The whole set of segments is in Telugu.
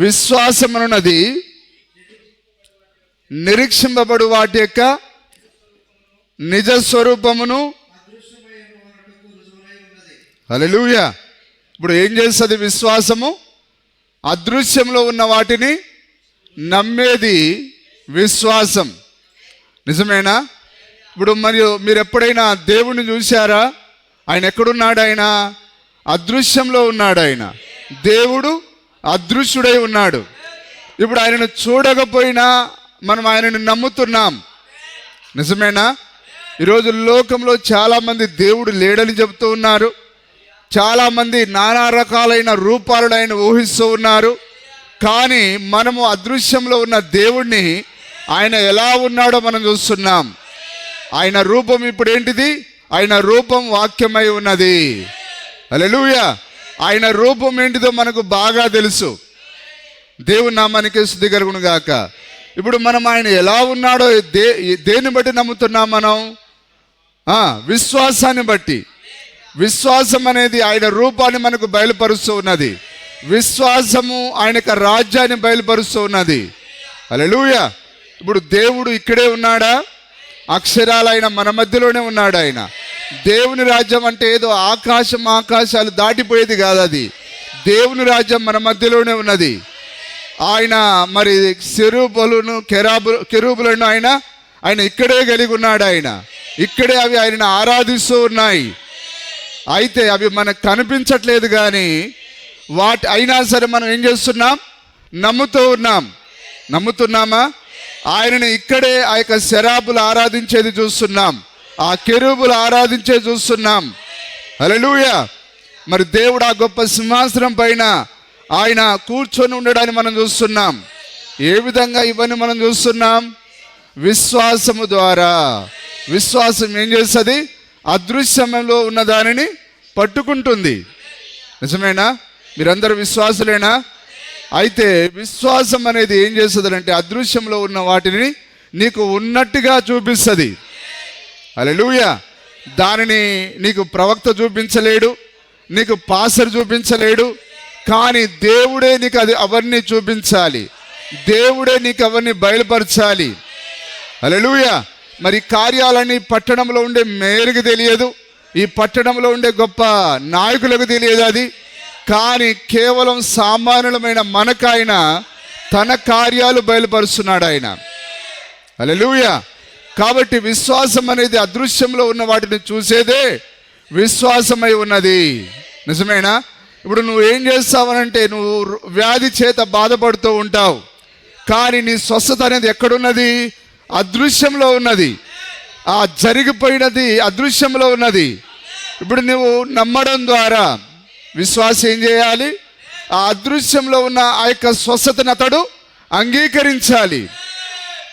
విశ్వాసమున్నది నిరీక్షింపబడు వాటి యొక్క నిజ స్వరూపమును. హల్లెలూయా. ఇప్పుడు ఏం చేస్తుంది విశ్వాసము? అదృశ్యంలో ఉన్న వాటిని నమ్మేది విశ్వాసం. నిజమేనా? ఇప్పుడు మీరు ఎప్పుడైనా దేవుణ్ణి చూశారా? ఆయన ఎక్కడున్నాడు? ఆయన అదృశ్యంలో ఉన్నాడు. ఆయన దేవుడు అదృశ్యుడై ఉన్నాడు. ఇప్పుడు ఆయనను చూడకపోయినా మనం ఆయనను నమ్ముతున్నాం. నిజమేనా? ఈరోజు లోకంలో చాలామంది దేవుడు లేడని చెబుతూ ఉన్నారు. చాలామంది నానా రకాలైన రూపాలను ఆయన ఊహిస్తూ ఉన్నారు. కానీ మనము అదృశ్యంలో ఉన్న దేవుణ్ణి ఆయన ఎలా ఉన్నాడో మనం చూస్తున్నాం. ఆయన రూపం ఇప్పుడు ఏంటిది? ఆయన రూపం వాక్యమై ఉన్నది. హల్లెలూయా. ఆయన రూపం ఏంటిదో మనకు బాగా తెలుసు. దేవుని నామానికి స్తుతి కలుగును గాక. ఇప్పుడు మనం ఆయన ఎలా ఉన్నాడో దేన్ని బట్టి నమ్ముతున్నాం మనం? విశ్వాసాన్ని బట్టి. విశ్వాసం అనేది ఆయన రూపాన్ని మనకు బయలుపరుస్తూ ఉన్నది. విశ్వాసము ఆయన యొక్క రాజ్యాన్ని బయలుపరుస్తూ ఉన్నది. హల్లెలూయా. ఇప్పుడు దేవుడు ఇక్కడే ఉన్నాడా? అక్షరాలైన మన మధ్యలోనే ఉన్నాడు. ఆయన దేవుని రాజ్యం అంటే ఏదో ఆకాశాలు దాటిపోయేది కాదు. అది దేవుని రాజ్యం మన మధ్యలోనే ఉన్నది. ఆయన మరి కెరూబులను ఆయన ఇక్కడే కలిగి ఉన్నాడు. ఆయన ఇక్కడే అవి ఆయన ఆరాధిస్తూ ఉన్నాయి. అయితే అవి మనకు కనిపించట్లేదు, కానీ అయినా సరే మనం ఏం చేస్తున్నాం? నమ్ముతున్నామా? ఆయనని ఇక్కడే ఆ యొక్క శరాబులు ఆరాధించేది చూస్తున్నాం, ఆ కెరూబులు ఆరాధించేది చూస్తున్నాం. హల్లెలూయా. మరి దేవుడు ఆ గొప్ప సింహాసనం పైన ఆయన కూర్చొని ఉండడాన్ని మనం చూస్తున్నాం. ఏ విధంగా ఇవన్నీ మనం చూస్తున్నాం? విశ్వాసము ద్వారా. విశ్వాసం ఏం చేస్తుంది? అదృశ్యంలో ఉన్న దానిని పట్టుకుంటుంది. నిజమేనా? మీరందరూ విశ్వాసులేనా? అయితే విశ్వాసం అనేది ఏం చేస్తుంది అంటే అదృశ్యంలో ఉన్న వాటిని నీకు ఉన్నట్టుగా చూపిస్తుంది. హల్లెలూయా. దానిని నీకు ప్రవక్త చూపించలేడు, నీకు పాస్టర్ చూపించలేడు, కానీ దేవుడే నీకు అవన్నీ చూపించాలి. దేవుడే నీకు అవన్నీ బయలుపరచాలి. హల్లెలూయా. మరి కార్యాలన్నీ పట్టణంలో ఉండే మేయర్కి తెలియదు, ఈ పట్టణంలో ఉండే గొప్ప నాయకులకు తెలియదు అది. కానీ కేవలం సామాన్యులమైన మనకాయన తన కార్యాలు బయలుపరుస్తున్నాడు ఆయన. హల్లెలూయా. కాబట్టి విశ్వాసం అనేది అదృశ్యంలో ఉన్న వాటిని చూసేదే విశ్వాసమై ఉన్నది. నిజమేనా? ఇప్పుడు నువ్వు ఏం చేస్తావనంటే, నువ్వు వ్యాధి చేత బాధపడుతూ ఉంటావు, కానీ నీ స్వస్థత అనేది ఎక్కడున్నది? అదృశ్యంలో ఉన్నది. ఆ జరిగిపోయినది అదృశ్యంలో ఉన్నది. ఇప్పుడు నువ్వు నమ్మడం ద్వారా విశ్వాసం ఏం చేయాలి? ఆ అదృశ్యంలో ఉన్న ఆ యొక్క స్వస్థతను అతడు అంగీకరించాలి.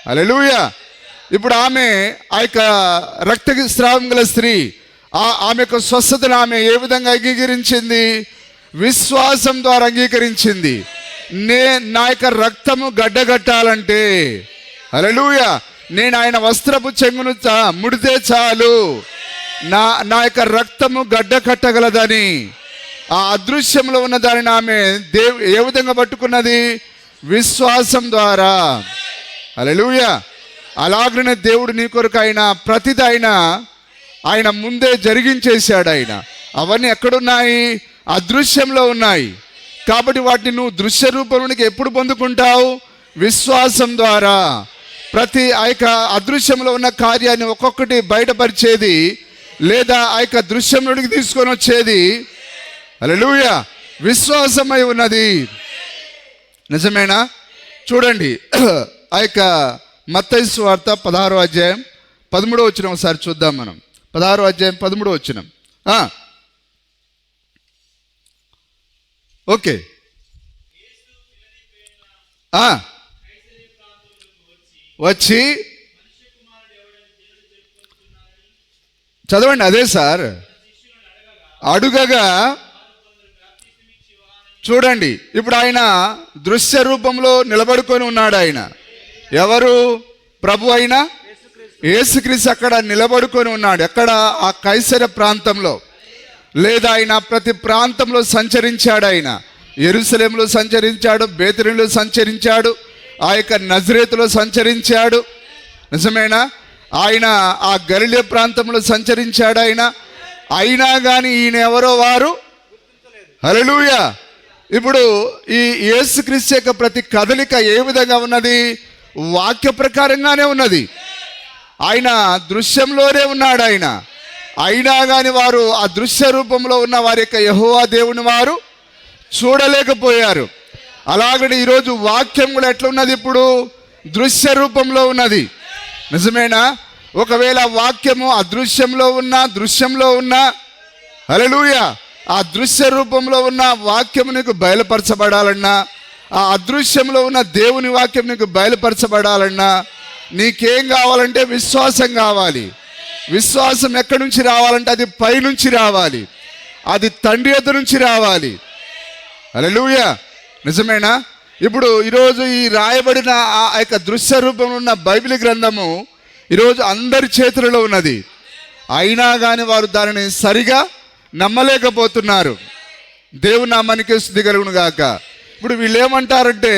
హల్లెలూయా. ఇప్పుడు ఆమె ఆ యొక్క రక్తస్రావం గల స్త్రీ ఆమె యొక్క స్వస్థతను ఆమె ఏ విధంగా అంగీకరించింది? విశ్వాసం ద్వారా అంగీకరించింది. నా యొక్క రక్తము గడ్డగట్టాలంటే, హల్లెలూయా, నేను ఆయన వస్త్రపు చెంగును ముడితే చాలు, నా యొక్క రక్తము గడ్డ కట్టగలదని. ఆ అదృశ్యంలో ఉన్న దానిని ఆమె ఏ విధంగా పట్టుకున్నది? విశ్వాసం ద్వారా. హల్లెలూయా. అలాగనే దేవుడు నీ కొరకు ప్రతిదీ ఆయన ముందే జరిగించేశాడు. అవన్నీ ఎక్కడున్నాయి? అదృశ్యంలో ఉన్నాయి. కాబట్టి వాటిని నువ్వు దృశ్య రూపంలోనికి ఎప్పుడు పొందుకుంటావు? విశ్వాసం ద్వారా. ప్రతి ఆ యొక్క అదృశ్యంలో ఉన్న కార్యాన్ని ఒక్కొక్కటి బయటపరిచేది, లేదా ఆ యొక్క దృశ్యంలోనికి తీసుకొని వచ్చేది, హల్లెలూయా, విశ్వాసమై ఉన్నది. నిజమేనా? చూడండి, ఆ యొక్క మత్తయి సువార్త 16వ అధ్యాయం 13వ వచనం ఒకసారి చూద్దాం మనం. 16వ అధ్యాయం 13వ వచనం. ఓకే. వచ్చి చదవండి. అదే సార్, అడుగగా. చూడండి, ఇప్పుడు ఆయన దృశ్య రూపంలో నిలబడుకొని ఉన్నాడు. ఆయన ఎవరు? ప్రభు అయిన యేసుక్రీస్తు అక్కడ నిలబడుకొని ఉన్నాడు. ఎక్కడ? ఆ కైసర ప్రాంతంలో. లేదా ఆయన ప్రతి ప్రాంతంలో సంచరించాడు. ఆయన యెరూషలేములో సంచరించాడు, బేతేలులో సంచరించాడు, ఆ యొక్క నజరేతులో సంచరించాడు. నిజమేనా? ఆయన ఆ గలిలే ప్రాంతంలో సంచరించాడు. అయినా కానీ ఈయన ఎవరో వారు హల్లెలూయా. ఇప్పుడు ఈ యేసుక్రీస్తు యొక్క ప్రతి కదలిక ఏ విధంగా ఉన్నది? వాక్య ప్రకారంగానే ఉన్నది. ఆయన దృశ్యంలోనే ఉన్నాడు. అయినా కానీ వారు ఆ దృశ్య రూపంలో ఉన్న వారి యొక్క యెహోవా దేవుని వారు చూడలేకపోయారు. అలాగని ఈరోజు వాక్యం కూడా ఎట్లా ఉన్నది? ఇప్పుడు దృశ్య రూపంలో ఉన్నది. నిజమేనా? ఒకవేళ వాక్యము అదృశ్యంలో ఉన్నా, దృశ్యంలో ఉన్నా, హల్లెలూయా, ఆ దృశ్య రూపంలో ఉన్న వాక్యము నీకు బయలుపరచబడాలన్నా, ఆ అదృశ్యంలో ఉన్న దేవుని వాక్యం నీకు బయలుపరచబడాలన్నా నీకేం కావాలంటే విశ్వాసం కావాలి. విశ్వాసం ఎక్కడి నుంచి రావాలంటే అది పైనుంచి రావాలి, అది తండ్రి యొద్ద నుంచి రావాలి. హల్లెలూయా. నిజమేనా? ఇప్పుడు ఈరోజు ఈ రాయబడిన ఆ యొక్క దృశ్య రూపంలో ఉన్న బైబిల్ గ్రంథము ఈరోజు అందరి చేతులలో ఉన్నది. అయినా కానీ వారు దానిని సరిగా నమ్మలేకపోతున్నారు. దేవుని నామానికి స్తుతి కలుగును గాక. ఇప్పుడు వీళ్ళు ఏమంటారంటే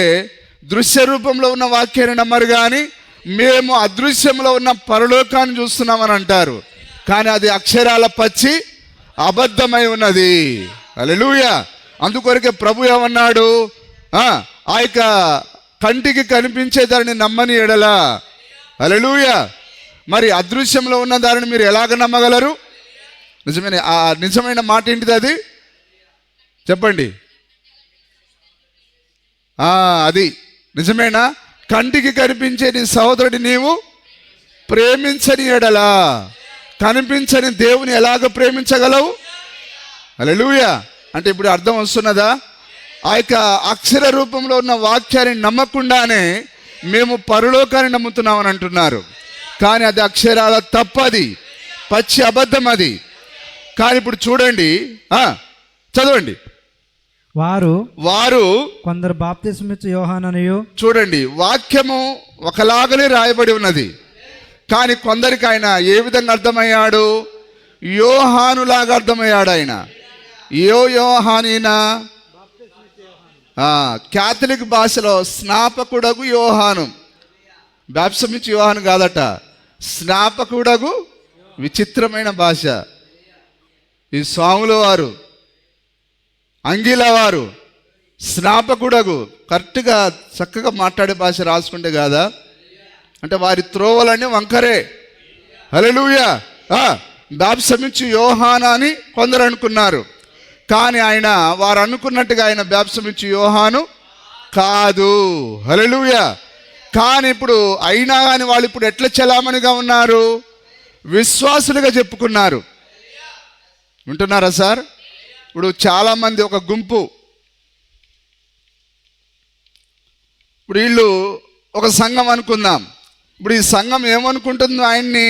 దృశ్య రూపంలో ఉన్న వాక్యాన్ని నమ్మరు, కానీ మేము అదృశ్యంలో ఉన్న పరలోకాన్ని చూస్తున్నామని అంటారు. కానీ అది అక్షరాల పచ్చి అబద్ధమై ఉన్నది. హల్లెలూయా. అందుకొరకే ప్రభు ఏమన్నాడు? ఆ యొక్క కంటికి కనిపించే దానిని నమ్మని ఎడలా. హల్లెలూయా. మరి అదృశ్యంలో ఉన్న దానిని మీరు ఎలాగ నమ్మగలరు? నిజమైన మాట ఏంటిది? అది చెప్పండి. అది నిజమేనా? కంటికి కనిపించే నీ సహోదరుడి నీవు ప్రేమించని ఎడలా కనిపించని దేవుని ఎలాగ ప్రేమించగలవు? హల్లెలూయా. అంటే ఇప్పుడు అర్థం వస్తున్నదా? ఆ యొక్క అక్షర రూపంలో ఉన్న వాక్యాన్ని నమ్మకుండానే మేము పరలోకాన్ని నమ్ముతున్నామని అంటున్నారు. కానీ అది అక్షరాల తప్పది, పచ్చి అబద్ధం అది. కానీ ఇప్పుడు చూడండి, చదవండి. వారు కొందరు బాప్తిస్మిచ్చు యోహాననియు. చూడండి, వాక్యము ఒకలాగనే రాయబడి ఉన్నది, కానీ కొందరికి ఆయన ఏ విధంగా అర్థమయ్యాడు? యోహానులాగా అర్థమయ్యాడు. ఆయన యోహానీనా? క్యాథలిక్ భాషలో స్నాపకుడగు యోహాను. బాప్తిస్మిచ్చు యోహాను కాదట, స్నాపకుడగు. విచిత్రమైన భాష. ఈ స్వాముల వారు, అంగిల వారు స్నాపకుడగు. కరెక్ట్గా చక్కగా మాట్లాడే భాష రాసుకుంటే కాదా? అంటే వారి త్రోవలన్నీ వంకరే. హల్లెలూయా. బాప్తిస్మిచ్చు యోహానా అని కొందరు అనుకున్నారు, కానీ ఆయన వారు అనుకున్నట్టుగా ఆయన బాప్తిస్మిచ్చు యోహాను కాదు. హల్లెలూయా. కానీ ఇప్పుడు అయినా కానీ వాళ్ళు ఇప్పుడు ఎట్లా చలామణిగా ఉన్నారు? విశ్వాసులుగా చెప్పుకున్నారు. వింటున్నారా సార్? ఇప్పుడు చాలామంది ఒక గుంపు, ఇప్పుడు వీళ్ళు ఒక సంఘం అనుకుందాం. ఇప్పుడు ఈ సంఘం ఏమనుకుంటుందో ఆయన్ని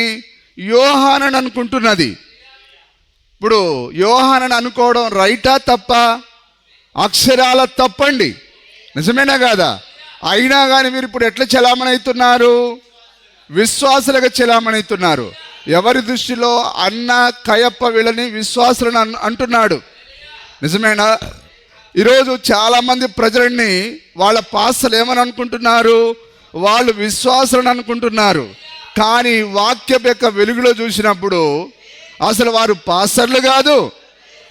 యోహానని అనుకుంటున్నది. ఇప్పుడు యోహానని అనుకోవడం రైటా తప్ప? అక్షరాల తప్పండి. నిజమేనా కాదా? అయినా కానీ మీరు ఇప్పుడు ఎట్లా చలామణి అవుతున్నారు? విశ్వాసులుగా చలామణి అవుతున్నారు. ఎవరి దృష్టిలో అన్న కయప్ప వీళ్ళని విశ్వాసులను అంటున్నాడు. నిజమేనా? ఈరోజు చాలామంది ప్రజలని వాళ్ళ పాస్టర్లు ఏమని అనుకుంటున్నారు? వాళ్ళు విశ్వాసులను అనుకుంటున్నారు. కానీ వాక్యం యొక్క వెలుగులో చూసినప్పుడు అసలు వారు పాస్టర్లు కాదు,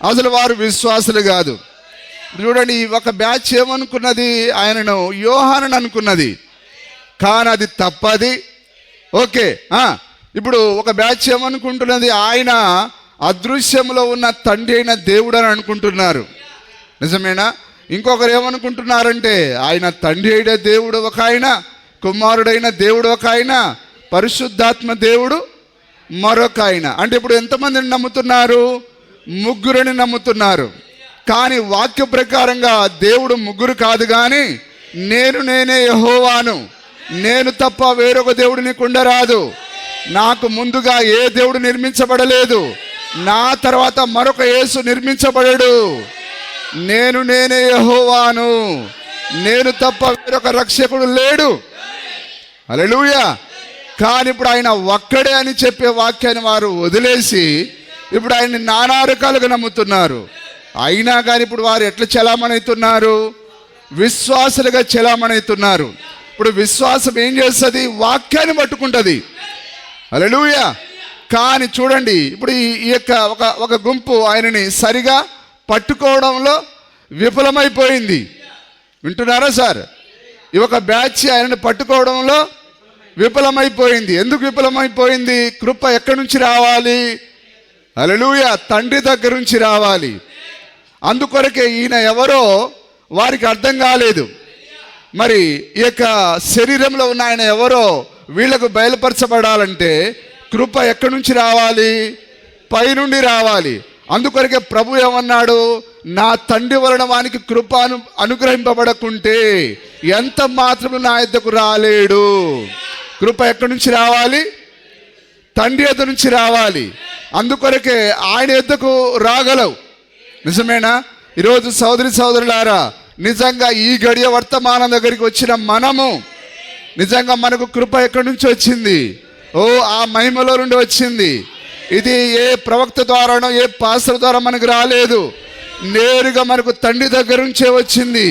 అసలు వారు విశ్వాసులు కాదు. చూడండి, ఒక బ్యాచ్ ఏమనుకున్నది? ఆయనను యోహానని అనుకున్నది, కానీ అది తప్పది. ఓకే. ఇప్పుడు ఒక బ్యాచ్ ఏమనుకుంటున్నది? ఆయన అదృశ్యంలో ఉన్న తండ్రి అయిన దేవుడు అని అనుకుంటున్నారు. నిజమేనా? ఇంకొకరు ఏమనుకుంటున్నారంటే ఆయన తండ్రి అయిన దేవుడు ఒక ఆయన, కుమారుడైన దేవుడు ఒక ఆయన, పరిశుద్ధాత్మ దేవుడు మరొక ఆయన. అంటే ఇప్పుడు ఎంతమందిని నమ్ముతున్నారు? ముగ్గురిని నమ్ముతున్నారు. కానీ వాక్య ప్రకారంగా దేవుడు ముగ్గురు కాదు, కానీ నేనే యెహోవాను, నేను తప్ప వేరొక దేవుడు నీకు ఉండరాదు, నాకు ముందుగా ఏ దేవుడు నిర్మించబడలేదు, నా తర్వాత మరొక యేసు నిర్మించబడడు, నేనే యెహోవాను, నేను తప్ప వేరొక రక్షకుడు లేడు. హల్లెలూయా. కానీ ఇప్పుడు ఆయన ఒక్కడే అని చెప్పే వాక్యాన్ని వారు వదిలేసి ఇప్పుడు ఆయన్ని నానా రకాలుగా నమ్ముతున్నారు. అయినా కానీ ఇప్పుడు వారు ఎట్లా చలామణవుతున్నారు? విశ్వాసులుగా చలామణవుతున్నారు. ఇప్పుడు విశ్వాసం ఏం చేస్తుంది? వాక్యాన్ని పట్టుకుంటుంది. హల్లెలూయా. కానీ చూడండి, ఇప్పుడు ఈ యొక్క ఒక గుంపు ఆయనని సరిగా పట్టుకోవడంలో విఫలమైపోయింది. వింటున్నారా సార్? ఈ ఒక బ్యాచ్ ఆయనని పట్టుకోవడంలో విఫలమైపోయింది. ఎందుకు విఫలమైపోయింది? కృప ఎక్కడి నుంచి రావాలి? హల్లెలూయా, తండ్రి దగ్గర నుంచి రావాలి. అందుకొరకే ఈయన ఎవరో వారికి అర్థం కాలేదు. మరి ఈ యొక్క శరీరంలో ఉన్న ఆయన ఎవరో వీళ్ళకు బయలుపరచబడాలంటే కృప ఎక్కడి నుంచి రావాలి? పైనుండి రావాలి. అందుకొరకే ప్రభు ఏమన్నాడు? నా తండ్రి వలన వానికి కృప అనుగ్రహింపబడకుంటే ఎంత మాత్రం నా యొద్దకు రాలేడు. కృప ఎక్కడి నుంచి రావాలి? తండ్రి యొద్ద నుంచి రావాలి. అందుకొరకే ఆయన యొద్దకు రాగలవు. నిజమేనా? ఈరోజు సోదరి సోదరులారా, నిజంగా ఈ గడియ వర్తమానం దగ్గరికి వచ్చిన మనము నిజంగా మనకు కృప ఎక్కడి నుంచి వచ్చింది? ఆ మహిమలో నుండి వచ్చింది. ఇది ఏ ప్రవక్త ద్వారానో ఏ పాస్టర్ ద్వారా మనకు రాలేదు, నేరుగా మనకు తండ్రి దగ్గర నుంచే వచ్చింది.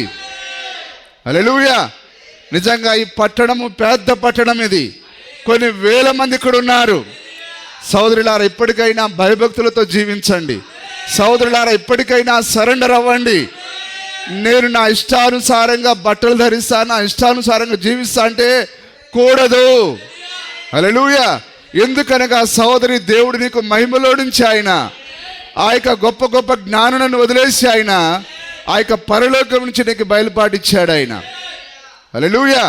హల్లెలూయా. నిజంగా ఈ పట్టణము పెద్ద పట్టణం, ఇది కొన్ని వేల మంది ఇక్కడ ఉన్నారు. సోదరులారా, ఇప్పటికైనా భయభక్తులతో జీవించండి. సోదరులారా, ఇప్పటికైనా సరెండర్ అవ్వండి. నేను నా ఇష్టానుసారంగా బట్టలు ధరిస్తాను, నా ఇష్టానుసారంగా జీవిస్తా అంటే కూడదు. హల్లెలూయా. ఎందుకనగా సోదరి, దేవుడు నీకు మహిమలో నుంచి ఆయన ఆ యొక్క గొప్ప గొప్ప జ్ఞానులను వదిలేసి ఆయన ఆ యొక్క పరలోకం నుంచి నీకు బయలుపాటిచ్చాడు ఆయన. హల్లెలూయా.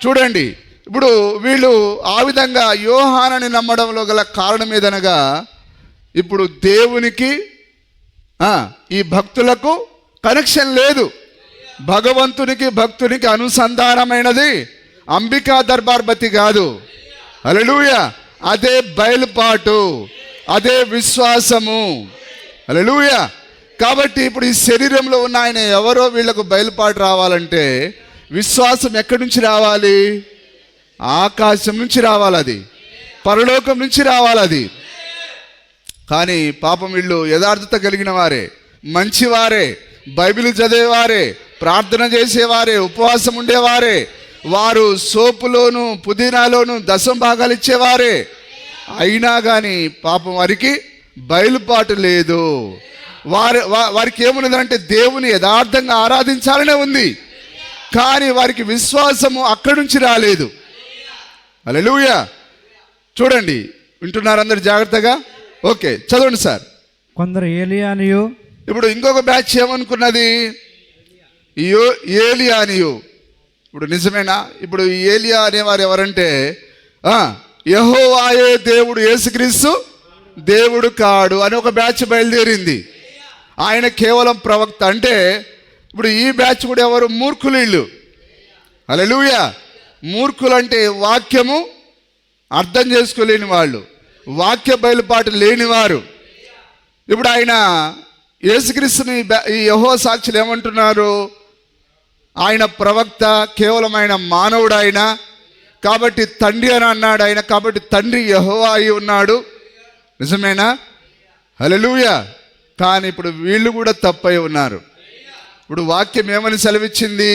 చూడండి, ఇప్పుడు వీళ్ళు ఆ విధంగా యోహానని నమ్మడంలో గల కారణం ఏదనగా, ఇప్పుడు దేవునికి ఈ భక్తులకు కనెక్షన్ లేదు. భగవంతునికి భక్తునికి అనుసంధానమైనది అంబికా దర్బార్ బతి కాదు. హల్లెలూయా. అదే బయలుపాటు, అదే విశ్వాసము. హల్లెలూయా. కాబట్టి ఇప్పుడు ఈ శరీరంలో ఉన్న ఆయన ఎవరో వీళ్ళకు బయలుపాటు రావాలంటే విశ్వాసం ఎక్కడి నుంచి రావాలి? ఆకాశం నుంచి రావాలి, అది పరలోకం నుంచి రావాలి అది. కానీ పాపం వీళ్ళు యథార్థత కలిగిన వారే, మంచివారే, బైబిల్ చదివేవారే, ప్రార్థన చేసేవారే, ఉపవాసం ఉండేవారే, వారు సోపులోను పుదీనాలోను దశం భాగాలు ఇచ్చేవారే. అయినా కానీ పాపం వారికి బయలుపాటు లేదు. వారికి ఏమున్నదంటే దేవుని యథార్థంగా ఆరాధించాలనే ఉంది, కానీ వారికి విశ్వాసము అక్కడి నుంచి రాలేదు. హల్లెలూయా. చూడండి, వింటున్నారు అందరు జాగ్రత్తగా? ఓకే, చదవండి సార్. కొందరు ఏలియానియు. ఇప్పుడు ఇంకొక బ్యాచ్ ఏమనుకున్నది? ఏలియానియు. ఇప్పుడు నిజమేనా? ఇప్పుడు ఏలియా అనేవారు ఎవరంటే యెహోవాయే దేవుడు, యేసుక్రీస్తు దేవుడు కాడు అని ఒక బ్యాచ్ బయలుదేరింది. ఆయన కేవలం ప్రవక్త. అంటే ఇప్పుడు ఈ బ్యాచ్ కూడా ఎవరు? మూర్ఖులు వీళ్ళు. హల్లెలూయా. మూర్ఖులు అంటే వాక్యము అర్థం చేసుకోలేని వాళ్ళు, వాక్య బయలుపాటు లేనివారు. ఇప్పుడు ఆయన యేసుక్రీస్తుని ఈ యెహోవా సాక్షులు ఏమంటున్నారు? ఆయన ప్రవక్త, కేవలం ఆయన మానవుడు ఆయన, కాబట్టి తండ్రి అని అన్నాడు ఆయన, కాబట్టి తండ్రి యెహోవా అయి ఉన్నాడు. నిజమేనా? హల్లెలూయా. కానీ ఇప్పుడు వీళ్ళు కూడా తప్పై ఉన్నారు. ఇప్పుడు వాక్యం ఏమని సెలవిచ్చింది?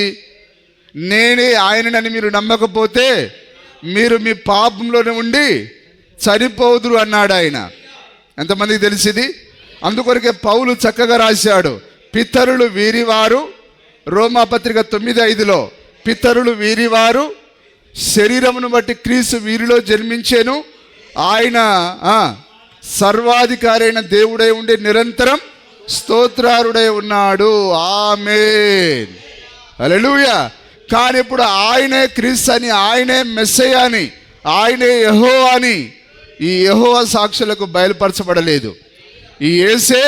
నేనే ఆయనని మీరు నమ్మకపోతే మీరు మీ పాపంలోనే ఉండి చనిపోదురు అన్నాడు ఆయన. ఎంతమందికి తెలిసింది? అందుకొరకే పౌలు చక్కగా రాశాడు, పితరులు వీరివారు, రోమాపత్రిక 9:5లో, పితరులు వీరివారు, శరీరమును బట్టి క్రీస్తు వీరిలో జన్మించెను, ఆయన సర్వాధికారైన దేవుడై ఉండి నిరంతరం స్తోత్రారుడై ఉన్నాడు. ఆమేన్. హల్లెలూయా. కానీ ఇప్పుడు ఆయనే క్రీస్తు అని, ఆయనే మెస్సయ్య అని, ఆయనే యెహోవా అని ఈ యెహోవా సాక్షులకు బయలుపరచబడలేదు. ఈ యేసే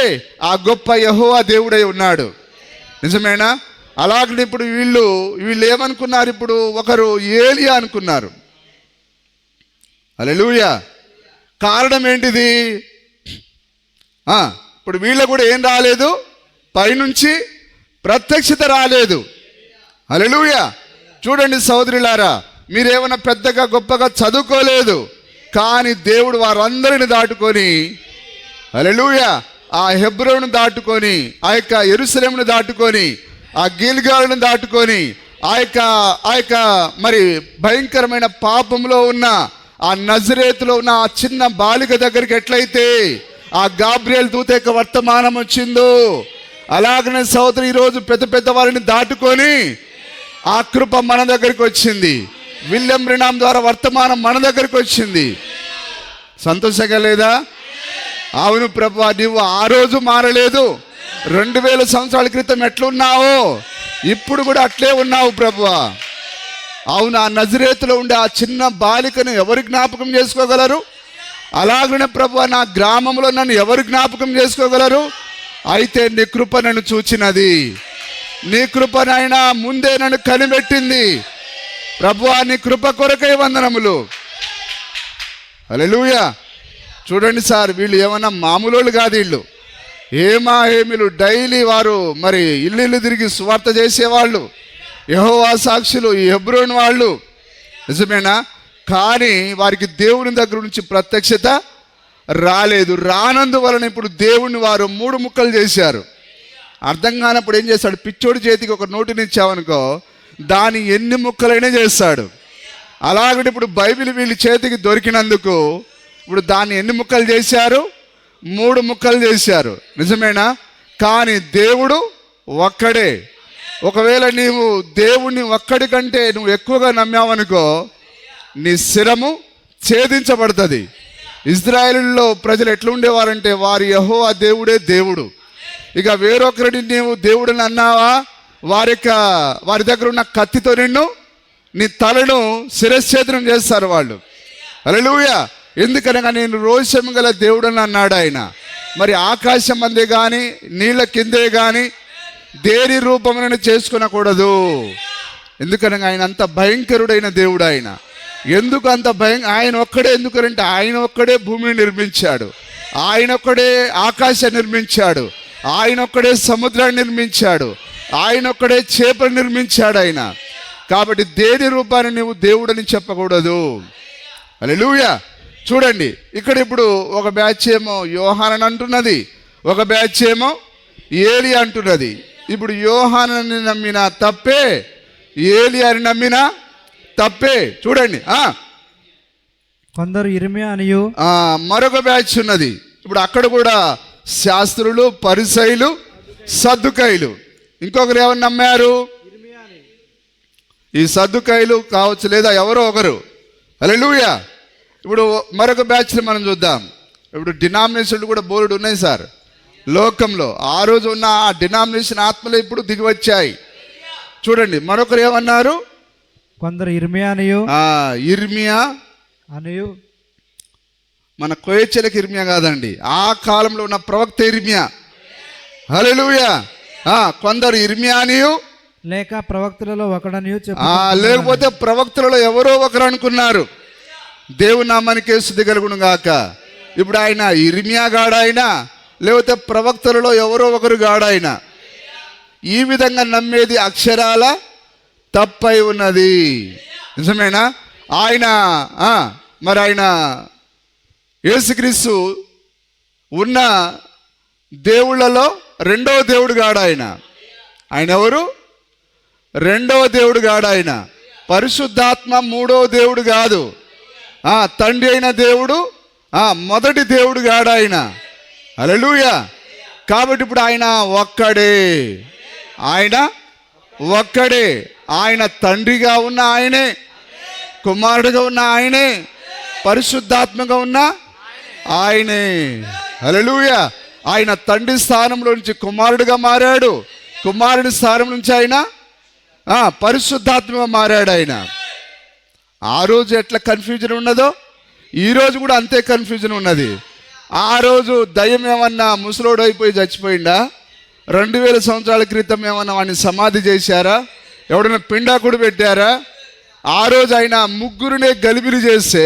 ఆ గొప్ప యెహోవా దేవుడై ఉన్నాడు. నిజమేనా? అలాగే ఇప్పుడు వీళ్ళు ఏమనుకున్నారు? ఇప్పుడు ఒకరు ఏలియా అనుకున్నారు. హల్లెలూయా. కారణం ఏంటిది? ఇప్పుడు వీళ్ళ కూడా ఏం రాలేదు? పైనుంచి ప్రత్యక్షత రాలేదు. హల్లెలూయా. చూడండి సోదరులారా, మీరేమైనా పెద్దగా గొప్పగా చదువుకోలేదు, కానీ దేవుడు వారందరిని దాటుకొని హల్లెలూయా ఆ హెబ్రోను దాటుకొని, ఆ యొక్క యెరూషలేమును దాటుకొని, ఆ గిల్గాలును దాటుకొని, ఆ యొక్క మరి భయంకరమైన పాపంలో ఉన్న ఆ నజరేతులో ఉన్న ఆ చిన్న బాలిక దగ్గరికి ఎట్లయితే ఆ గాబ్రియల్ దూత యొక్క వర్తమానం వచ్చిందో, అలాగనే సోదరు ఈరోజు పెద్ద పెద్ద వారిని దాటుకొని ఆ కృప మన దగ్గరికి వచ్చింది. విలియం బ్రెనాం ద్వారా వర్తమానం మన దగ్గరికి వచ్చింది. సంతోషంగా లేదా? అవును ప్రభువా, నువ్వు ఆ రోజు మారలేదు. 2000 సంవత్సరాల క్రితం ఎట్లున్నావో ఇప్పుడు కూడా అట్లే ఉన్నావు ప్రభువా. అవును, ఆ నజరేతులో ఉండే ఆ చిన్న బాలికను ఎవరు జ్ఞాపకం చేసుకోగలరు? అలాగనే ప్రభువా, నా గ్రామంలో నన్ను ఎవరు జ్ఞాపకం చేసుకోగలరు? అయితే నీ కృప నన్ను చూచినది, నీ కృప నాయన ముందే నన్ను కనిపెట్టింది ప్రభువా. నీ కృప కొరకై వందనములు. హల్లెలూయా. చూడండి సార్, వీళ్ళు ఏమన్నా మామూలు కాదు. వీళ్ళు ఏమీలు డైలీ వారు మరి ఇల్లు తిరిగి సువార్త చేసేవాళ్ళు, యెహోవా సాక్షులు, ఈ హెబ్రోను వాళ్ళు. నిజమేనా? కానీ వారికి దేవుని దగ్గర నుంచి ప్రత్యక్షత రాలేదు. రానందువలన ఇప్పుడు దేవుని వారు 3 ముక్కలు చేశారు. అర్థం కానప్పుడు ఏం చేస్తాడు? పిచ్చోడి చేతికి ఒక నోటినిచ్చావనుకో, దాని ఎన్ని ముక్కలైనా చేస్తాడు. అలాగే ఇప్పుడు బైబిల్ వీళ్ళ చేతికి దొరికినందుకు ఇప్పుడు దాన్ని ఎన్ని ముక్కలు చేశారు? 3 ముక్కలు చేశారు. నిజమేనా? కానీ దేవుడు ఒక్కడే. ఒకవేళ నీవు దేవుణ్ణి ఒక్కడి కంటే నువ్వు ఎక్కువగా నమ్మావనుకో, నీ శిరము ఛేదించబడుతుంది. ఇజ్రాయేలులో ప్రజలు ఎట్లుండేవారంటే వారి యెహోవా దేవుడే దేవుడు. ఇక వేరొకరిని నీవు దేవుడిని అన్నావా, వారి దగ్గర ఉన్న కత్తితో నీ తలను శిరశ్ఛేదనం చేస్తారు వాళ్ళు. హల్లెలూయా. ఎందుకనగా నేను రోషం గల దేవుడని అన్నాడు ఆయన. మరి ఆకాశం అందే కానీ నీళ్ళ కిందే కానీ దేని రూపములను చేసుకునకూడదు. ఎందుకనగా ఆయన అంత భయంకరుడైన దేవుడు. ఆయన ఎందుకు అంత ఆయన ఒక్కడే, ఎందుకంటే ఆయన ఒక్కడే భూమిని నిర్మించాడు, ఆయన ఒక్కడే ఆకాశాన్ని నిర్మించాడు, ఆయన ఒక్కడే సముద్రాన్ని నిర్మించాడు, ఆయన ఒక్కడే చేపలు నిర్మించాడు ఆయన. కాబట్టి దేని రూపాన్ని నువ్వు దేవుడని చెప్పకూడదు. హల్లెలూయా. చూడండి, ఇక్కడ ఇప్పుడు ఒక బ్యాచ్ ఏమో యోహానని అంటున్నది, ఒక బ్యాచ్ ఏమో ఏలియా అంటున్నది. ఇప్పుడు యోహానని నమ్మిన తప్పే, ఏలియాని నమ్మిన తప్పే. చూడండి, కొందరు ఇర్మియా అనియు మరొక బ్యాచ్ ఉన్నది. ఇప్పుడు అక్కడ కూడా శాస్త్రులు, పరిసయ్యులు, సద్దుకైలు. ఇంకొకరు ఎవరు నమ్మారు? ఈ సద్దుకైలు కావచ్చు, లేదా ఎవరో ఒకరు. హల్లెలూయా. ఇప్పుడు మరొక బ్యాచ్ని మనం చూద్దాం. ఇప్పుడు డినామినేషన్లు కూడా బోర్డు ఉన్నాయి సార్ లోకంలో. ఆ రోజు ఉన్న ఆ డినామినేషన్ ఆత్మలు ఇప్పుడు దిగి వచ్చాయి. చూడండి, మరొకరు ఏమన్నారు? కొందరు ఇర్మియా అనియు. ఇర్మియా అనియు మన కోయచెలకు ఇర్మియా కాదండి, ఆ కాలంలో ఉన్న ప్రవక్త ఇర్మియా. హల్లెలూయా. కొందరు ఇర్మియా అనియు, లేక ప్రవక్తలలో ఒకడనియు, లేకపోతే ప్రవక్తలలో ఎవరో ఒకరు అనుకున్నారు. దేవుని నామానికే స్తుతి కలుగును గాక. ఇప్పుడు ఆయన ఇర్మియా గాడాయన, లేకపోతే ప్రవక్తలలో ఎవరో ఒకరు గాడాయన. ఈ విధంగా నమ్మేది అక్షరాల తప్పై ఉన్నది. నిజమేనా? ఆయన మరి ఆయన యేసుక్రీస్తు ఉన్న దేవుళ్ళలో 2వ దేవుడు గాడాయన. ఆయన ఎవరు? 2వ దేవుడు గాడాయన. పరిశుద్ధాత్మ 3వ దేవుడు కాదు. తండ్రి అయిన దేవుడు మొదటి దేవుడు గాడాయన. హల్లెలూయా. కాబట్టి ఇప్పుడు ఆయన ఒక్కడే, ఆయన ఒక్కడే. ఆయన తండ్రిగా ఉన్న ఆయనే, కుమారుడిగా ఉన్న ఆయనే, పరిశుద్ధాత్మగా ఉన్న ఆయనే. హల్లెలూయా. ఆయన తండ్రి స్థానంలో నుంచి కుమారుడిగా మారాడు, కుమారుడి స్థానం నుంచి ఆయన పరిశుద్ధాత్మగా మారాడు ఆయన. ఆ రోజు ఎట్లా కన్ఫ్యూజన్ ఉన్నదో ఈరోజు కూడా అంతే కన్ఫ్యూజన్ ఉన్నది. ఆ రోజు దయ్యం ఏమన్నా ముసలోడు అయిపోయి చచ్చిపోయిందా? 2000 సంవత్సరాల క్రితం ఏమన్నా వాడిని సమాధి చేశారా? ఎవడన్నా పిండాకుడు పెట్టారా? ఆ రోజు ఆయన ముగ్గురునే గలిబిలి చేస్తే,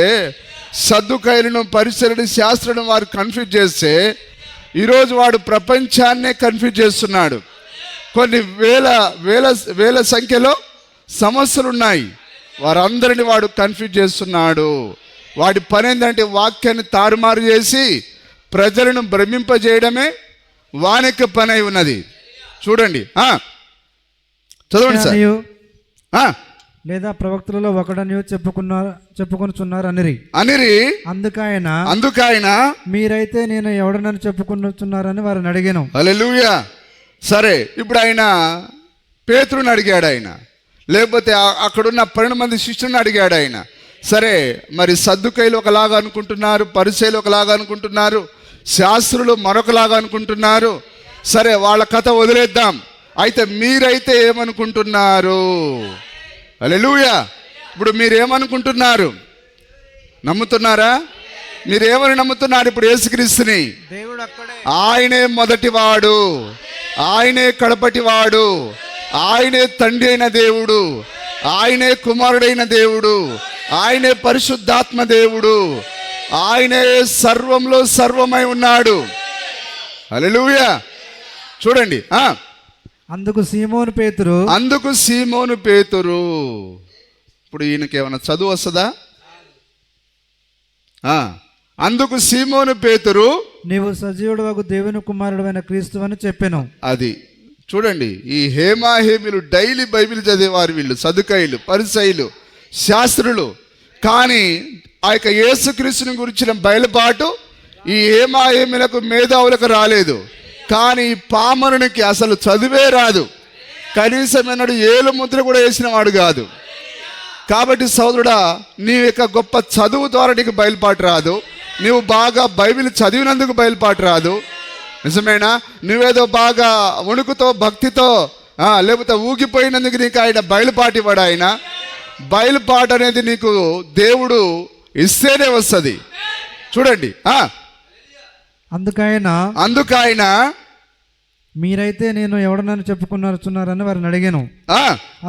సద్దుకైలను, పరిసరుని, శాస్త్రులను వారు కన్ఫ్యూజ్ చేస్తే, ఈరోజు వాడు ప్రపంచాన్నే కన్ఫ్యూజ్ చేస్తున్నాడు. కొన్ని వేల సంఖ్యలో సమస్యలు ఉన్నాయి, వారందరిని వాడు కన్ఫ్యూజ్ చేస్తున్నాడు. వాడి పని ఏంటంటే వాక్యాన్ని తారుమారు చేసి ప్రజలను భ్రమింపజేయడమే వానికి పని అయి ఉన్నది. చూడండి, చదవండి సార్. అనియు ఆ, లేదా ప్రవక్తలలో ఒకడనియు చెప్పుకొనుచున్నారు అనిరి. అందుకాయన మీరైతే నేను ఎవడనని చెప్పుకొనుచున్నారని వారిని అడిగాను. హల్లెలూయా. సరే, ఇప్పుడు ఆయన పేతురుని అడిగాడు, ఆయన లేకపోతే అక్కడున్న 12 మంది శిష్యుని అడిగాడు ఆయన. సరే, మరి సద్దుకైలు ఒకలాగా అనుకుంటున్నారు, పరిసయ్యులు ఒకలాగా అనుకుంటున్నారు, శాస్త్రులు మరొకలాగా అనుకుంటున్నారు. సరే, వాళ్ళ కథ వదిలేద్దాం. అయితే మీరైతే ఏమనుకుంటున్నారు? హల్లెలూయా. ఇప్పుడు మీరేమనుకుంటున్నారు? నమ్ముతున్నారా? మీరేమని నమ్ముతున్నారు? ఇప్పుడు యేసుక్రీస్తుని దేవుడు అక్కడే, ఆయనే మొదటివాడు, ఆయనే కడపటివాడు, ఆయనే తండ్రి అయిన దేవుడు, ఆయనే కుమారుడైన దేవుడు, ఆయనే పరిశుద్ధాత్మ దేవుడు, ఆయనే సర్వంలో సర్వమై ఉన్నాడు. హల్లెలూయా. చూడండి, అందుకు సీమోను పేతురు. ఇప్పుడు ఈయనకి ఏమైనా చదువు వస్తుందా? అందుకు సీమోను పేతురు, నీవు సజీవుడు దేవుని కుమారుడు క్రీస్తు అని చెప్పాను. అది చూడండి, ఈ హేమాహేమిలు డైలీ బైబిల్ చదివేవారు వీళ్ళు, సదుకైలు, పరిసయ్యులు, శాస్త్రులు. కానీ ఆ యొక్క యేసుక్రీస్తుని గురించిన బయలుపాటు ఈ హేమాహేమిలకు, మేధావులకు రాలేదు. కానీ ఈ పామరునికి అసలు చదివే రాదు, కనీసం ఎన్నడు ఏలు ముద్ర కూడా వేసిన వాడు కాదు. కాబట్టి సోదరుడా, నీ యొక్క గొప్ప చదువు ద్వారా నీకు బయలుపాటు రాదు, నీవు బాగా బైబిల్ చదివినందుకు బయలుపాటు రాదు. నిజమేనా? నువ్వేదో బాగా వణుకుతో, భక్తితో, లేకపోతే ఊగిపోయినందుకు నీకు ఆయన బయలుపాటు ఇవ్వడు. ఆయన బయలుపాటు అనేది నీకు దేవుడు ఇస్తేనే వస్తుంది. చూడండి, అందుకాయన మీరైతే నేను ఎవడనని చెప్పుకున్నారని వారిని అడిగాను.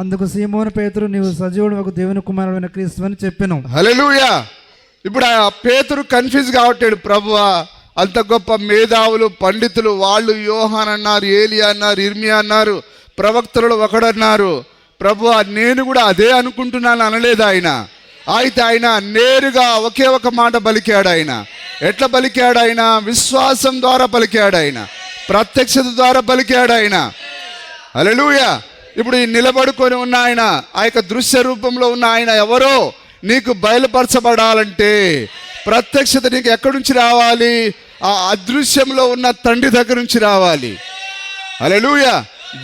అందుకు సీమోను పేతురు, నీవు సజీవుడు దేవుని కుమారుడైన క్రీస్తు అని చెప్పాను. హల్లెలూయా. ఇప్పుడు ఆ పేతురు కన్ఫ్యూజ్ కావట్టాడు. ప్రభువా, అంత గొప్ప మేధావులు, పండితులు వాళ్ళు యోహాన్ అన్నారు, ఏలియా అన్నారు, ఇర్మియా అన్నారు, ప్రవక్తలు ఒకడన్నారు. ప్రభువా, నేను కూడా అదే అనుకుంటున్నాను అనలేదు ఆయన. అయితే ఆయన నేరుగా ఒకే ఒక మాట పలికాడు. ఆయన ఎట్లా పలికాడు? ఆయన విశ్వాసం ద్వారా పలికాడు, ఆయన ప్రత్యక్షత ద్వారా పలికాడు ఆయన. హల్లెలూయా. ఇప్పుడు ఈ నిలబడుకొని ఉన్న ఆయన, ఆ యొక్క దృశ్య రూపంలో ఉన్న ఆయన ఎవరో నీకు బయలుపరచబడాలంటే ప్రత్యక్షత నీకు ఎక్కడి నుంచి రావాలి? ఆ అదృశ్యంలో ఉన్న తండ్రి దగ్గర నుంచి రావాలి. హల్లెలూయా.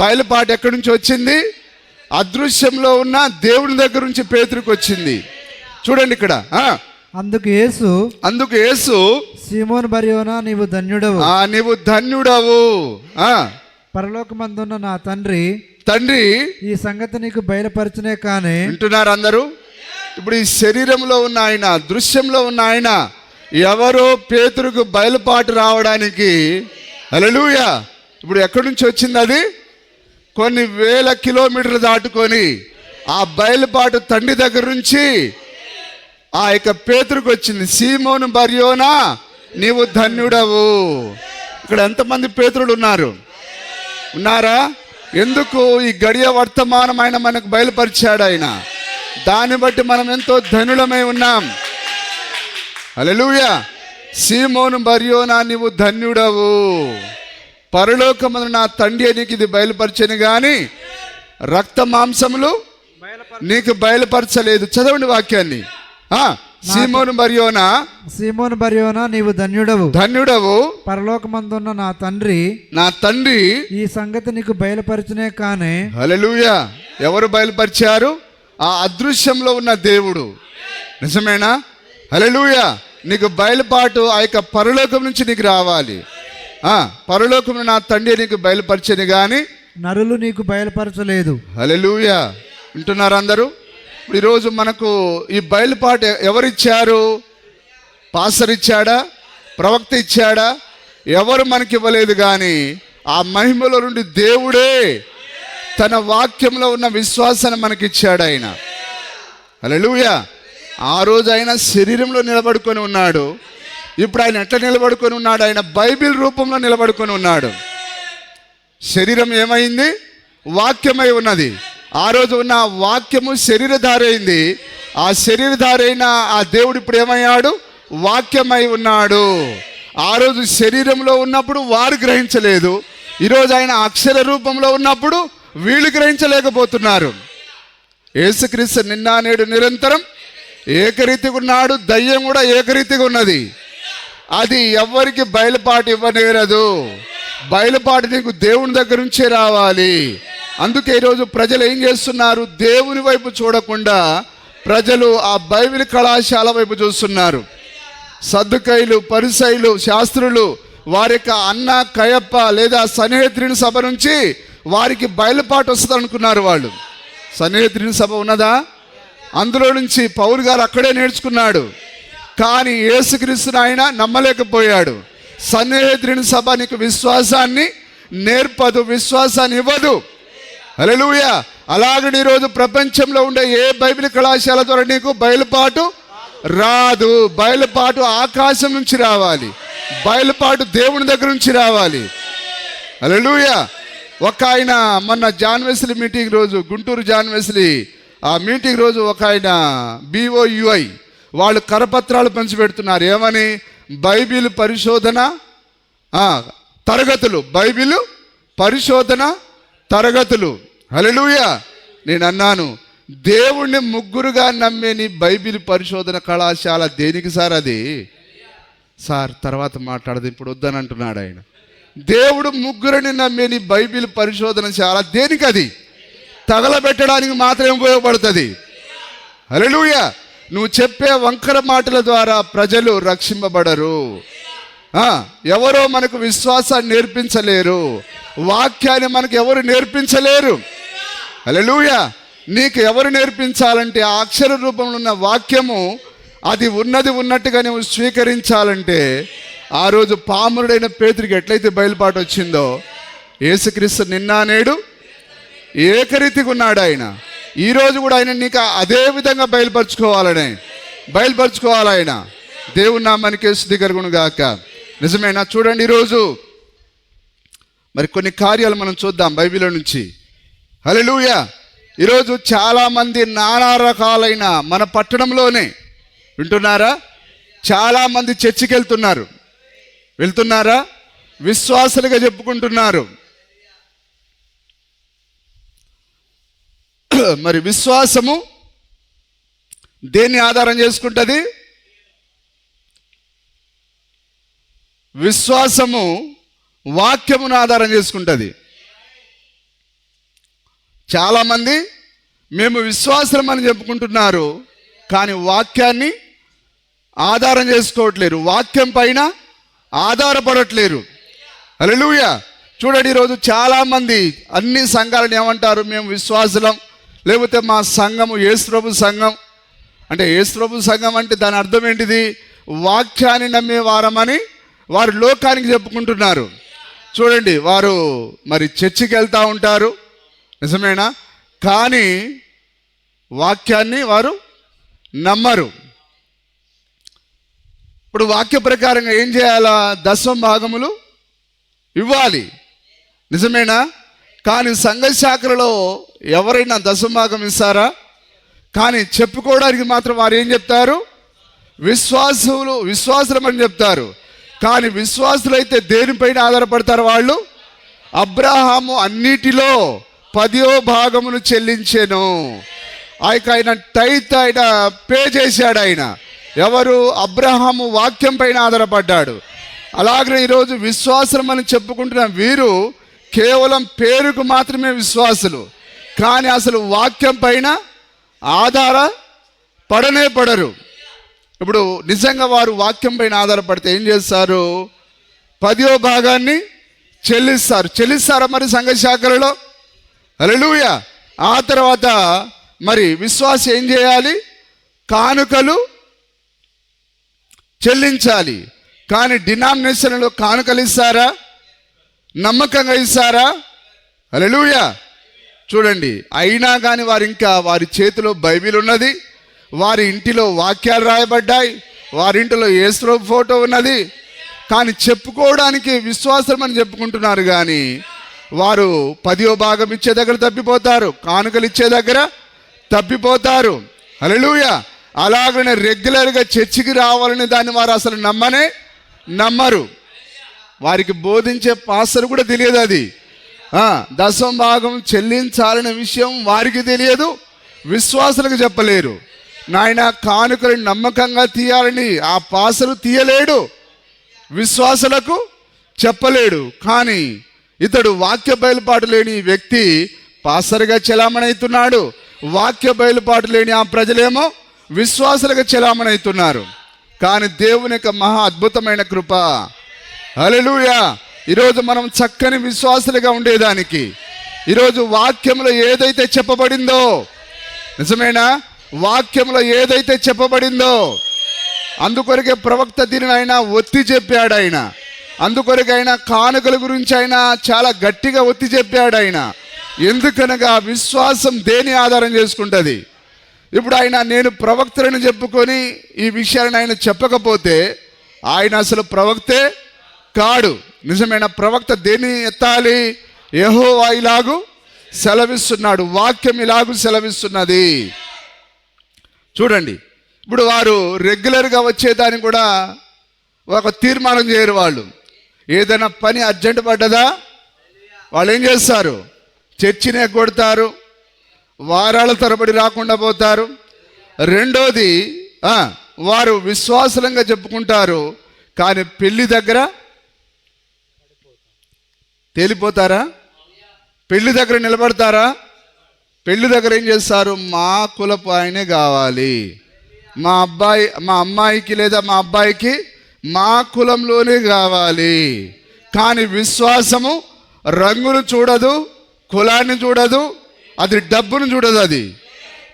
బయలుపాటు ఎక్కడి నుంచి వచ్చింది? అదృశ్యంలో ఉన్న దేవుని దగ్గర నుంచి పేతురుకు వచ్చింది. చూడండి ఇక్కడ, అందుకు యేసు సీమోను బర్యోనా, నీవు ధన్యుడవు, పరలోకమందున్న నా తండ్రి ఈ సంగతి నీకు బయలుపరచనే కానీ. వింటున్నారు అందరూ? ఇప్పుడు ఈ శరీరంలో ఉన్న ఆయన, దృశ్యంలో ఉన్న ఆయన ఎవరో పేతురుకు బయలుపాటు రావడానికి, హల్లెలూయా, ఇప్పుడు ఎక్కడి నుంచి వచ్చింది? అది కొన్ని వేల కిలోమీటర్లు దాటుకొని ఆ బయలుపాటు తండ్రి దగ్గర నుంచి ఆ యొక్క పేతురుకు వచ్చింది. సీమోను బర్యోనా, నీవు ధన్యుడవు. ఇక్కడ ఎంతమంది పేతురులు ఉన్నారా? ఎందుకు? ఈ గడియ వర్తమానం ఆయన మనకు బయలుపరిచాడు. ఆయన దాన్ని బట్టి మనం ఎంతో ధన్యులమై ఉన్నాం. హల్లెలూయా. సీమోను బర్యోనా, నీవు ధన్యుడవు, పరలోకమున నా తండ్రి నీకు ఇది బయలుపరచను గాని రక్త మాంసములు నీకు బయలుపరచలేదు. చదవండి వాక్యాన్ని. సీమోను బర్యోనా, నీవు ధన్యుడవు, పరలోకమందున్న నా తండ్రి ఈ సంగతి నీకు బయలుపరచనే కానీ. హల్లెలూయా. ఎవరు బయలుపరిచారు? ఆ అదృశ్యంలో ఉన్న దేవుడు. నిజమేనా? హల్లెలూయా. నీకు బయలుపాటు ఆ యొక్క పరలోకం నుంచి నీకు రావాలి. పరలోకం నా తండ్రి నీకు బయలుపరచని గాని నరులు నీకు బయలుపరచలేదు. హల్లెలూయా. వింటున్నారు అందరూ? ఈరోజు మనకు ఈ బయలుపాటు ఎవరిచ్చారు? పాస్టర్ ఇచ్చాడా? ప్రవక్త ఇచ్చాడా? ఎవరు మనకి ఇవ్వలేదు. కానీ ఆ మహిమలో నుండి దేవుడే తన వాక్యంలో ఉన్న విశ్వాసాన్ని మనకిచ్చాడు ఆయన. హల్లెలూయా. ఆ రోజు ఆయన శరీరంలో నిలబడుకొని ఉన్నాడు. ఇప్పుడు ఆయన ఎట్లా నిలబడుకొని ఉన్నాడు? ఆయన బైబిల్ రూపంలో నిలబడుకొని ఉన్నాడు. శరీరం ఏమైంది? వాక్యమై ఉన్నది. ఆ రోజు ఉన్న వాక్యము శరీరధారి అయింది. ఆ శరీరధారి అయిన ఆ దేవుడు ఇప్పుడు ఏమయ్యాడు? వాక్యమై ఉన్నాడు. ఆ రోజు శరీరంలో ఉన్నప్పుడు వారు గ్రహించలేదు, ఈరోజు ఆయన అక్షర రూపంలో ఉన్నప్పుడు వీళ్ళు గ్రహించలేకపోతున్నారు. యేసుక్రీస్తు నిన్న నేడు నిరంతరం ఏకరీతిగా ఉన్నాడు. దయ్యం కూడా ఏకరీతిగా ఉన్నది. అది ఎవ్వరికి బయలుపాటు ఇవ్వనేరదు. బయలుపాటు నీకు దేవుని దగ్గర నుంచే రావాలి. అందుకే ఈరోజు ప్రజలు ఏం చేస్తున్నారు? దేవుని వైపు చూడకుండా ప్రజలు ఆ బైబిల్ కళాశాల వైపు చూస్తున్నారు. సద్దుకైలు, పరిసైలు, శాస్త్రులు వారి యొక్క అన్న కయప్ప లేదా సన్హెద్రిన్ సభ నుంచి వారికి బయలుపాటు వస్తుంది అనుకున్నారు. వాళ్ళు సన్హెద్రిన్ సభ ఉన్నదా? అందులో నుంచి పౌలు గారు అక్కడే నేర్చుకున్నాడు. కానీ యేసుక్రీస్తుని ఆయన నమ్మలేకపోయాడు. సన్హెద్రిన్ సభ నీకు విశ్వాసాన్ని నేర్పదు, విశ్వాసాన్ని ఇవ్వదు. హల్లెలూయా. అలాగని ఈరోజు ప్రపంచంలో ఉండే ఏ బైబిల్ కళాశాల ద్వారా నీకు బయలుపాటు రాదు. బయలుపాటు ఆకాశం నుంచి రావాలి. బయలుపాటు దేవుని దగ్గర నుంచి రావాలి. హల్లెలూయా. ఒక ఆయన మొన్న జాన్ వెస్లీ మీటింగ్ రోజు, గుంటూరు జాన్ వెస్లీ ఆ మీటింగ్ రోజు ఒక ఆయన BOUI వాళ్ళు కరపత్రాలు పంచిపెడుతున్నారు. ఏమని? బైబిల్ పరిశోధన తరగతులు, బైబిల్ పరిశోధన తరగతులు. హల్లెలూయా. నేను అన్నాను, దేవుణ్ణి ముగ్గురుగా నమ్మే నీ బైబిల్ పరిశోధన కళాశాల దేనికి సార్? అది సార్ తర్వాత మాట్లాడదు, ఇప్పుడు వద్దని అంటున్నాడు ఆయన. దేవుడు ముగ్గురిని నమ్మే నీ బైబిల్ పరిశోధన శాల దేనికి? అది తగలబెట్టడానికి మాత్రమే ఉపయోగపడుతుంది. హల్లెలూయా. నువ్వు చెప్పే వంకర మాటల ద్వారా ప్రజలు రక్షింపబడరు. ఎవరో మనకు విశ్వాసాన్ని నేర్పించలేరు. వాక్యాన్ని మనకు ఎవరు నేర్పించలేరు. హల్లెలూయా. నీకు ఎవరు నేర్పించాలంటే ఆ అక్షర రూపంలో ఉన్న వాక్యము అది ఉన్నది ఉన్నట్టుగా నువ్వు స్వీకరించాలంటే ఆ రోజు పామరుడైన పేతురికి ఎట్లయితే బయలుపాటు వచ్చిందో యేసుక్రీస్తు నిన్న నేడు ఏకరీతిగా ఉన్నాడు. ఆయన ఈరోజు కూడా ఆయన నీకు అదే విధంగా బయలుపరుచుకోవాలి ఆయన. దేవుని నామానికి స్తుతి కలుగును గాక. నిజమేనా? చూడండి, ఈరోజు మరి కొన్ని కార్యాలు మనం చూద్దాం బైబిల్లో నుంచి. హల్లెలూయా. ఈరోజు చాలామంది నానా రకాలైన మన పట్టణంలోనే వింటున్నారా? చాలామంది చర్చికి వెళ్తున్నారా? విశ్వాసులుగా చెప్పుకుంటున్నారు. మరి విశ్వాసము దేన్ని ఆధారం చేసుకుంటుంది? విశ్వాసము వాక్యమును ఆధారం చేసుకుంటుంది. చాలామంది మేము విశ్వాసం అని చెప్పుకుంటున్నారు, కానీ వాక్యాన్ని ఆధారం చేసుకోవట్లేరు, వాక్యం పైన ఆధారపడట్లేరు. హల్లెలూయా. చూడండి, ఈరోజు చాలామంది అన్ని సంఘాలను ఏమంటారు? మేము విశ్వాసులం, లేకపోతే మా సంఘము యేసుప్రభు సంఘం. అంటే యేసుప్రభు సంఘం అంటే దాని అర్థం ఏంటిది? వాక్యాన్ని నమ్మే వారమని వారు లోకానికి చెప్పుకుంటున్నారు. చూడండి, వారు మరి చర్చికి వెళ్తూ ఉంటారు, నిజమేనా? కానీ వాక్యాన్ని వారు నమ్మరు. ఇప్పుడు వాక్య ప్రకారంగా ఏం చేయాలా? దశమ భాగములు ఇవ్వాలి, నిజమేనా? కానీ సంఘ శాఖలలో ఎవరైనా దశమ భాగం ఇస్తారా? కానీ చెప్పుకోవడానికి మాత్రం వారు ఏం చెప్తారు? విశ్వాసులం అని చెప్తారు. కానీ విశ్వాసులైతే దేనిపైన ఆధారపడతారు? వాళ్ళు అబ్రహాము అన్నిటిలో 10వ భాగమును చెల్లించెను. ఆయన టైత్ ఆయన పే చేశాడు. ఆయన ఎవరు? అబ్రహాము వాక్యం పైన ఆధారపడ్డాడు. అలాగే ఈరోజు విశ్వాసం అని చెప్పుకుంటున్న వీరు కేవలం పేరుకు మాత్రమే విశ్వాసులు, కానీ అసలు వాక్యం పైన పడరు. ఇప్పుడు నిజంగా వారు వాక్యం పైన ఆధారపడితే ఏం చేస్తారు? 10వ భాగాన్ని చెల్లిస్తారా మరి సంఘ శాఖలలో? హల్లెలూయా. ఆ తర్వాత మరి విశ్వాసం ఏం చేయాలి? కానుకలు చెల్లించాలి. కానీ డినామినేషన్లో కానుకలు ఇస్తారా? నమ్మకంగా ఇస్తారా? హల్లెలూయా. చూడండి, అయినా కానీ వారి చేతిలో బైబిల్ ఉన్నది, వారి ఇంటిలో వాక్యాలు రాయబడ్డాయి, వారి ఇంటిలో యేసు ఫోటో ఉన్నది. కానీ చెప్పుకోవడానికి విశ్వాసం అని చెప్పుకుంటున్నారు, కానీ వారు 10వ భాగం ఇచ్చే దగ్గర తప్పిపోతారు, కానుకలు ఇచ్చే దగ్గర తప్పిపోతారు. హల్లెలూయా. అలాగనే రెగ్యులర్గా చర్చికి రావాలని దాన్ని వారు అసలు నమ్మరు. వారికి బోధించే పాస్టర్ కూడా తెలియదు అది. దశమ భాగం చెల్లించాలనే విషయం వారికి తెలియదు, విశ్వాసులకు చెప్పలేరు. నాయన కానుకలు నమ్మకంగా తీయాలని ఆ పాస్టరు తీయలేడు, విశ్వాసులకు చెప్పలేడు. కానీ ఇతడు వాక్య బయలుపాటు లేని వ్యక్తి పాస్టర్గా చెలామణవుతున్నాడు. వాక్య బయలుపాటు లేని ఆ ప్రజలేమో విశ్వాసులుగా చెలామణవుతున్నారు. కానీ దేవుని యొక్క మహా అద్భుతమైన కృప, హల్లెలూయా, ఈరోజు మనం చక్కని విశ్వాసులుగా ఉండేదానికి ఈరోజు వాక్యంలో ఏదైతే చెప్పబడిందో, నిజమేనా? వాక్యంలో ఏదైతే చెప్పబడిందో అందుకొరకే ప్రవక్త దీనిని ఆయన ఒత్తి చెప్పాడు. ఆయన అందుకొరకు ఆయన కానుకల గురించి ఆయన చాలా గట్టిగా ఒత్తి చెప్పాడు. ఆయన ఎందుకనగా విశ్వాసం దేని ఆధారం చేసుకుంటుంది? ఇప్పుడు ఆయన నేను ప్రవక్తని చెప్పుకొని ఈ విషయాన్ని ఆయన చెప్పకపోతే ఆయన అసలు ప్రవక్తే కాడు. నిజమైన ప్రవక్త దేన్ని ఎత్తాలి? యెహోవా ఇలాగు సెలవిస్తున్నాడు, వాక్యం ఇలాగు సెలవిస్తున్నది. చూడండి, ఇప్పుడు వారు రెగ్యులర్గా వచ్చేదాన్ని కూడా ఒక తీర్మానం చేయరు. వాళ్ళు ఏదైనా పని అర్జెంట్ పడ్డదా వాళ్ళు ఏం చేస్తారు? చర్చినే కొడతారు, వారాల తరబడి రాకుండా పోతారు. రెండోది వారు విశ్వాసంగా చెప్పుకుంటారు, కానీ పెళ్లి దగ్గర తేలిపోతారా? పెళ్లి దగ్గర నిలబడతారా? పెళ్లి దగ్గర ఏం చేస్తారు? మా కులపు ఆయనే కావాలి, మా అమ్మాయికి లేదా మా అబ్బాయికి మా కులంలోనే కావాలి. కానీ విశ్వాసము రంగును చూడదు, కులాన్ని చూడదు, అది డబ్బును చూడదు. అది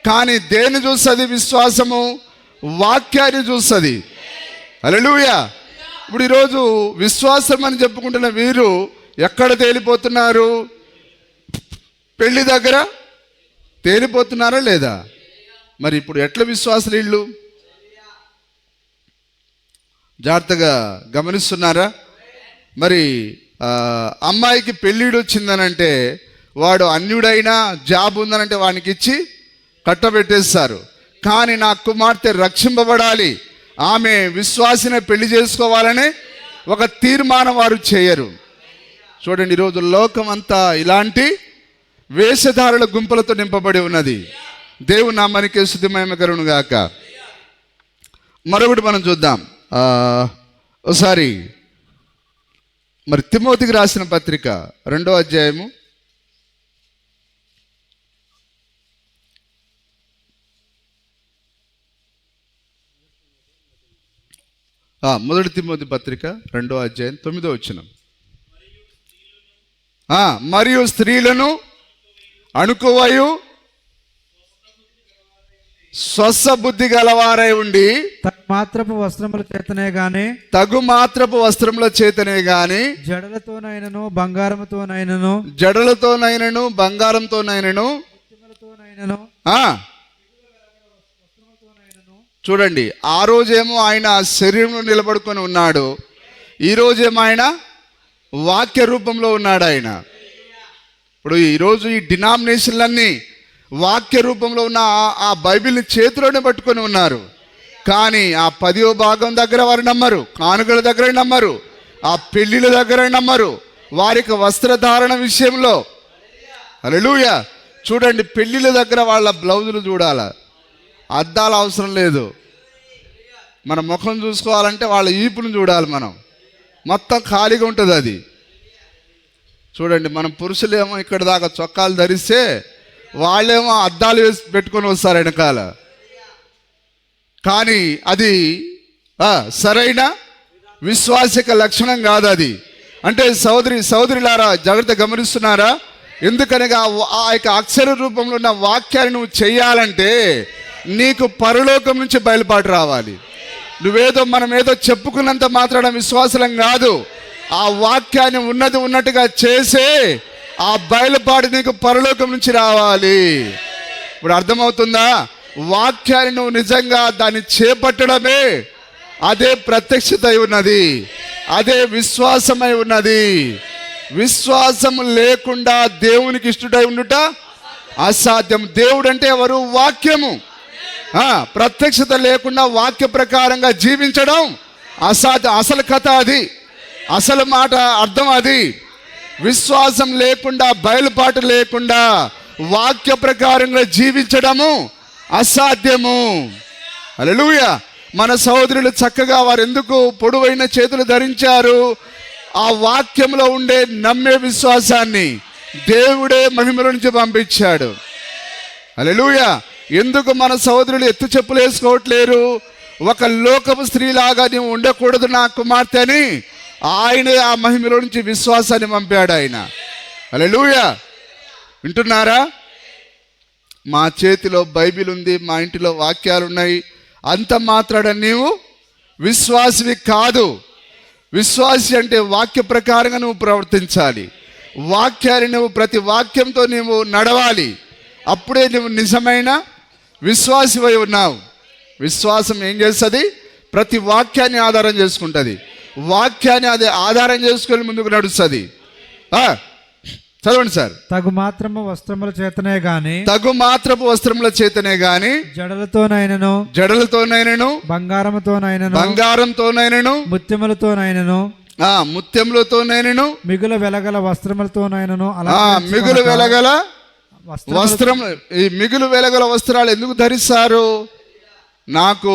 కానీ దేన్ని చూస్తుంది? విశ్వాసము వాక్యాన్ని చూస్తుంది. హల్లెలూయా. ఇప్పుడు ఈరోజు విశ్వాసం అని చెప్పుకుంటున్న వీరు ఎక్కడ తేలిపోతున్నారు? పెళ్లి దగ్గర తేలిపోతున్నారా లేదా? మరి ఇప్పుడు ఎట్లా విశ్వాసులు వీళ్ళు? జాగ్రత్తగా గమనిస్తున్నారా? మరి అమ్మాయికి పెళ్ళిడు వచ్చిందనంటే వాడు అన్యుడైనా జాబ్ ఉందనంటే వానికి ఇచ్చి కట్టబెట్టేస్తారు. కానీ నా కుమార్తె రక్షింపబడాలి, ఆమె విశ్వాసినే పెళ్లి చేసుకోవాలని ఒక తీర్మానం వారు చేయరు. చూడండి, ఈరోజు లోకం అంతా ఇలాంటి వేషధారుల గుంపులతో నింపబడి ఉన్నది. దేవుని నామానికి స్తుతి మహిమ కలుగును గాక. మరొకటి మనం చూద్దాం. ఒకసారి మరి తిమోతికి రాసిన పత్రిక 2వ అధ్యాయము 1 తిమోతి పత్రిక 2వ అధ్యాయం 9వ వచనం. మరియు స్త్రీలను అణుకువయు స్వస్థ బుద్ధి గలవారై ఉండి తగు మాత్రపు వస్త్రముల చేతనే గాని జడలతోనైనను బంగారంతోనైనను చూడండి, ఆ రోజేమో ఆయన శరీరంలో నిలబడుకొని ఉన్నాడు, ఈ రోజేమో ఆయన వాక్య రూపంలో ఉన్నాడు. ఆయన ఇప్పుడు ఈరోజు ఈ డినామినేషన్లన్నీ వాక్య రూపంలో ఉన్న ఆ బైబిల్ని చేతిలోనే పట్టుకొని ఉన్నారు. కానీ ఆ 10వ భాగం దగ్గర వారు నమ్మరు, కానుకల దగ్గర నమ్మరు, ఆ పెళ్లిల దగ్గర నమ్మరు, వారికి వస్త్రధారణ విషయంలో. హల్లెలూయా. చూడండి, పెళ్లిల దగ్గర వాళ్ళ బ్లౌజులు చూడాల, అద్దాల అవసరం లేదు. మన ముఖం చూసుకోవాలంటే వాళ్ళ ఈపును చూడాలి, మనం మొత్తం ఖాళీగా ఉంటుంది అది. చూడండి, మనం పురుషులేమో ఇక్కడ దాకా చొక్కాలు ధరిస్తే వాళ్ళేమో అద్దాలు వేసి పెట్టుకొని వస్తారు వెనకాల. కానీ అది సరైన విశ్వాసిక లక్షణం కాదు అది. అంటే సోదరులారా జాగ్రత్త గమనిస్తున్నారా? ఎందుకనగా ఆ యొక్క అక్షర రూపంలో ఉన్న వాక్యాన్ని నువ్వు చెయ్యాలంటే నీకు పరలోకం నుంచి బయలుపాటు రావాలి. మనం ఏదో చెప్పుకున్నంత మాత్రాన విశ్వాసం కాదు, ఆ వాక్యాన్ని ఉన్నట్టుగా చేసే ఆ బయలుపాటు నీకు పరలోకం నుంచి రావాలి. ఇప్పుడు అర్థమవుతుందా? వాక్యాన్ని నువ్వు నిజంగా దాన్ని చేపట్టడమే అదే ప్రత్యక్షత అయి ఉన్నది, అదే విశ్వాసమై ఉన్నది. విశ్వాసం లేకుండా దేవునికి ఇష్టడై ఉండుట అసాధ్యం. దేవుడు అంటే ఎవరు? వాక్యము. ప్రత్యక్షత లేకుండా వాక్య ప్రకారంగా జీవించడం అసలు కథ అది, అసలు మాట అర్థం అది. విశ్వాసం లేకుండా, బయలుపాటు లేకుండా వాక్య ప్రకారంగా జీవించడము అసాధ్యము. హల్లెలూయా. మన సహోదరులు చక్కగా వారు ఎందుకు పొడవైన చేతులు ధరించారు? ఆ వాక్యంలో ఉండే నమ్మే విశ్వాసాన్ని దేవుడే మహిమల నుంచి పంపించాడు. హల్లెలూయా. ఎందుకు మన సహోదరులు ఎత్తు చెప్పులు వేసుకోవట్లేరు? ఒక లోకపు స్త్రీలాగా నీవు ఉండకూడదు నా కుమార్తె అని ఆయనే ఆ మహిమలో నుంచి విశ్వాసాన్ని పంపాడు ఆయన. హల్లెలూయా. వింటున్నారా? మా చేతిలో బైబిల్ ఉంది, మా ఇంటిలో వాక్యాలు ఉన్నాయి, అంత మాత్రాన నీవు విశ్వాసివి కాదు. విశ్వాసి అంటే వాక్య ప్రకారంగా నువ్వు ప్రవర్తించాలి. వాక్యాన్ని నువ్వు ప్రతి వాక్యంతో నువ్వు నడవాలి. అప్పుడే నువ్వు నిజమైన విశ్వాసివై ఉన్నావు. విశ్వాసం ఏం చేస్తుంది? ప్రతి వాక్యాన్ని ఆధారం చేసుకుంటుంది. వాక్యాన్ని అది ఆధారం చేసుకొని ముందుకు నడుస్తుంది. చదవండి సార్. తగు మాత్రము వస్త్రముల చేతనే గాని, తగు మాత్రపు వస్త్రముల చేతనే గాని, జడలతోనైనను బంగారంతోనైనను ముత్యములతోనైనను మిగులు వెలగల వస్త్రములతోనైనను మిగులు వెలగల వస్త్రం. ఈ మిగులు వెలగల వస్త్రాలు ఎందుకు ధరిస్తారు? నాకు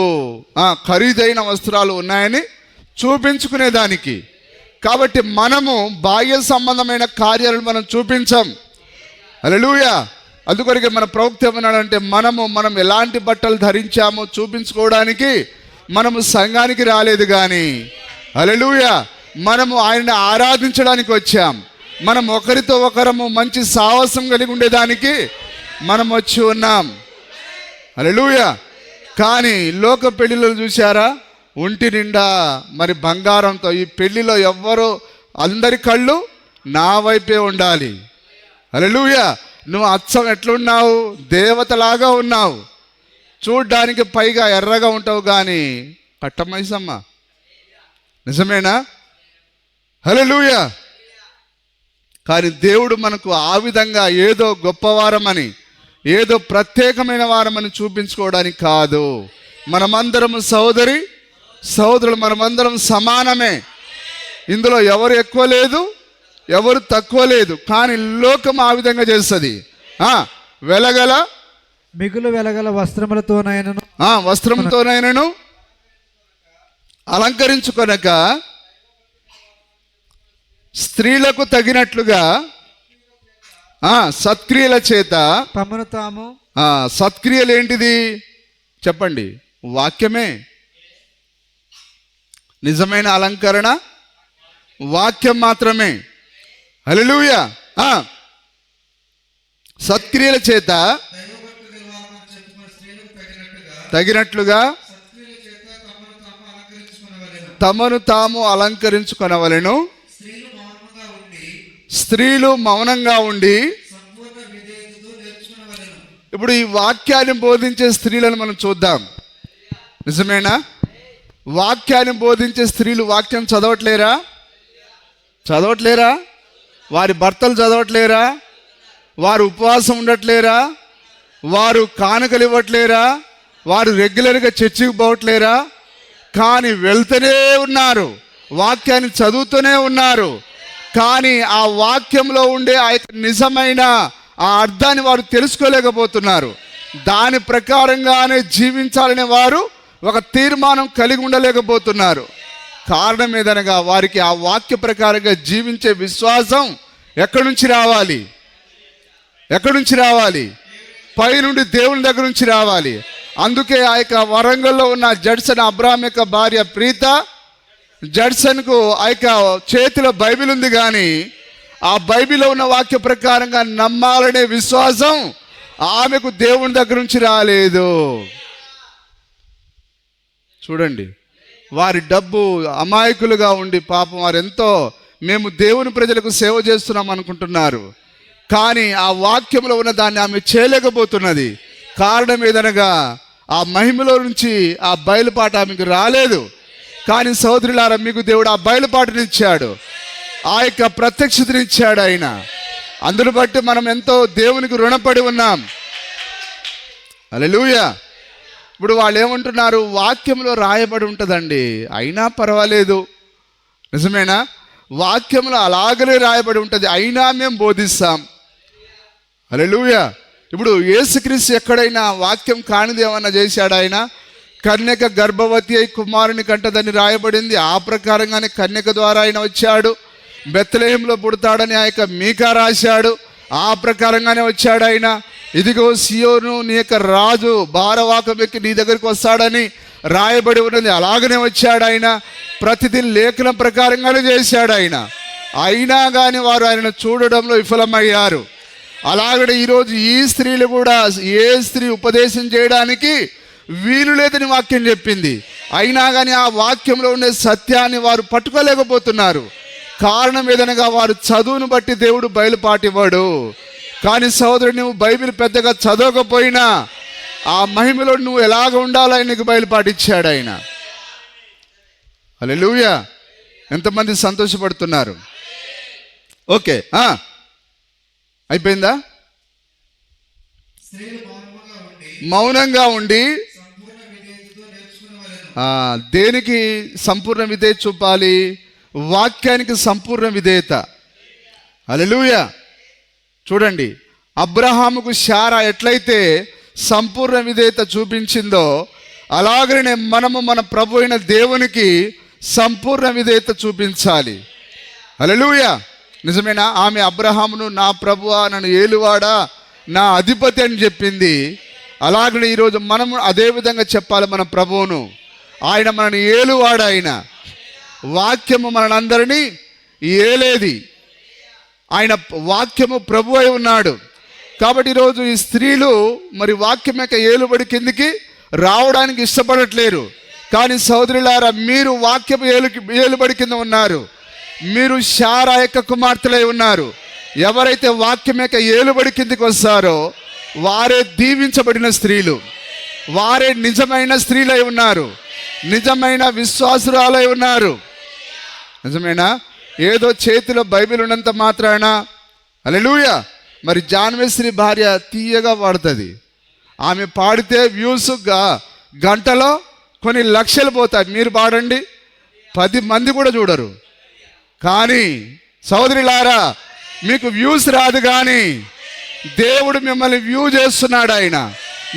ఖరీదైన వస్త్రాలు ఉన్నాయని చూపించుకునేదానికి. కాబట్టి మనము బాహ్య సంబంధమైన కార్యాలను మనం చూపించాం. హల్లెలూయా. అందుకొరకే మన ప్రవక్త ఏమన్నాడంటే, మనం ఎలాంటి బట్టలు ధరించామో చూపించుకోవడానికి మనము సంఘానికి రాలేదు కానీ, హల్లెలూయా, మనము ఆయన్ని ఆరాధించడానికి వచ్చాం. మనం ఒకరితో ఒకరము మంచి సాహసం కలిగి ఉండేదానికి మనం వచ్చి ఉన్నాం. హల్లెలూయా. కానీ లోక పెళ్లిలో చూశారా? ఒంటి నిండా మరి బంగారంతో. ఈ పెళ్లిలో ఎవ్వరూ, అందరి కళ్ళు నా వైపే ఉండాలి. హల్లెలూయా. నువ్వు అచ్చం ఎట్లున్నావు? దేవతలాగా ఉన్నావు. చూడ్డానికి పైగా ఎర్రగా ఉంటావు కానీ కట్టమైసమ్మ. నిజమేనా? హల్లెలూయా. కానీ దేవుడు మనకు ఆ విధంగా ఏదో గొప్పవారమని, ఏదో ప్రత్యేకమైన వారమని చూపించుకోవడానికి కాదు. మనమందరము సహోదరులు, మనమందరం సమానమే. ఇందులో ఎవరు ఎక్కువ లేదు, ఎవరు తక్కువ లేదు. కానీ లోకం ఆ విధంగా చేస్తుంది. మిగులు వెలగల వస్త్రముతోనైనను అలంకరించుకొనక స్త్రీలకు తగినట్లుగా సత్క్రియల చేత తమను తాము. సత్క్రియలు ఏంటిది చెప్పండి? వాక్యమే. నిజమైన అలంకరణ వాక్యం మాత్రమే. హల్లెలూయా. సత్క్రియల చేత తగినట్లుగా తమను తాము అలంకరించుకొనవలెను. స్త్రీలు మౌనంగా ఉండి. ఇప్పుడు ఈ వాక్యాన్ని బోధించే స్త్రీలను మనం చూద్దాం. నిజమేనా? వాక్యాన్ని బోధించే స్త్రీలు వాక్యం చదవట్లేరా? వారి భర్తలు చదవట్లేరా? వారు ఉపవాసం ఉండట్లేరా? వారు కానుకలు ఇవ్వట్లేరా? వారు రెగ్యులర్గా చర్చికి పోవట్లేరా? కానీ వెళ్తూనే ఉన్నారు, వాక్యాన్ని చదువుతూనే ఉన్నారు. కానీ ఆ వాక్యంలో ఉండే ఆ యొక్క నిజమైన ఆ అర్థాన్ని వారు తెలుసుకోలేకపోతున్నారు. దాని ప్రకారంగానే జీవించాలనే వారు ఒక తీర్మానం కలిగి ఉండలేకపోతున్నారు. కారణం ఏదనగా వారికి ఆ వాక్య ప్రకారంగా జీవించే విశ్వాసం ఎక్కడి నుంచి రావాలి? పై నుండి దేవుని దగ్గర నుంచి రావాలి. అందుకే ఆ యొక్క వరంగల్లో ఉన్న జడ్సన్ అబ్రాహం యొక్క భార్య ప్రీత, జడ్సన్కు ఆ యొక్క చేతిలో బైబిల్ ఉంది కానీ ఆ బైబిల్లో ఉన్న వాక్య ప్రకారంగా నమ్మాలనే విశ్వాసం ఆమెకు దేవుని దగ్గర నుంచి రాలేదు. చూడండి, వారి డబ్బు అమాయకులుగా ఉండి పాపం వారు ఎంతో మేము దేవుని ప్రజలకు సేవ చేస్తున్నాం అనుకుంటున్నారు. కానీ ఆ వాక్యంలో ఉన్న దాన్ని ఆమె చేయలేకపోతున్నది. కారణం ఏదనగా ఆ మహిమలో నుంచి ఆ బయలుపాట ఆమెకు రాలేదు. కానీ సహోదరులారా, మీకు దేవుడు ఆ బయలుపాటునిచ్చాడు, ఆ యొక్క ప్రత్యక్షతనిచ్చాడు ఆయన. అందును బట్టి మనం ఎంతో దేవునికి రుణపడి ఉన్నాం. హల్లెలూయా. ఇప్పుడు వాళ్ళు ఏమంటున్నారు, వాక్యంలో రాయబడి ఉంటుందండి, అయినా పర్వాలేదు. నిజమేనా? వాక్యంలో అలాగనే రాయబడి ఉంటుంది, అయినా మేము బోధిస్తాం. హల్లెలూయా. ఇప్పుడు యేసుక్రీస్తు ఎక్కడైనా వాక్యం కానిది ఏమన్నా చేశాడు? ఆయన కన్యక గర్భవతి అయి కుమారుని కంటదని రాయబడింది. ఆ ప్రకారంగానే కన్యక ద్వారా ఆయన వచ్చాడు. బెత్లెహేంలో పుడతాడని ఆ యొక్క మీకా రాశాడు. ఆ ప్రకారంగానే వచ్చాడు ఆయన. ఇదిగో సియోను నీ యొక్క రాజు భారవాకం ఎక్కి నీ దగ్గరికి వస్తాడని రాయబడి ఉన్నది, అలాగనే వచ్చాడు ఆయన. ప్రతిదీ లేఖనం ప్రకారంగానే చేశాడు ఆయన. అయినా కానీ వారు ఆయనను చూడడంలో విఫలమయ్యారు. అలాగనే ఈరోజు ఈ స్త్రీలు కూడా ఏ స్త్రీ ఉపదేశం చేయడానికి వీలు లేదని వాక్యం చెప్పింది. అయినా కానీ ఆ వాక్యంలో ఉండే సత్యాన్ని వారు పట్టుకోలేకపోతున్నారు. కారణం ఏదనగా వారు చదువును బట్టి దేవుడు బయలుపాటివ్వడు. కానీ సహోదరుడు, నువ్వు బైబిల్ పెద్దగా చదవకపోయినా ఆ మహిమలో నువ్వు ఎలాగ ఉండాలో ఆయనకు బయలుపాటిచ్చాడు ఆయన. హల్లెలూయా. ఎంతమంది సంతోషపడుతున్నారు? ఓకే, అయిపోయిందా? మౌనంగా ఉండి దేనికి సంపూర్ణ విధేయత చూపాలి? వాక్యానికి సంపూర్ణ విధేయత. హల్లెలూయా. చూడండి, అబ్రహాముకు శారా ఎట్లయితే సంపూర్ణ విధేయత చూపించిందో అలాగనే మనము మన ప్రభు అయిన దేవునికి సంపూర్ణ విధేయత చూపించాలి. హల్లెలూయా. నిజమేనా? ఆమె అబ్రహామును నా ప్రభువా, నన్ను ఏలువాడా, నా అధిపతి అని చెప్పింది. అలాగనే ఈరోజు మనము అదే విధంగా చెప్పాలి మన ప్రభువును. ఆయన మనని ఏలువాడు. ఆయన వాక్యము మనందరినీ ఏలేది. ఆయన వాక్యము ప్రభు అయి ఉన్నాడు. కాబట్టి ఈరోజు ఈ స్త్రీలు మరి వాక్యం యొక్క ఏలుబడి కిందికి రావడానికి ఇష్టపడట్లేరు. కానీ సహోదరులారా, మీరు వాక్యపు ఏలుబడి కింద ఉన్నారు. మీరు శారా యొక్క కుమార్తెలై ఉన్నారు. ఎవరైతే వాక్యం యొక్క ఏలుబడి కిందికి వస్తారో వారే దీవించబడిన స్త్రీలు, వారే నిజమైన స్త్రీలై ఉన్నారు, నిజమైన విశ్వాసురాలై ఉన్నారు. నిజమేనా? ఏదో చేతిలో బైబిల్ ఉన్నంత మాత్రాన. హల్లెలూయా. మరి జాన్వేశ్వరి భార్య తీయగా పాడుతుంది. ఆమె పాడితే వ్యూస్ గంటలో కొన్ని లక్షలు పోతాయి. మీరు పాడండి, 10 మంది కూడా చూడరు. కానీ సహోదరులారా, మీకు వ్యూస్ రాదు, కానీ దేవుడు మిమ్మల్ని వ్యూ చేస్తున్నాడు. ఆయన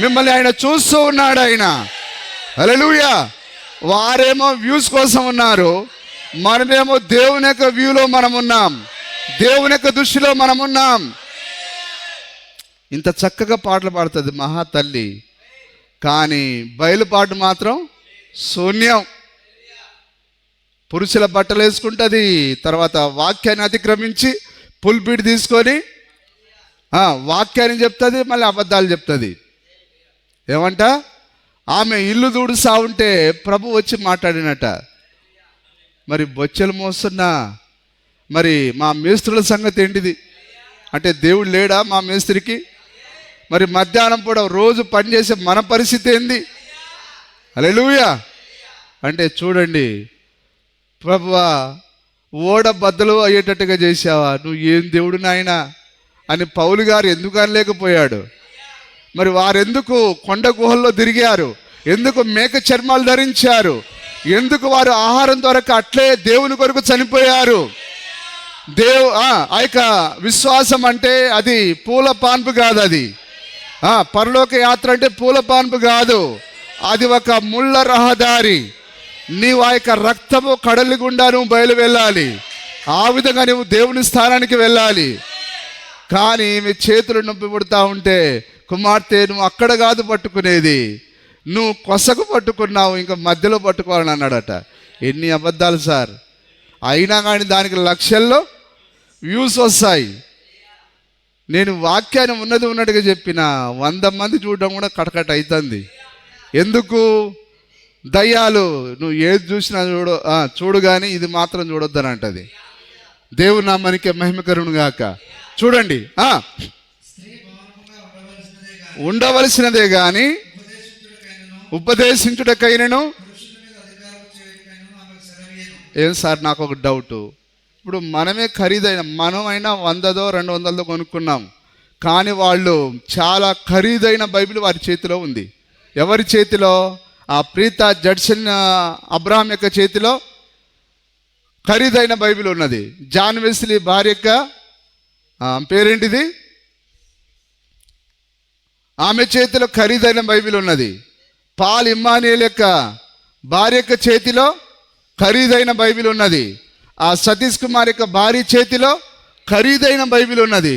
మిమ్మల్ని ఆయన చూస్తూ ఉన్నాడు. ఆయన హల్లెలూయా. వారేమో వ్యూస్ కోసం ఉన్నారు, మనమేమో దేవుని యొక్క వ్యూలో మనం ఉన్నాం, దేవుని యొక్క దృష్టిలో మనం ఉన్నాం. ఇంత చక్కగా పాటలు పాడుతుంది మహా తల్లి, కానీ బయలుపాటు మాత్రం శూన్యం. పురుషుల బట్టలు వేసుకుంటుంది, తర్వాత వాక్యాన్ని అతిక్రమించి పుల్పిట్ తీసుకొని వాక్యాన్ని చెప్తుంది, మళ్ళీ అబద్ధాలు చెప్తుంది. ఏమంట? ఆమె ఇల్లు దూడుస్తూ ఉంటే ప్రభు వచ్చి మాట్లాడినట, మరి బొచ్చెలు మోస్తున్నా మరి మా మేస్త్రుల సంగతి ఏంటిది అంటే, దేవుడు లేడా మా మేస్త్రికి? మరి మధ్యాహ్నం పూట రోజు పనిచేసే మన పరిస్థితి ఏంది? హల్లెలూయా. అంటే చూడండి, ప్రభువా ఓడ బద్దలు అయ్యేటట్టుగా చేసావా, నువ్వు ఏం దేవుడు నాయనా అని పౌలు గారు ఎందుకు అనలేకపోయాడు? మరి వారెందుకు కొండ గుహల్లో తిరిగారు? ఎందుకు మేక చర్మాలు ధరించారు? ఎందుకు వారు ఆహారం దొరక అట్లే దేవుని కొరకు చనిపోయారు? ఆ యొక్క విశ్వాసం అంటే అది పూల పాన్పు కాదు. అది పరలోక యాత్ర అంటే పూల పాన్పు కాదు, అది ఒక ముళ్ళ రహదారి. నీవు ఆ యొక్క రక్తము కడలి గుండా నువ్వు బయలు వెళ్ళాలి. ఆ విధంగా నువ్వు దేవుని స్థానానికి వెళ్ళాలి. కానీ మీ చేతులు నొప్పి పుడతా ఉంటే, కుమార్తె నువ్వు అక్కడ కాదు పట్టుకునేది, నువ్వు కొసకు పట్టుకున్నావు, ఇంకా మధ్యలో పట్టుకోవాలని అన్నాడట. ఎన్ని అబద్ధాలు సార్! అయినా కానీ దానికి లక్షల్లో వ్యూస్ వస్తాయి. నేను వాక్యాన్ని ఉన్నట్టుగా చెప్పిన 100 మంది చూడడం కూడా కటకట అవుతుంది. ఎందుకు? దయ్యాలు నువ్వు ఏది చూసినా చూడు కానీ ఇది మాత్రం చూడొద్దని అంటది. దేవుని నామానికి మహిమకరును గాక. చూడండి, ఉండవలసినదే కానీ ఉపదేశించుటకైనను. ఏం సార్, నాకు ఒక డౌటు. ఇప్పుడు మనమే ఖరీదైన, మనమైనా 100దో 200దో కొనుక్కున్నాం, కానీ వాళ్ళు చాలా ఖరీదైన బైబిల్ వారి చేతిలో ఉంది. ఎవరి చేతిలో? ఆ ప్రీత జడ్సన్ అబ్రహాం యొక్క చేతిలో ఖరీదైన బైబిల్ ఉన్నది. జాన్ వెస్లీ భార్య యొక్క పేరేంటిది? ఆమె చేతిలో ఖరీదైన బైబిల్ ఉన్నది. పాల్ ఇమ్మానుయేల్ యొక్క భార్య యొక్క చేతిలో ఖరీదైన బైబిల్ ఉన్నది. ఆ సతీష్ కుమార్ యొక్క భార్య చేతిలో ఖరీదైన బైబిల్ ఉన్నది.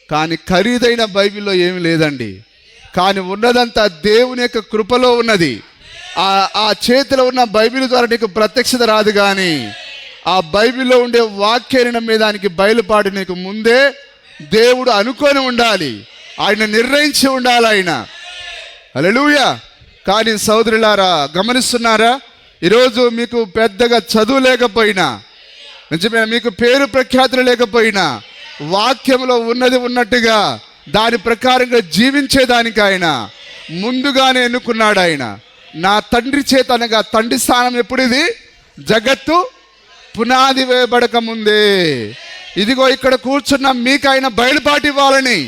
కానీ ఖరీదైన బైబిల్లో ఏమి లేదండి. కానీ ఉన్నదంతా దేవుని యొక్క కృపలో ఉన్నది. ఆ చేతిలో ఉన్న బైబిల్ ద్వారా నీకు ప్రత్యక్షత రాదు, కానీ ఆ బైబిల్లో ఉండే వాక్యాన్ని మీద దానికి బయలుపాటు నీకు ముందే దేవుడు అనుకొని ఉండాలి, ఆయన నిర్ణయించి ఉండాలి ఆయన. హల్లెలూయా. కానీ సోదరులారా, గమనిస్తున్నారా? ఈరోజు మీకు పెద్దగా చదువు లేకపోయినా, నిజమే, మీకు పేరు ప్రఖ్యాతులు లేకపోయినా, వాక్యంలో ఉన్నది ఉన్నట్టుగా దాని ప్రకారంగా జీవించేదానికి ఆయన ముందుగానే ఎన్నుకున్నాడు. ఆయన నా తండ్రి చేత అనగా తండ్రి స్థానం ఎప్పుడిది? జగత్తు పునాది వేయబడక ముందే. ఇదిగో ఇక్కడ కూర్చున్న మీకు ఆయన బయలుపాటు ఇవ్వాలని,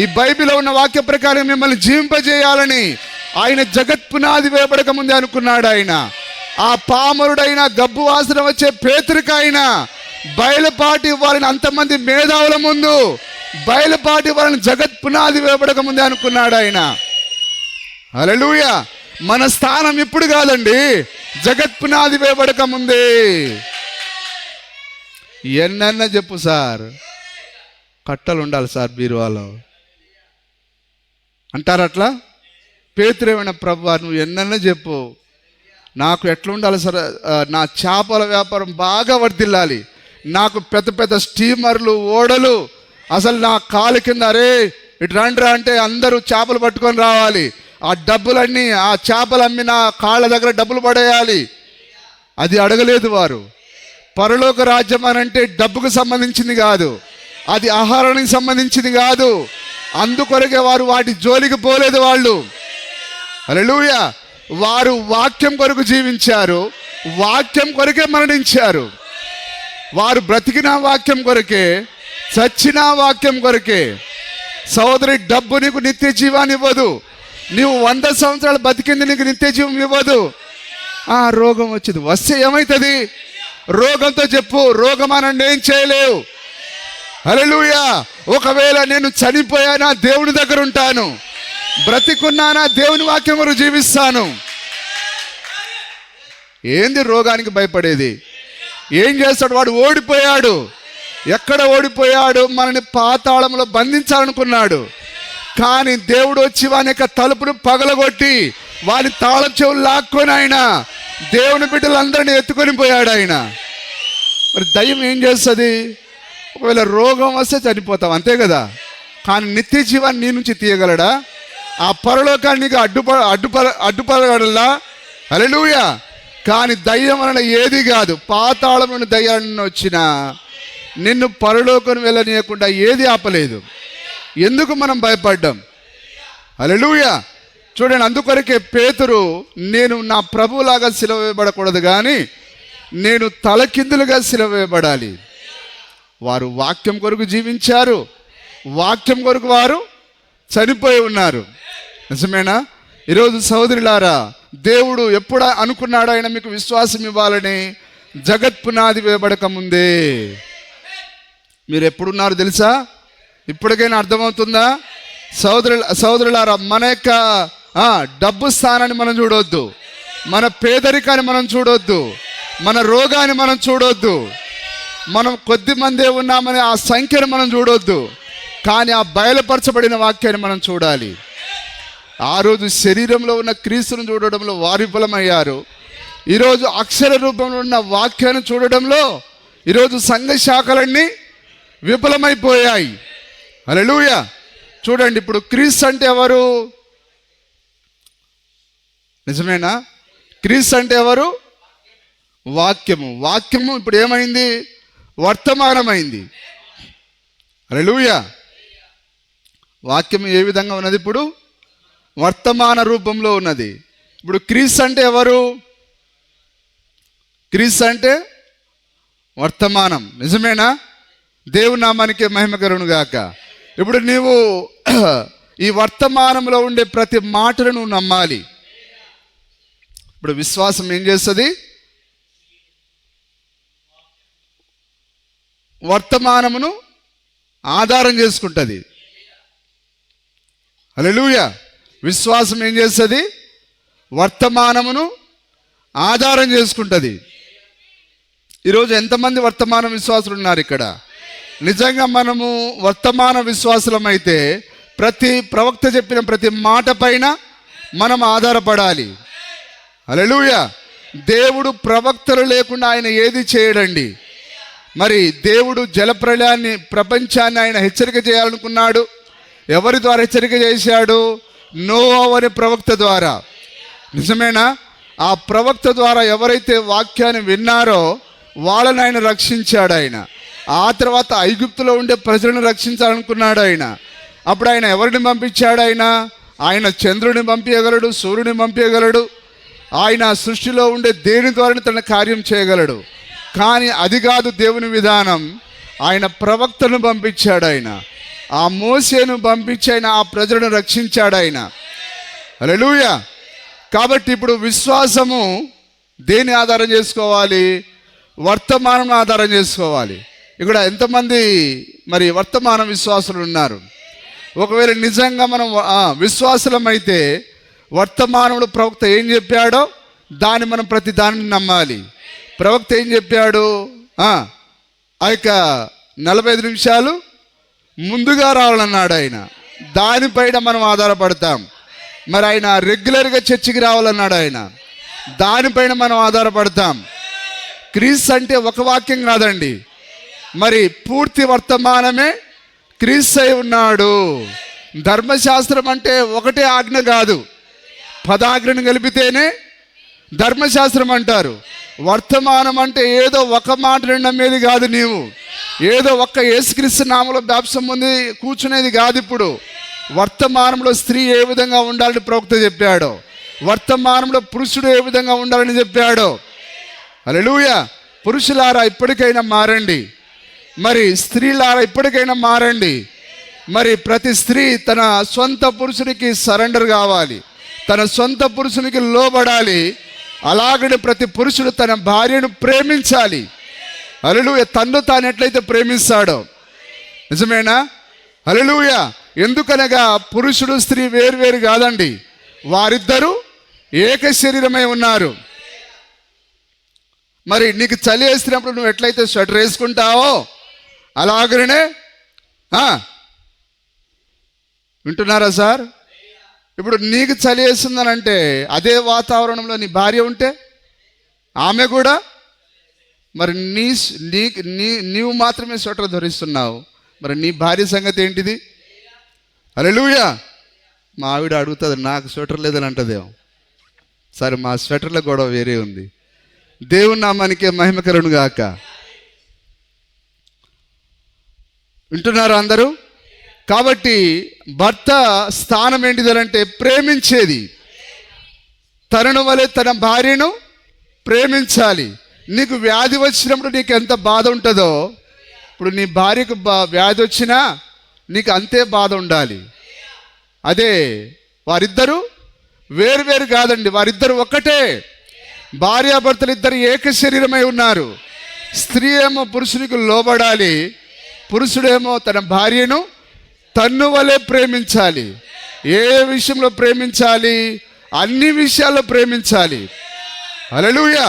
ఈ బైబిల్లో ఉన్న వాక్య ప్రకారం మిమ్మల్ని జీవింపజేయాలని ఆయన జగత్ పునాది వేయబడక ముందే అనుకున్నాడు. ఆయన ఆ పామరుడైన గబ్బు వాసన వచ్చే పేతురికైన బయలుపాటు ఇవ్వాలని, అంతమంది మేధావుల ముందు బయలుపాటు ఇవ్వాలని జగత్ పునాది వేయబడక ముందే అనుకున్నాడు ఆయన. హల్లెలూయా. మన స్థానం ఇప్పుడు కాదండి, జగత్ పునాది వేయబడక ముందే. ఎన్నన్నా చెప్పు సార్, కట్టలు ఉండాలి సార్ బీరువాలో అంటారు. అట్లా పేతురేమైనా ప్రభువా నువ్వు ఎన్నన్నా చెప్పు, నాకు ఎట్లా ఉండాలి సార్? నా చేపల వ్యాపారం బాగా వర్ధిల్లాలి, నాకు పెద్ద పెద్ద స్టీమర్లు, ఓడలు, అసలు నా కాలు కింద అరే ఇటు రండ్రా అంటే అందరూ చేపలు పట్టుకొని రావాలి, ఆ డబ్బులన్నీ ఆ చేపలు అమ్మి నా కాళ్ళ దగ్గర డబ్బులు పడేయాలి. అది అడగలేదు వారు. పరలోక రాజ్యం అని అంటే డబ్బుకు సంబంధించింది కాదు, అది ఆహారానికి సంబంధించింది కాదు. అందుకొరకే వారు వాటి జోలికి పోలేదు వాళ్ళు. హల్లెలూయా. వారు వాక్యం కొరకు జీవించారు, వాక్యం కొరకే మరణించారు. వారు బ్రతికిన వాక్యం కొరకే, చచ్చిన వాక్యం కొరకే. సోదరి, డబ్బు నీకు నిత్య జీవాన్ని ఇవ్వదు. నీవు 100 సంవత్సరాలు బతికింది నీకు నిత్య జీవం ఇవ్వదు. రోగం వచ్చింది, వస్తే ఏమవుతుంది? రోగంతో చెప్పు, రోగం అనండి, ఏం చేయలేవు. హల్లెలూయా. ఒకవేళ నేను చనిపోయానా దేవుని దగ్గర ఉంటాను, బ్రతికున్నానా దేవుని వాక్యం వరకు జీవిస్తాను. ఏంది రోగానికి భయపడేది? ఏం చేస్తాడు వాడు? ఓడిపోయాడు. ఎక్కడ ఓడిపోయాడు? మనని పాతాళంలో బంధించాలనుకున్నాడు. కానీ దేవుడు వచ్చి వాని యొక్క తలుపును పగలగొట్టి వాని తాళం చెవులు లాక్కొని ఆయన దేవుని బిడ్డలందరినీ ఎత్తుకొని పోయాడు ఆయన. మరి దయ్యం ఏం చేస్తుంది? ఒకవేళ రోగం వస్తే చనిపోతాం, అంతే కదా. కానీ నిత్య జీవాన్ని నీ నుంచి తీయగలడా? ఆ పరలోకాన్ని నీకు అడ్డుపడగలడా? హల్లెలూయా. కానీ దయ్యం వలన ఏది కాదు. పాతాళంలోని దయ్యాన్ని వచ్చినా నిన్ను పరలోకం వెళ్ళనీయకుండా ఏది ఆపలేదు. ఎందుకు మనం భయపడ్డాం? హల్లెలూయా. చూడండి, అందుకొరకే పేతురు నేను నా ప్రభువులాగా సిలువ వేయబడకూడదు, కానీ నేను తలకిందులుగా సిలువ వేయబడాలి. వారు వాక్యం కొరకు జీవించారు, వాక్యం కొరకు వారు చనిపోయి ఉన్నారు. నిజమేనా? ఈరోజు సహోదరులారా, దేవుడు ఎప్పుడు అనుకున్నాడు ఆయన మీకు విశ్వాసం ఇవ్వాలని? జగత్ పునాది వేయబడక ముందే. మీరు ఎప్పుడున్నారు తెలుసా? ఇప్పటికైనా అర్థమవుతుందా? సహోదరులారా, మన యొక్క డబ్బు స్థానాన్ని మనం చూడొద్దు, మన పేదరికాన్ని మనం చూడొద్దు, మన రోగాన్ని మనం చూడొద్దు, మనం కొద్ది మందే ఉన్నామని ఆ సంఖ్యను మనం చూడొద్దు. కానీ ఆ బయలుపరచబడిన వాక్యాన్ని మనం చూడాలి. ఆ రోజు శరీరంలో ఉన్న క్రీస్తును చూడడంలో వారు విఫలమయ్యారు. ఈరోజు అక్షర రూపంలో ఉన్న వాక్యాన్ని చూడడంలో ఈరోజు సంఘ శాఖలన్నీ విఫలమైపోయాయి. హల్లెలూయా. చూడండి, ఇప్పుడు క్రీస్తు అంటే ఎవరు? నిజమేనా? క్రీస్తు అంటే ఎవరు? వాక్యము. వాక్యము ఇప్పుడు ఏమైంది? వర్తమానమైంది. హల్లెలూయా. వాక్యం ఏ విధంగా ఉన్నది? ఇప్పుడు వర్తమాన రూపంలో ఉన్నది. ఇప్పుడు క్రీస్తు అంటే ఎవరు? క్రీస్తు అంటే వర్తమానం. నిజమేనా? దేవుని నామానికి మహిమ కలుగును గాక. ఇప్పుడు నీవు ఈ వర్తమానంలో ఉండే ప్రతి మాటను నువ్వు నమ్మాలి. ఇప్పుడు విశ్వాసం ఏం చేస్తుంది? వర్తమానమును ఆధారం చేసుకుంటుంది. హల్లెలూయా. విశ్వాసం ఏం చేస్తుంది? వర్తమానమును ఆధారం చేసుకుంటుంది. ఈరోజు ఎంతమంది వర్తమాన విశ్వాసులు ఉన్నారు ఇక్కడ? నిజంగా మనము వర్తమాన విశ్వాసులమైతే ప్రతి ప్రవక్త చెప్పిన ప్రతి మాట పైన మనం ఆధారపడాలి. హల్లెలూయా. దేవుడు ప్రవక్తలు లేకుండా ఆయన ఏది చేయడండి. మరి దేవుడు జలప్రళయాన్ని, ప్రపంచాన్ని ఆయన హెచ్చరిక చేయాలనుకున్నాడు. ఎవరి ద్వారా హెచ్చరిక చేశాడు? నోవా అనే ప్రవక్త ద్వారా. నిజమేనా? ఆ ప్రవక్త ద్వారా ఎవరైతే వాక్యాన్ని విన్నారో వాళ్ళని ఆయన రక్షించాడు. ఆయన ఆ తర్వాత ఐగుప్తులో ఉండే ప్రజలను రక్షించాలనుకున్నాడు ఆయన. అప్పుడు ఆయన ఎవరిని పంపించాడు? ఆయన చంద్రుని పంపించగలడు, సూర్యుని పంపించగలడు, ఆయన సృష్టిలో ఉండే దేని ద్వారా తన కార్యం చేయగలడు. కానీ అది కాదు దేవుని విధానం. ఆయన ప్రవక్తను పంపించాడు. ఆయన ఆ మోసేను పంపించి ఆయన ఆ ప్రజలను రక్షించాడు ఆయన. హల్లెలూయా. కాబట్టి ఇప్పుడు విశ్వాసము దేని ఆధారం చేసుకోవాలి? వర్తమానం ఆధారం చేసుకోవాలి. ఇక్కడ ఎంతమంది మరి వర్తమాన విశ్వాసులు ఉన్నారు? ఒకవేళ నిజంగా మనం విశ్వాసులమైతే వర్తమానంలో ప్రవక్త ఏం చెప్పాడో దాన్ని మనం ప్రతి దానిని నమ్మాలి. ప్రవక్త ఏం చెప్పాడు? ఆ యొక్క 45 నిమిషాలు ముందుగా రావాలన్నాడు ఆయన. దానిపైన మనం ఆధారపడతాం. మరి ఆయన రెగ్యులర్గా చర్చికి రావాలన్నాడు ఆయన. దానిపైన మనం ఆధారపడతాం. క్రీస్తు అంటే ఒక వాక్యం కాదండి, మరి పూర్తి వర్తమానమే క్రీస్తు అయి ఉన్నాడు. ధర్మశాస్త్రం అంటే ఒకటే ఆజ్ఞ కాదు, 10 ఆజ్ఞను కలిపితేనే ధర్మశాస్త్రం అంటారు. వర్తమానం అంటే ఏదో ఒక మాట నమ్మేది కాదు. నీవు ఏదో ఒక్క యేసుక్రీస్తు నామములో బాప్తిసం పొంది కూర్చునేది కాదు. ఇప్పుడు వర్తమానంలో స్త్రీ ఏ విధంగా ఉండాలని ప్రవక్త చెప్పాడో, వర్తమానంలో పురుషుడు ఏ విధంగా ఉండాలని చెప్పాడో. హల్లెలూయా. పురుషులారా ఇప్పటికైనా మారండి, మరి స్త్రీలారా ఇప్పటికైనా మారండి. మరి ప్రతి స్త్రీ తన సొంత పురుషునికి సరెండర్ కావాలి, తన సొంత పురుషునికి లోబడాలి. అలాగనే ప్రతి పురుషుడు తన భార్యను ప్రేమించాలి. హల్లెలూయా. తన్ను తాను ఎట్లయితే ప్రేమిస్తాడో. నిజమేనా? హల్లెలూయా. ఎందుకనగా పురుషుడు స్త్రీ వేరు కాదండి, వారిద్దరూ ఏక శరీరమై ఉన్నారు. మరి నీకు చలి వేసినప్పుడు నువ్వు ఎట్లయితే స్వెటర్ వేసుకుంటావో అలాగనే వింటున్నారా సార్? ఇప్పుడు నీకు చలి వేస్తుందని అంటే అదే వాతావరణంలో నీ భార్య ఉంటే ఆమె కూడా మరి నీవు మాత్రమే స్వెటర్ ధరిస్తున్నావు, మరి నీ భార్య సంగతి ఏంటిది? హల్లెలూయా. మా ఆవిడ అడుగుతుంది, నాకు స్వెటర్ లేదని అంటదేమో. సరే, మా స్వెటర్ల గొడవ వేరే ఉంది. దేవుని నామానికే మహిమ కలుగును గాక. వింటున్నారా అందరూ? కాబట్టి భర్త స్థానం ఏంటిదంటే ప్రేమించేది. తనను వలె తన భార్యను ప్రేమించాలి. నీకు వ్యాధి వచ్చినప్పుడు నీకు ఎంత బాధ ఉంటుందో, ఇప్పుడు నీ భార్యకు వ్యాధి వచ్చినా నీకు అంతే బాధ ఉండాలి. అదే వారిద్దరూ వేరు కాదండి, వారిద్దరు ఒక్కటే. భార్యాభర్తలు ఇద్దరు ఏక శరీరమై ఉన్నారు. స్త్రీ ఏమో పురుషునికి లోబడాలి, పురుషుడేమో తన భార్యను తన్ను వలె ప్రేమించాలి. ఏ విషయంలో ప్రేమించాలి? అన్ని విషయాల్లో ప్రేమించాలి. హల్లెలూయా.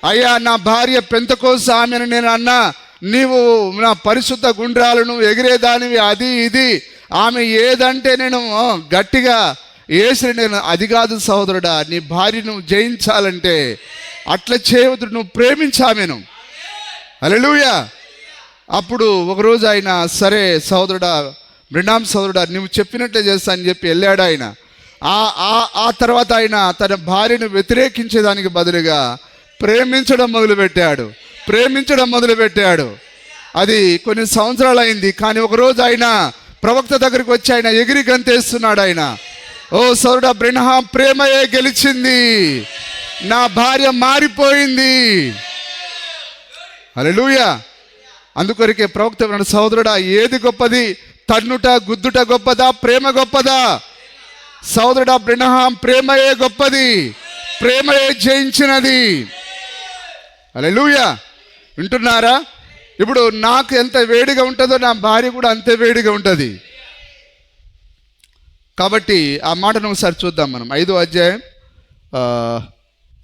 అయ్యా, నా భార్య పెంతెకోస్తు ఆమెను నేను అన్నా, నీవు నా పరిశుద్ధ గుండ్రాలను ఎగిరేదానివి, అది ఇది. ఆమె ఏదంటే నేను గట్టిగా ఏసి నేను, అది కాదు సహోదరుడా, నీ భార్యను జయించాలంటే అట్లా చేయవద్దు, నువ్వు ప్రేమించామెను. హల్లెలూయా. అప్పుడు ఒకరోజు ఆయన, సరే సహోదరుడా, బ్రినామ్ సహోదరుడా, నువ్వు చెప్పినట్లే చేస్తా అని చెప్పి వెళ్ళాడు ఆయన. ఆ తర్వాత ఆయన తన భార్యను వ్యతిరేకించేదానికి బదులుగా ప్రేమించడం మొదలుపెట్టాడు. అది కొన్ని సంవత్సరాలు అయింది. కానీ ఒకరోజు ఆయన ప్రవక్త దగ్గరికి వచ్చి ఆయన ఎగిరి గంతేస్తున్నాడు. ఆయన, ఓ సహోదరుడా బ్రిన్హామ్, ప్రేమయే గెలిచింది, నా భార్య మారిపోయింది. హల్లెలూయా. అందుకొరకే ప్రవక్త అన్నాడు, సహోదరుడా, ఏది గొప్పది? తన్నుట గుద్దుట గొప్పదా, ప్రేమ గొప్పదా? సహోదరుడా బ్రిన్హామ్, ప్రేమయే గొప్పది, ప్రేమయే జయించినది. హల్లెలూయా. వింటున్నారా? ఇప్పుడు నాకు ఎంత వేడిగా ఉంటుందో నా భార్య కూడా అంతే వేడిగా ఉంటుంది. కాబట్టి ఆ మాటను ఒకసారి చూద్దాం. మనం 5వ అధ్యాయం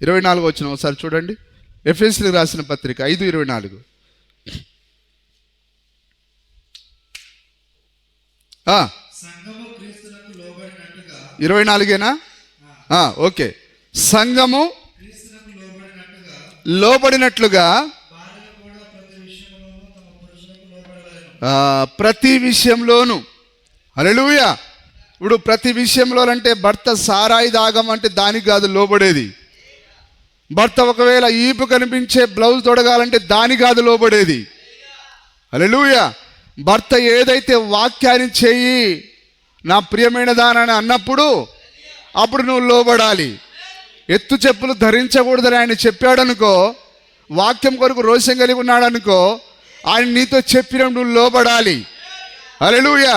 24 వచనం ఒకసారి చూడండి. ఎఫెసీయులకు రాసిన పత్రిక 5:24. 24ఏనా? ఓకే. సంఘము లోబడినట్లుగా ప్రతి విషయంలోను. హల్లెలూయా. ఇప్పుడు ప్రతి విషయంలో అంటే భర్త సారాయి తాగమంటే దానికి కాదు లోబడేది. భర్త ఒకవేళ ఈపు కనిపించే బ్లౌజ్ తొడగాలంటే దానికి కాదు లోబడేది. హల్లెలూయా. భర్త ఏదైతే వాక్యాన్ని చెయ్యి నా ప్రియమైన దానని అన్నప్పుడు అప్పుడు నువ్వు లోబడాలి. ఎత్తు చెప్పులు ధరించకూడదని ఆయన చెప్పాడనుకో, వాక్యం కొరకు రోషం కలిగి ఉన్నాడనుకో, ఆయన నీతో చెప్పిన నువ్వు లోబడాలి. హల్లెలూయా.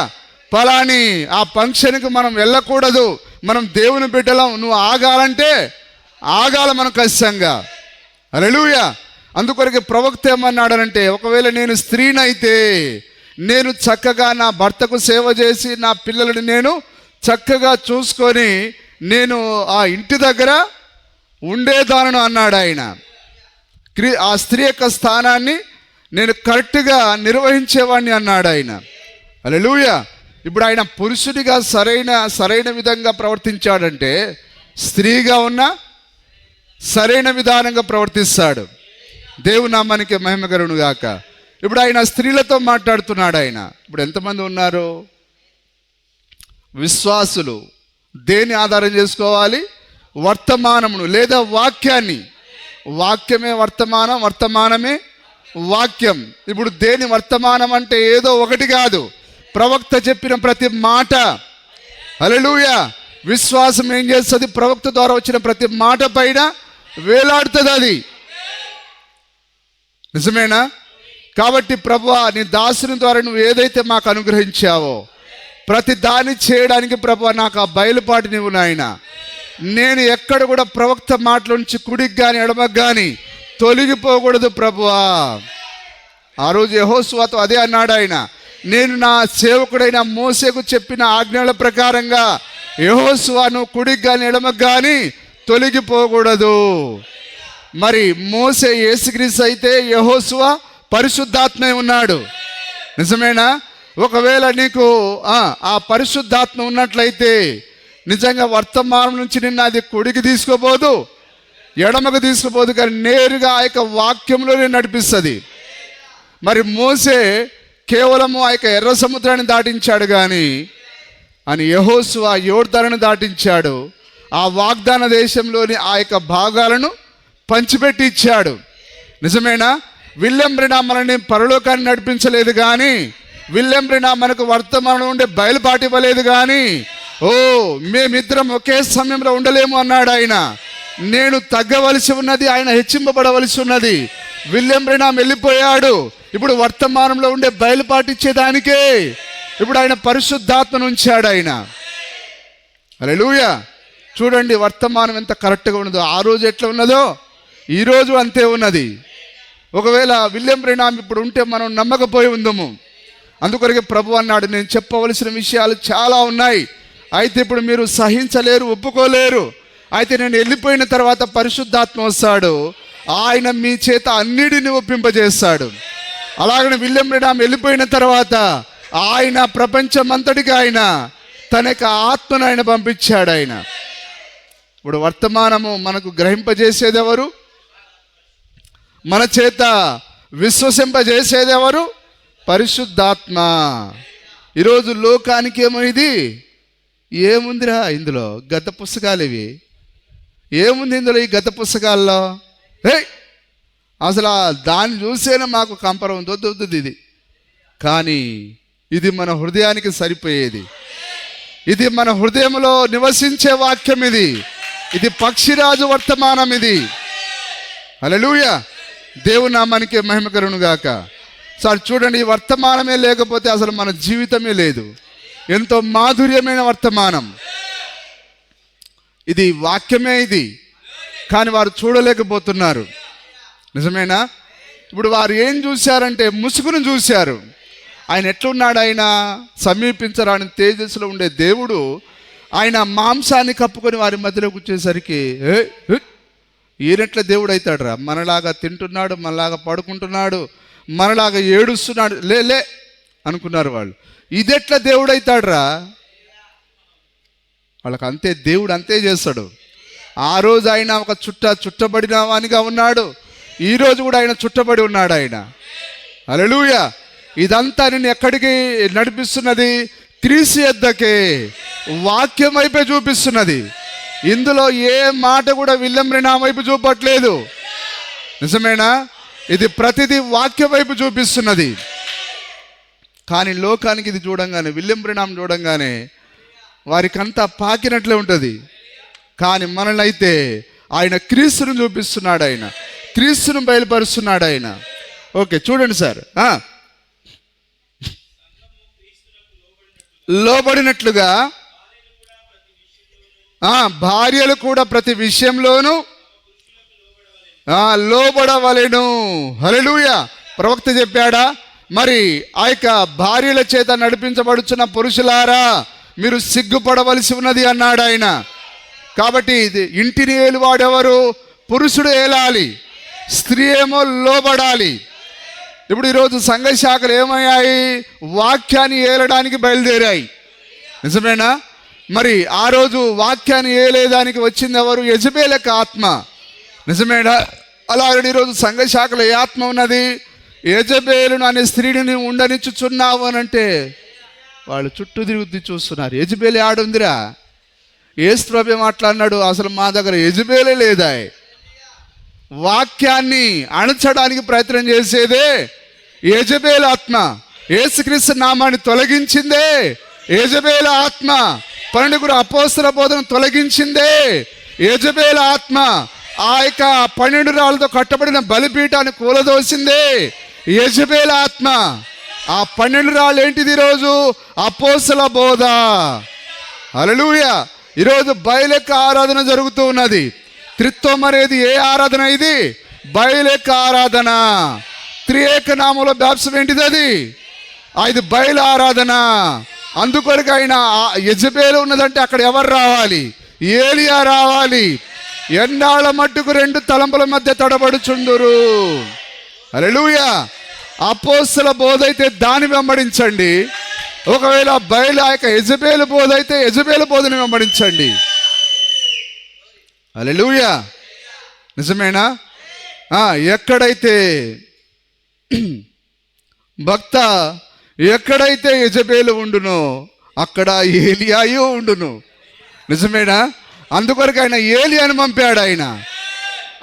ఫలాని ఆ ఫంక్షన్కి మనం వెళ్ళకూడదు, మనం దేవుని బిడ్డలం, నువ్వు ఆగాలంటే ఆగాల మనం ఖచ్చితంగా. హల్లెలూయా. అందుకొరకు ప్రవక్త ఏమన్నాడనంటే, ఒకవేళ నేను స్త్రీనైతే నేను చక్కగా నా భర్తకు సేవ చేసి నా పిల్లలని నేను చక్కగా చూసుకొని నేను ఆ ఇంటి దగ్గర ఉండేదానను అన్నాడు ఆయన. ఆ స్త్రీ యొక్క స్థానాన్ని నేను కరెక్ట్గా నిర్వహించేవాడిని అన్నాడు ఆయన. హల్లెలూయా. ఇప్పుడు ఆయన పురుషుడిగా సరైన విధంగా ప్రవర్తించాడంటే స్త్రీగా ఉన్న సరైన విధానంగా ప్రవర్తిస్తాడు. దేవుని నామానికి మహిమ కలుగును గాక. ఇప్పుడు ఆయన స్త్రీలతో మాట్లాడుతున్నాడు ఆయన. ఇప్పుడు ఎంతమంది ఉన్నారు విశ్వాసులు? దేని ఆధారం చేసుకోవాలి? వర్తమానమును లేదా వాక్యాన్ని. వాక్యమే వర్తమానం, వర్తమానమే వాక్యం. ఇప్పుడు దేని వర్తమానం అంటే ఏదో ఒకటి కాదు, ప్రవక్త చెప్పిన ప్రతి మాట. హల్లెలూయా. విశ్వాసం ఏం చేస్తుంది? ప్రవక్త ద్వారా వచ్చిన ప్రతి మాట పైన వేలాడుతుంది. అది నిజమేనా? కాబట్టి ప్రభువా, నీ దాసుని ద్వారా నువ్వు ఏదైతే మాకు అనుగ్రహించావో ప్రతి దాన్ని చేయడానికి ప్రభువా నాకు ఆ బయలుపాటు నీవు నాయన. నేను ఎక్కడ కూడా ప్రవక్త మాటల నుంచి కుడికి కానీ ఎడమకు కానీ తొలగిపోకూడదు ప్రభువా. ఆ రోజు యెహోషువతో అదే అన్నాడు ఆయన. నేను నా సేవకుడైన మోసేకు చెప్పిన ఆజ్ఞల ప్రకారంగా యెహోషువ నువ్వు కుడికి కానీ ఎడమకు కానీ తొలగిపోకూడదు. మరి మోసే యేసుక్రీస్తు అయితే యెహోషువ పరిశుద్ధాత్మే ఉన్నాడు. నిజమేనా? ఒకవేళ నీకు ఆ పరిశుద్ధాత్మ ఉన్నట్లయితే నిజంగా వర్తమానం నుంచి నిన్న అది కుడికి తీసుకోపోదు, ఎడమకు తీసుకోపోదు, కానీ నేరుగా ఆ యొక్క వాక్యంలోనే నడిపిస్తుంది. మరి మోసే కేవలము ఆ యొక్క ఎర్ర సముద్రాన్ని దాటించాడు కానీ అని యెహోషువ యోర్దానును దాటించాడు. ఆ వాగ్దాన దేశంలోని ఆ యొక్క భాగాలను పంచిపెట్టి ఇచ్చాడు. నిజమేనా? విలియం బ్రెనామ్ మనల్ని పరలోకాన్ని నడిపించలేదు కానీ, విలియం బ్రెనామ్ మనకు వర్తమానం ఉండే బయలుపాటు ఇవ్వలేదు కానీ, మేమిద్దరం ఒకే సమయంలో ఉండలేము అన్నాడు ఆయన. నేను తగ్గవలసి ఉన్నది, ఆయన హెచ్చింపబడవలసి ఉన్నది. విలియం బ్రెనామ్ వెళ్ళిపోయాడు. ఇప్పుడు వర్తమానంలో ఉండే బయలుపాటు ఇచ్చేదానికే ఇప్పుడు ఆయన పరిశుద్ధాత్మను ఉంచాడు ఆయన. హల్లెలూయా. చూడండి వర్తమానం ఎంత కరెక్ట్గా ఉన్నదో. ఆ రోజు ఎట్లా ఉన్నదో ఈరోజు అంతే ఉన్నది. ఒకవేళ విలియం బ్రెనామ్ ఇప్పుడు ఉంటే మనం నమ్మకపోయి ఉందము. అందుకొరకే ప్రభు అన్నాడు, నేను చెప్పవలసిన విషయాలు చాలా ఉన్నాయి, అయితే ఇప్పుడు మీరు సహించలేరు, ఒప్పుకోలేరు. అయితే నేను వెళ్ళిపోయిన తర్వాత పరిశుద్ధాత్మ వస్తాడు, ఆయన మీ చేత అన్నిటిని ఒప్పింపజేస్తాడు. అలాగనే విలియం బ్రెనామ్ వెళ్ళిపోయిన తర్వాత ఆయన ప్రపంచమంతటికి ఆయన తన యొక్క ఆత్మను ఆయన పంపించాడు ఆయన. ఇప్పుడు వర్తమానము మనకు గ్రహింపజేసేది ఎవరు? మన చేత విశ్వసింపజేసేది ఎవరు? పరిశుద్ధాత్మ. ఈరోజు లోకానికి ఏమో ఇది ఏముందిరా ఇందులో, గత పుస్తకాలు ఇవి, ఏముంది ఇందులో ఈ గత పుస్తకాల్లో? అసలు దాన్ని చూసేనే మాకు కంపరం దొద్దుద్ది ఇది. కానీ ఇది మన హృదయానికి సరిపోయేది. ఇది మన హృదయంలో నివసించే వాక్యం. ఇది పక్షిరాజు వర్తమానం. ఇది హల్లెలూయా. దేవుని నామానికి మహిమ కలుగును గాక. సార్ చూడండి, ఈ వర్తమానమే లేకపోతే అసలు మన జీవితమే లేదు. ఎంతో మాధుర్యమైన వర్తమానం ఇది, వాక్యమే ఇది. కానీ వారు చూడలేకపోతున్నారు. నిజమేనా? ఇప్పుడు వారు ఏం చూశారంటే ముసుగును చూశారు. ఆయన ఎట్లున్నాడు? ఆయన సమీపించరాని తేజస్సులో ఉండే దేవుడు ఆయన మాంసాన్ని కప్పుకొని వారి మధ్యలోకి వచ్చేసరికి ఈయనెట్ల దేవుడు అవుతాడు రా, మనలాగా తింటున్నాడు, మనలాగా పడుకుంటున్నాడు, మనలాగా ఏడుస్తున్నాడు, లే అనుకున్నారు వాళ్ళు. ఇదెట్లా దేవుడు అవుతాడు రా? వాళ్ళకి అంతే, దేవుడు అంతే చేస్తాడు. ఆ రోజు ఆయన ఒక చుట్టబడిన వానిగా ఉన్నాడు, ఈరోజు కూడా ఆయన చుట్టబడి ఉన్నాడు ఆయన. హల్లెలూయా. ఇదంతా నిన్ను ఎక్కడికి నడిపిస్తున్నది? క్రీస్తు యొద్దకే, వాక్యం వైపే చూపిస్తున్నది. ఇందులో ఏ మాట కూడా విల్లంబ్రనాం వైపు చూపట్లేదు. నిజమేనా? ఇది ప్రతిదీ వాక్యం వైపు చూపిస్తున్నది. కానీ లోకానికి ఇది చూడంగానే, విల్లంబ్రనాం చూడంగానే వారికంతా పాకినట్లే ఉంటుంది. కానీ మనల్ని అయితే ఆయన క్రీస్తును చూపిస్తున్నాడు, ఆయన క్రీస్తును బయలుపరుస్తున్నాడు ఆయన. ఓకే, చూడండి సార్. లోబడినట్లుగా భార్యలు కూడా ప్రతి విషయంలోనూ లోబడవలెను. హల్లెలూయా. ప్రవక్త చెప్పాడా? మరి ఆ యొక్క భార్యల చేత నడిపించబడుచున్న పురుషులారా, మీరు సిగ్గుపడవలసి ఉన్నది అన్నాడు ఆయన. కాబట్టి ఇంటిని ఏలువాడెవరు? పురుషుడు ఏలాలి, స్త్రీ ఏమో లోబడాలి. ఇప్పుడు ఈరోజు సంఘ శాఖలు ఏమయ్యాయి? వాక్యాన్ని ఏలడానికి బయలుదేరాయి. నిజమేనా? మరి ఆ రోజు వాక్యాన్ని ఏలేదానికి వచ్చింది ఎవరు? యెజబెల్ యొక్క ఆత్మ. నిజమేనా? అలాగే ఈరోజు సంఘ శాఖలో ఏ ఆత్మ ఉన్నది? యెజబెలును అనే స్త్రీని ఉండనిచ్చుచున్నావు అని అంటే వాళ్ళు చుట్టూ తిరుగుద్ది చూస్తున్నారు. యెజబెల్ ఆడుందిరా? యేసు ప్రభువే మాట్లాడినాడు, అసలు మా దగ్గర యెజబెలే లేదా. వాక్యాన్ని అణచడానికి ప్రయత్నం చేసేదే యెజబెల్ ఆత్మ. యేసుక్రీస్తు నామాన్ని తొలగించిందే యెజబెల్ ఆత్మ. 12 అపోస్తల బోధన తొలగించిందే యెజబెల్ ఆత్మ. ఆ యొక్క 12 రాళ్ళతో కట్టబడిన బలిపీఠాన్ని కూలదోసిందే యెజబెల్ ఆత్మ. ఆ 12 రాళ్ళు ఏంటిది? ఈరోజు అపోస్తల బోధ. హల్లెలూయా. ఈరోజు బయలెక్క ఆరాధన జరుగుతూ ఉన్నది. త్రిత్వం అనేది ఏ ఆరాధన? ఇది బయలెక్క ఆరాధన. త్రియేక నామంలో బ్యాప్సం ఏంటిది? అది బయలు ఆరాధన. అందుకొరకు ఆయన యెజబెల్ ఉన్నదంటే అక్కడ ఎవరు రావాలి? ఏలియా రావాలి. ఎన్నాళ్ళ మట్టుకు 2 తలంపుల మధ్య తడబడుచుండురు. హల్లెలూయా. అపోస్తల బోధ అయితే దాన్ని వెంబడించండి. ఒకవేళ బయలు ఆ యొక్క యెజబెల్ బోధ అయితే యెజబెల్ బోధని వెంబడించండి. హల్లెలూయా. నిజమేనా? ఎక్కడైతే భక్త, ఎక్కడైతే యెజబెలు ఉండునో అక్కడ ఏలియాయు ఉండును. నిజమేనా? అందుకొరకు ఆయన ఏలియాను పంపాడు ఆయన.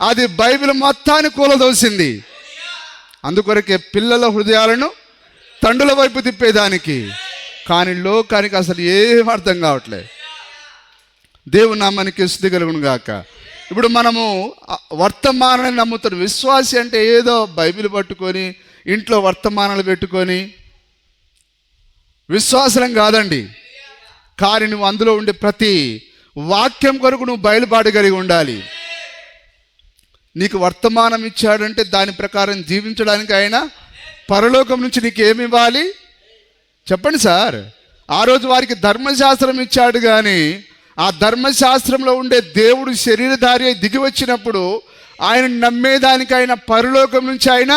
అది బైబిల్ మొత్తాన్ని కూలదోసింది. అందుకొరకే పిల్లల హృదయాలను తండ్రుల వైపు తిప్పేదానికి. కానీ లోకానికి అసలు ఏం అర్థం కావట్లే. దేవుని నామానికి స్తుతి కలుగును గాక. ఇప్పుడు మనము వర్తమానాన్ని నమ్ముతారు. విశ్వాసి అంటే ఏదో బైబిల్ పట్టుకొని ఇంట్లో వర్తమానాలు పెట్టుకొని విశ్వాసం కాదండి. కానీ నువ్వు అందులో ఉండే ప్రతి వాక్యం కొరకు నువ్వు బయలుపాటు కలిగి ఉండాలి. నీకు వర్తమానం ఇచ్చాడంటే దాని ప్రకారం జీవించడానికి ఆయన పరలోకం నుంచి నీకు ఏమి ఇవ్వాలి చెప్పండి సార్. ఆ రోజు వారికి ధర్మశాస్త్రం ఇచ్చాడు, కానీ ఆ ధర్మశాస్త్రంలో ఉండే దేవుడు శరీరధారి దిగి వచ్చినప్పుడు ఆయన నమ్మేదానికి ఆయన పరలోకం నుంచి ఆయన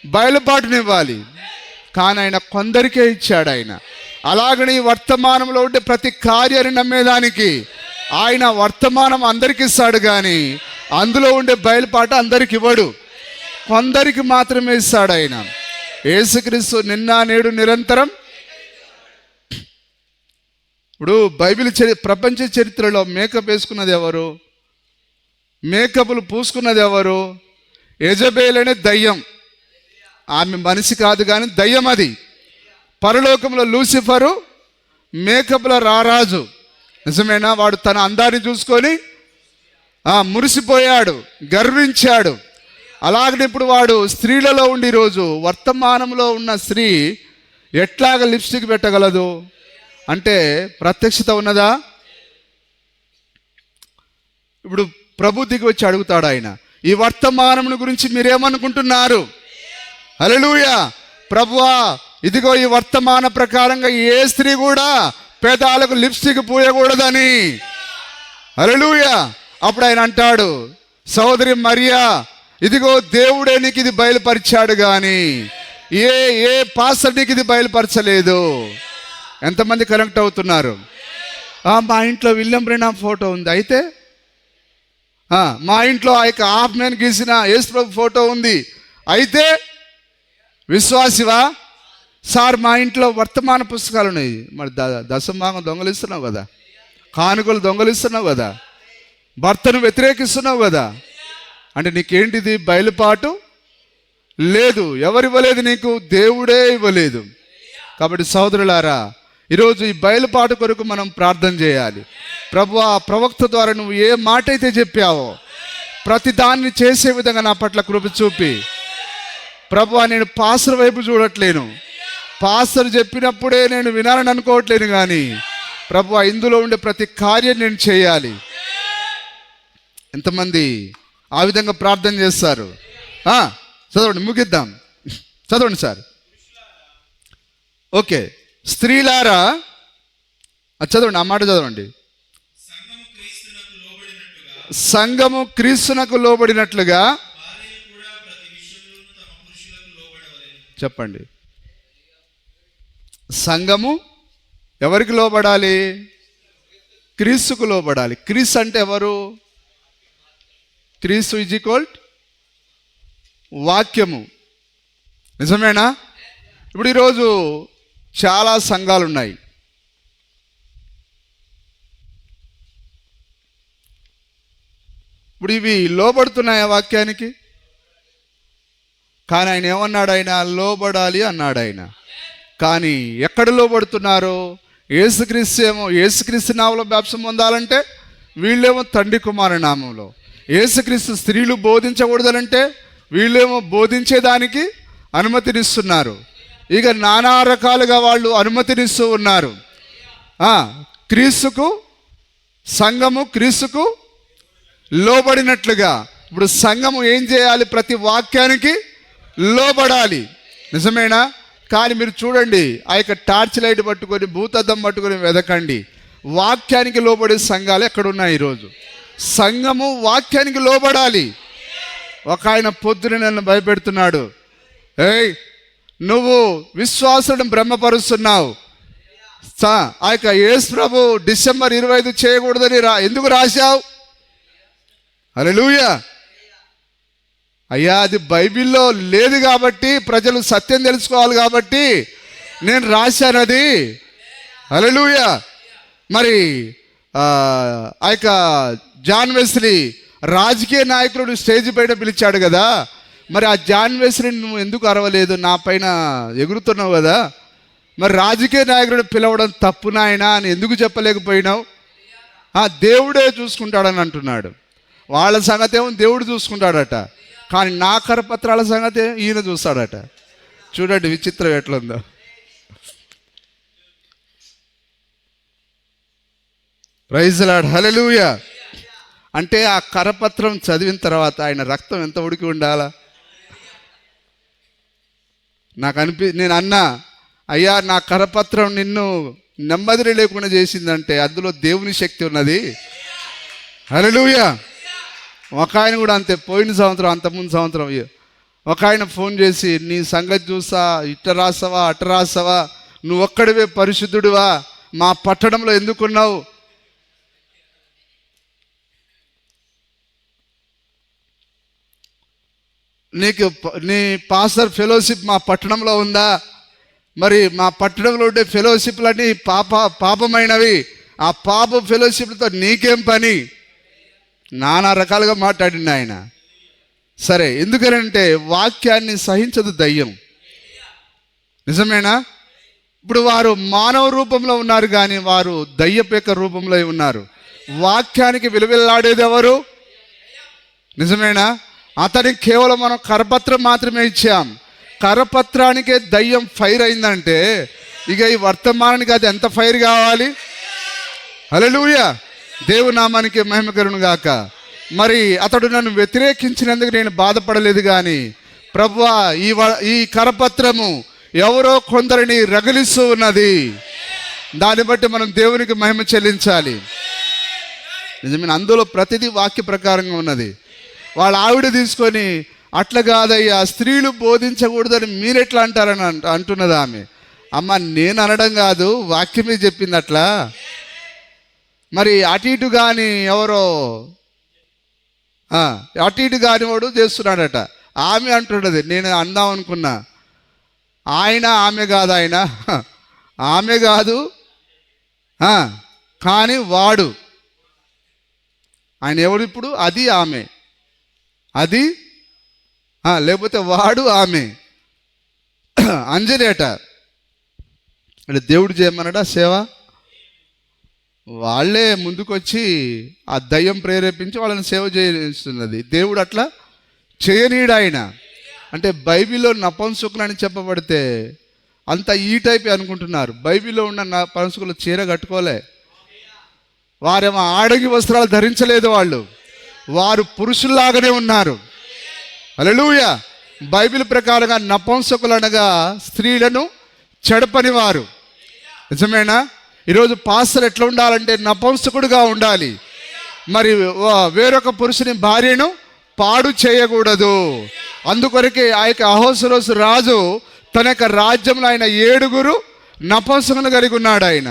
బయలుపాటునివ్వాలి. కానీ ఆయన కొందరికే ఇచ్చాడు ఆయన. అలాగని వర్తమానంలో ఉండే ప్రతి కార్యాన్ని నమ్మేదానికి ఆయన వర్తమానం అందరికి ఇస్తాడు, కానీ అందులో ఉండే బయలుపాటు అందరికి ఇవ్వడు, కొందరికి మాత్రమే ఇస్తాడు ఆయన. యేసుక్రీస్తు నిన్న నేడు నిరంతరం. ఇప్పుడు బైబిల్ ప్రపంచ చరిత్రలో మేకప్ వేసుకున్నది ఎవరు? మేకప్లు పూసుకున్నది ఎవరు? యెజబెల్ అనే దయ్యం. ఆమె మనిషి కాదు కానీ దయ్యం అది. పరలోకంలో లూసిఫరు మేకప్ల రారాజు. నిజమేనా? వాడు తన అందాన్ని చూసుకొని మురిసిపోయాడు, గర్వించాడు. అలాగనే ఇప్పుడు వాడు స్త్రీలలో ఉండి ఈరోజు వర్తమానంలో ఉన్న స్త్రీ ఎట్లాగ లిప్స్టిక్ పెట్టగలదు అంటే ప్రత్యక్షత ఉన్నదా? ఇప్పుడు ప్రభు దిగి వచ్చి అడుగుతాడు ఆయన, ఈ వర్తమానమును గురించి మీరేమనుకుంటున్నారు? హల్లెలూయా. ప్రభువా, ఇదిగో ఈ వర్తమాన ప్రకారంగా ఏ స్త్రీ కూడా పేదాలకు లిప్స్టిక్ పూయకూడదని. హల్లెలూయా. అప్పుడు ఆయన అంటాడు, సహోదరి మరియా, ఇదిగో దేవుడే నీకు ఇది బయలుపరిచాడు కానీ ఏ పాస్టర్ నీకు ఇది బయలుపరచలేదు. ఎంతమంది కనెక్ట్ అవుతున్నారు? మా ఇంట్లో విలియం బ్రెనాం ఫోటో ఉంది, అయితే మా ఇంట్లో ఆ యొక్క ఆఫ్మెన్ గీసిన యేసు ప్రభు ఫోటో ఉంది, అయితే విశ్వాసివా? సార్ మా ఇంట్లో వర్తమాన పుస్తకాలు ఉన్నాయి, మరి దశంభాగం దొంగలిస్తున్నావు కదా, కానుకలు దొంగలిస్తున్నావు కదా, భర్తను వ్యతిరేకిస్తున్నావు కదా, అంటే నీకేంటిది? బయలుపాటు లేదు. ఎవరివ్వలేదు నీకు? దేవుడే ఇవ్వలేదు. కాబట్టి సహోదరులారా, ఈరోజు ఈ బయలుపాటు కొరకు మనం ప్రార్థన చేయాలి. ప్రభువా, ఆ ప్రవక్త ద్వారా నువ్వు ఏ మాట అయితే చెప్పావో ప్రతి దాన్ని చేసే విధంగా నా పట్ల కృప చూపి. ప్రభువా, నేను పాస్టర్ వైపు చూడట్లేను, పాస్టర్ చెప్పినప్పుడే నేను వినాలని అనుకోవట్లేను, కానీ ప్రభువా, ఇందులో ఉండే ప్రతి కార్యం నేను చేయాలి. ఎంతమంది ఆ విధంగా ప్రార్థన చేస్తారు? చదవండి, ముగిద్దాం. చదవండి సార్. ఓకే, స్త్రీలారా, చదవండి, ఆ మాట చదవండి. సంఘము క్రీస్తునకు లోబడినట్లుగా చెప్పండి. సంఘము ఎవరికి లోబడాలి? క్రీస్తుకు లోబడాలి. క్రీస్తు అంటే ఎవరు? క్రీస్తు ఈజ్ ఈక్వల్ వాక్యము. నిజమేనా? ఇప్పుడు ఈరోజు చాలా సంఘాలు ఉన్నాయి. ఇప్పుడు ఇవి లోబడుతున్నాయి ఆ వాక్యానికి? కానీ ఆయన ఏమన్నాడు? ఆయన లోబడాలి అన్నాడు ఆయన. కానీ ఎక్కడ లోబడుతున్నారు? యేసుక్రీస్తు నామంలో బాప్తిసం పొందాలంటే వీళ్ళేమో తండ్రి కుమారు నామంలో, యేసుక్రీస్తు స్త్రీలు బోధించకూడదనంటే వీళ్ళేమో బోధించేదానికి అనుమతినిస్తున్నారు. ఇక నానా రకాలుగా వాళ్ళు అనుమతినిస్తూ ఉన్నారు. క్రీస్తుకు, సంఘము క్రీస్తుకు లోబడినట్లుగా. ఇప్పుడు సంఘము ఏం చేయాలి? ప్రతి వాక్యానికి లోబడాలి. నిజమేనా? కానీ మీరు చూడండి, ఆ యొక్క టార్చ్ లైట్ పట్టుకొని, భూతద్దం పట్టుకొని వెదకండి, వాక్యానికి లోబడే సంఘాలు ఎక్కడున్నాయి ఈరోజు? సంఘము వాక్యానికి లోబడాలి. ఒక ఆయన పొద్దున నన్ను భయపెడుతున్నాడు, ఏయ్ నువ్వు విశ్వాసులను భ్రమపరుస్తున్నావు, ఆ యొక్క యేసు ప్రభు డిసెంబర్ 25 చేయకూడదని ఎందుకు రాశావు? హల్లెలూయా. అయ్యా, అది బైబిల్లో లేదు కాబట్టి, ప్రజలు సత్యం తెలుసుకోవాలి కాబట్టి నేను రాశాను అది. హల్లెలూయా. మరి ఆ యొక్క జాన్ వెస్లీ రాజకీయ నాయకుడు స్టేజ్ పైన పిలిచాడు కదా, మరి ఆ జాన్ వెస్లీని నువ్వు ఎందుకు అరవలేదు? నా పైన ఎగురుతున్నావు కదా, మరి రాజకీయ నాయకుడు పిలవడం తప్పు నాయనా అని ఎందుకు చెప్పలేకపోయినావు? దేవుడే చూసుకుంటాడని అంటున్నాడు. వాళ్ళ సంగతి ఏమో దేవుడు చూసుకుంటాడట, కానీ నా కరపత్రాల సంగతి ఈయన చూస్తాడట. చూడండి విచిత్రం ఎట్లుందో. Praise Lord. హల్లెలూయా. అంటే ఆ కరపత్రం చదివిన తర్వాత ఆయన రక్తం ఎంత ఉడికి ఉండాలా? నేను అన్నా, అయ్యా నా కరపత్రం నిన్ను నెమ్మది లేకుండా చేసిందంటే అందులో దేవుని శక్తి ఉన్నది. హల్లెలూయా. ఒక ఆయన కూడా అంతే, పోయిన సంవత్సరం అంతకుముందు సంవత్సరం ఒక ఆయన ఫోన్ చేసి, నీ సంగతి చూసా, ఇట్ట రాసావా అట్ట రాసావా, నువ్వు ఒక్కడివే పరిశుద్ధుడివా, మా పట్టణంలో ఎందుకున్నావు? నీ పాస్టర్ ఫెలోషిప్ మా పట్టణంలో ఉందా? మరి మా పట్టణంలో ఉండే ఫెలోషిప్లన్నీ పాపమైనవి, ఆ పాప ఫెలోషిప్లతో నీకేం పని? నానా రకాలుగా మాట్లాడింది ఆయన. సరే, ఎందుకనంటే వాక్యాన్ని సహించదు దయ్యం. నిజమేనా? ఇప్పుడు వారు మానవ రూపంలో ఉన్నారు, కానీ వారు దయ్యపేక రూపంలో ఉన్నారు. వాక్యానికి విలువలాడేది ఎవరు? నిజమేనా? అతనికి కేవలం మనం కరపత్రం మాత్రమే ఇచ్చాం. కరపత్రానికే దయ్యం ఫైర్ అయిందంటే ఇక ఈ వర్తమానానికి అది ఎంత ఫైర్ కావాలి? హల్లెలూయా. దేవునామానికి మహిమ కలుగును గాక. మరి అతడు నన్ను వ్యతిరేకించినందుకు నేను బాధపడలేదు కానీ ప్రభువా ఈ కరపత్రము ఎవరో కొందరిని రగిలిస్తూ ఉన్నది. దాన్ని బట్టి మనం దేవునికి మహిమ చెల్లించాలి. నిజమైన అందులో ప్రతిదీ వాక్య ప్రకారంగా ఉన్నది. వాళ్ళ ఆవిడ తీసుకొని అట్లా కాదయ్యా స్త్రీలు బోధించకూడదని మీరెట్లా అంటారని అంటున్నది ఆమె. అమ్మ నేను అనడం కాదు, వాక్యమే చెప్పింది అట్లా. మరి అటు ఇటు కానీ ఎవరో అటు ఇటు కాని వాడు చేస్తున్నాడట. ఆమె అంటున్నది నేను అందాం అనుకున్నా, ఆయన ఆమె కాదు, ఆమె కాదు కానీ వాడు ఆయన ఎవడు ఇప్పుడు? అది ఆమె, అది లేకపోతే వాడు ఆమె. అంజనేట అంటే దేవుడు చేయమన్నాడా సేవ? వాళ్ళే ముందుకొచ్చి ఆ దయ్యం ప్రేరేపించి వాళ్ళని సేవ చేస్తున్నది. దేవుడు అట్లా చేయనీడు ఆయన. అంటే బైబిల్లో నపుంసకులు అని చెప్పబడితే అంత ఈ టైపే అనుకుంటున్నారు. బైబిల్లో ఉన్న నపుంసకులు చీర కట్టుకోలే, వారేమో ఆడంగి వస్త్రాలు ధరించలేదు, వారు పురుషుల్లాగానే ఉన్నారు. హల్లెలూయా. బైబిల్ ప్రకారంగా నపుంసకులు అనగా స్త్రీలను చెడపని వారు. నిజమేనా? ఈరోజు పాస్టర్ ఎట్లా ఉండాలంటే నపుంసకుడుగా ఉండాలి. మరి వేరొక పురుషుని భార్యను పాడు చేయకూడదు. అందుకొరకే ఆ యొక్క అహోసరోసు రాజు తన యొక్క రాజ్యంలో ఆయన 7 నపుంసకులను కలిగి ఉన్నాడు. ఆయన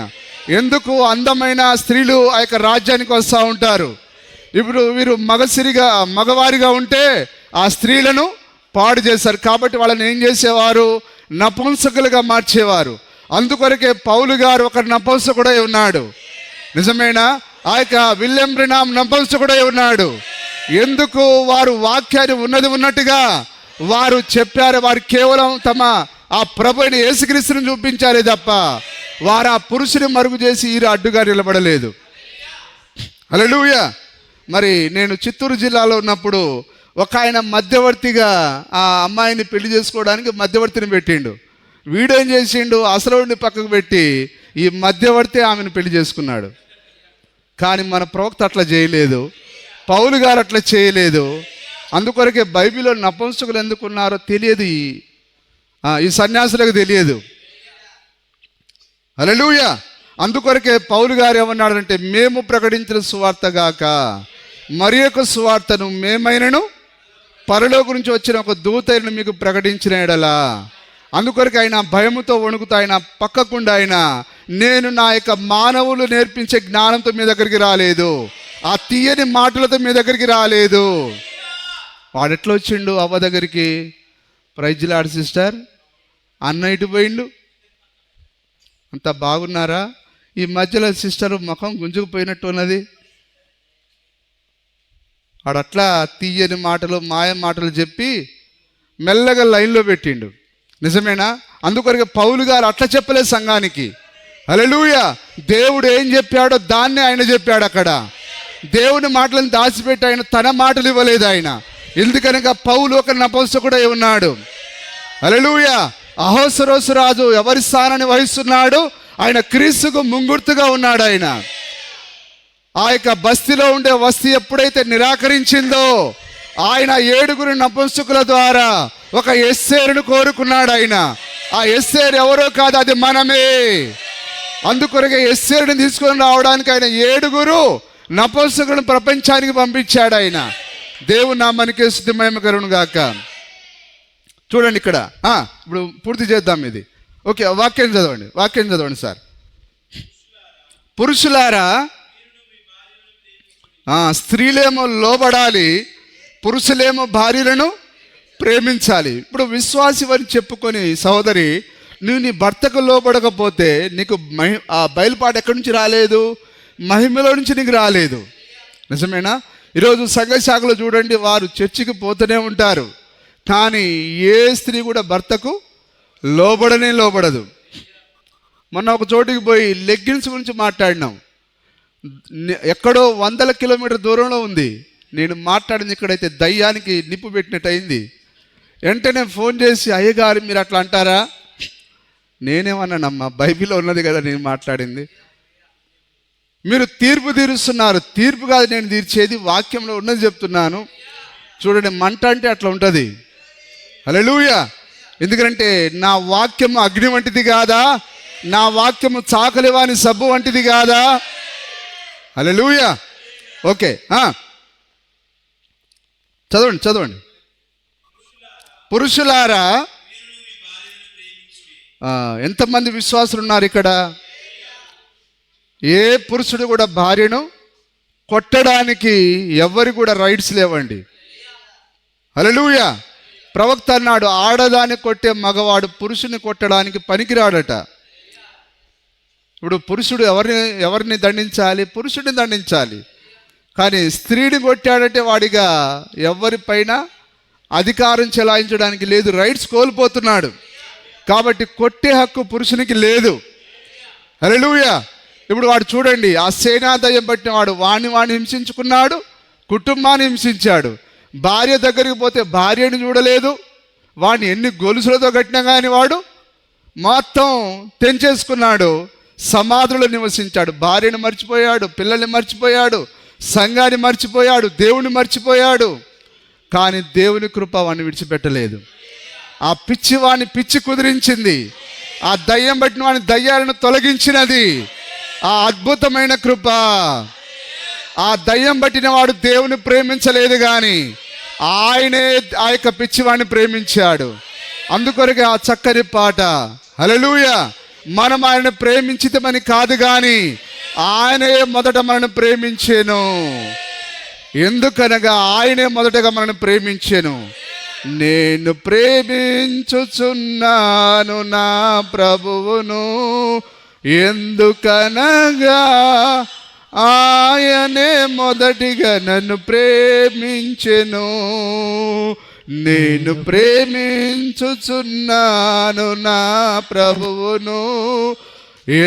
ఎందుకు అందమైన స్త్రీలు ఆ యొక్క రాజ్యానికి వస్తూ ఉంటారు. ఇప్పుడు వీరు మగవారిగా ఉంటే ఆ స్త్రీలను పాడు చేశారు. కాబట్టి వాళ్ళని ఏం చేసేవారు? నపుంసకులుగా మార్చేవారు. అందుకొరకే పౌలు గారు ఒక నపుంసకుడై ఉన్నాడు. నిజమేనా? ఆ యొక్క విలియం బ్రెనామ్ నపుంసకుడై ఉన్నాడు. ఎందుకు? వారు వాక్యాన్ని ఉన్నట్టుగా వారు చెప్పారు. వారు కేవలం తమ ఆ ప్రభు అయిన యేసుక్రీస్తుని చూపించారే తప్ప వారు ఆ పురుషుని మరుగు చేసి ఈరు అడ్డుగా నిలబడలేదు. హల్లెలూయా. మరి నేను చిత్తూరు జిల్లాలో ఉన్నప్పుడు ఒక ఆయన మధ్యవర్తిగా ఆ అమ్మాయిని పెళ్లి చేసుకోవడానికి మధ్యవర్తిని పెట్టిండు. వీడేం చేసిండు? అసలుడిని పక్కకు పెట్టి ఈ మధ్యవర్తి ఆమెను పెళ్లి చేసుకున్నాడు. కానీ మన ప్రవక్త అట్లా చేయలేదు, పౌలు గారు అట్లా చేయలేదు. అందుకొరకే బైబిల్లో నపుంసకులు ఎందుకున్నారో తెలియదు, ఈ సన్యాసులకు తెలియదు. హల్లెలూయా. అందుకొరకే పౌలు గారు ఏమన్నాడంటే మేము ప్రకటించిన సువార్త గాక మరి యొక్క సువార్తను మేమైనను పరలోకం నుంచి వచ్చిన ఒక దూతను మీకు ప్రకటించిన ఎడలా. అందుకొరకు ఆయన భయముతో వణుకుతూ ఆయన పక్కకుండా నేను నా యొక్క మానవులు నేర్పించే జ్ఞానంతో మీ దగ్గరికి రాలేదు, ఆ తీయని మాటలతో మీ దగ్గరికి రాలేదు. వాడు ఎట్లా వచ్చిండు అవ్వ దగ్గరికి? ప్రైజ్ లార్డ్ సిస్టర్, అన్న ఇటు పోయిండు, అంత బాగున్నారా? ఈ మధ్యలో సిస్టర్ ముఖం గుంజుకుపోయినట్టు ఉన్నది. వాడట్లా తీయని మాటలు మాయ మాటలు చెప్పి మెల్లగా లైన్లో పెట్టిండు. నిజమేనా? అందుకొరకు పౌలు గారు అట్లా చెప్పలేదు సంఘానికి. హల్లెలూయా. దేవుడు ఏం చెప్పాడో దాన్నే ఆయన చెప్పాడు. అక్కడ దేవుని మాటలను దాచిపెట్టి ఆయన తన మాటలు ఇవ్వలేదు ఆయన. ఎందుకనగా పౌలు ఒక నపుంసకుడై ఉన్నాడు. హల్లెలూయా. అహోసరోసు రాజు ఎవరి స్థానాన్ని వహిస్తున్నాడు? ఆయన క్రీస్తుకు ముంగుర్తుగా ఉన్నాడు. ఆయన ఆ యొక్క బస్తీలో ఉండే వస్తీ ఎప్పుడైతే నిరాకరించిందో ఆయన 7 నపుంసకుల ద్వారా ఒక ఎస్తేరును కోరుకున్నాడు. ఆయన ఆ ఎస్తేరు ఎవరో కాదు, అది మనమే. అందుకొరకే ఎస్తేరుని తీసుకొని రావడానికి ఆయన 7 నపుంసకులను ప్రపంచానికి పంపించాడు. ఆయన దేవుని నామానికి స్తుతి మహిమ కలుగును గాక. చూడండి ఇక్కడ ఇప్పుడు పూర్తి చేద్దాం ఇది. ఓకే, వాక్యం చదవండి సార్. పురుషులారా స్త్రీలేమో లోబడాలి, పురుషులేమో భార్యలను ప్రేమించాలి. ఇప్పుడు విశ్వాసి అని చెప్పుకొని సహోదరి, నువ్వు నీ భర్తకు లోబడకపోతే నీకు ఆ బయలుపాటు ఎక్కడి నుంచి రాలేదు? మహిమలో నుంచి నీకు రాలేదు. నిజమేనా? ఈరోజు సంఘ శాఖలో చూడండి, వారు చర్చికి పోతూనే ఉంటారు, కానీ ఏ స్త్రీ కూడా భర్తకు లోబడదు. మొన్న ఒక చోటికి పోయి లెగ్గిన్స్ గురించి మాట్లాడినాం. ఎక్కడో 100 కిలోమీటర్ దూరంలో ఉంది. నేను మాట్లాడింది ఇక్కడైతే దయ్యానికి నిప్పు పెట్టినట్టు అయింది. వెంటనే ఫోన్ చేసి, అయ్యగారు మీరు అట్లా అంటారా? నేనేమన్నానమ్మా, బైబిల్లో ఉన్నది కదా నేను మాట్లాడింది. మీరు తీర్పు తీరుస్తున్నారు. తీర్పు కాదు నేను తీర్చేది, వాక్యంలో ఉన్నది చెప్తున్నాను. చూడండి, మంట అంటే అట్లా ఉంటుంది. హల్లెలూయా. ఎందుకంటే నా వాక్యము అగ్ని వంటిది కాదా, నా వాక్యము చాకలివాని సబ్బు వంటిది కాదా. హల్లెలూయా. ఓకే, చదవండి. పురుషులారా, ఎంతమంది విశ్వాసులు ఉన్నారు ఇక్కడ? ఏ పురుషుడు కూడా భార్యను కొట్టడానికి ఎవరి కూడా రైట్స్ లేవండి. హల్లెలూయా. ప్రవక్త అన్నాడు, ఆడదాన్ని కొట్టే మగవాడు పురుషుని కొట్టడానికి పనికిరాడట. ఇప్పుడు పురుషుడు ఎవరిని దండించాలి? పురుషుడిని దండించాలి. కానీ స్త్రీని కొట్టాడంటే వాడిగా ఎవరిపైన అధికారం చెలాయించడానికి లేదు, రైట్స్ కోల్పోతున్నాడు. కాబట్టి కొట్టే హక్కు పురుషునికి లేదు. హల్లెలూయా. ఇప్పుడు వాడు చూడండి, ఆ సేనాదయం పట్టిన వాడు వాణ్ణి హింసించుకున్నాడు, కుటుంబాన్ని హింసించాడు. భార్య దగ్గరికి పోతే భార్యని చూడలేదు, వాడిని ఎన్ని గొలుసులతో కట్టినా కానీ వాడు మొత్తం తెంచేసుకున్నాడు. సమాధుల్లో నివసించాడు. భార్యను మర్చిపోయాడు, పిల్లల్ని మర్చిపోయాడు, సంఘాన్ని మర్చిపోయాడు, దేవుని మర్చిపోయాడు. కానీ దేవుని కృప వాడిని విడిచిపెట్టలేదు. ఆ పిచ్చి వాడిని పిచ్చి కుదిరించింది. ఆ దయ్యం పట్టిన వాడిని దయ్యాలను తొలగించినది ఆ అద్భుతమైన కృప. ఆ దయ్యం పట్టిన వాడు దేవుని ప్రేమించలేదు, కానీ ఆయనే ఆ యొక్క పిచ్చివాడిని ప్రేమించాడు. అందుకొరకే ఆ చక్కని పాట. హల్లెలూయా. మనం ఆయన ప్రేమించితమని కాదు, కానీ ఆయనే మొదట మనల్ని ప్రేమించెను. ఎందుకనగా ఆయనే మొదటగా మనల్ని ప్రేమించెను. నేను ప్రేమించుచున్నాను నా ప్రభువును, ఎందుకనగా ఆయనే మొదటిగా నన్ను ప్రేమించెను. నేను ప్రేమించుచున్నాను నా ప్రభువును,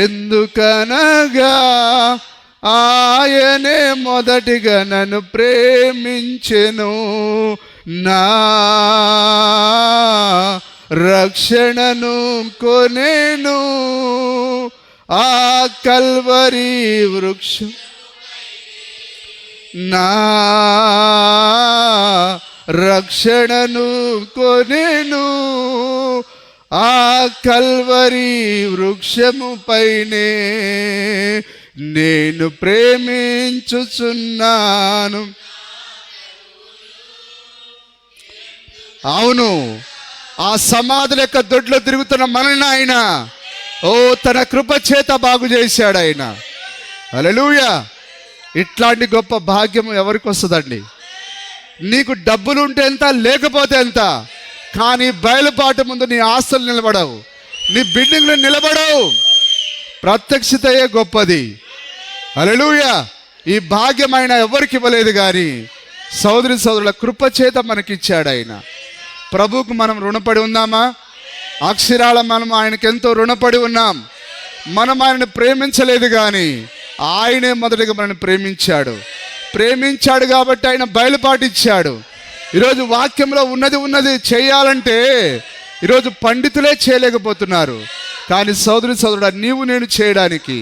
ఎందుకనగా ఆయనే మొదటిగా నన్ను ప్రేమించెను. నా రక్షణను కొనేను ఆ కల్వరి వృక్షం. నా రక్షణను కొనేను ఆ కల్వరి వృక్షము పైనే, నేను ప్రేమించుచున్నాను. అవును, ఆ సమాధుల యొక్క దొడ్లో తిరుగుతున్న మనల్ని ఆయన తన కృప చేత బాగు చేశాడు ఆయన. హల్లెలూయా. ఇట్లాంటి గొప్ప భాగ్యం ఎవరికి వస్తుందండి? నీకు డబ్బులు ఉంటే ఎంత, లేకపోతే ఎంత, కానీ బయలుపాటు ముందు నీ ఆస్తులు నిలబడవు, నీ బిల్డింగ్లు నిలబడవు. ప్రత్యక్షతయే గొప్పది. హల్లెలూయా. ఈ భాగ్యం ఆయన ఎవరికి ఇవ్వలేదు, కానీ సోదరుల కృప చేత మనకిచ్చాడు ఆయన. ప్రభువుకు మనం రుణపడి ఉందామా? అక్షరాల మనం ఆయనకి ఎంతో రుణపడి ఉన్నాం. మనం ఆయనను ప్రేమించలేదు, కానీ ఆయనే మొదటిగా మనల్ని ప్రేమించాడు కాబట్టి ఆయన బయలుపాటిచ్చాడు. ఈరోజు వాక్యంలో ఉన్నది చేయాలంటే ఈరోజు పండితులే చేయలేకపోతున్నారు. కానీ సోదరుడా, నీవు నేను చేయడానికి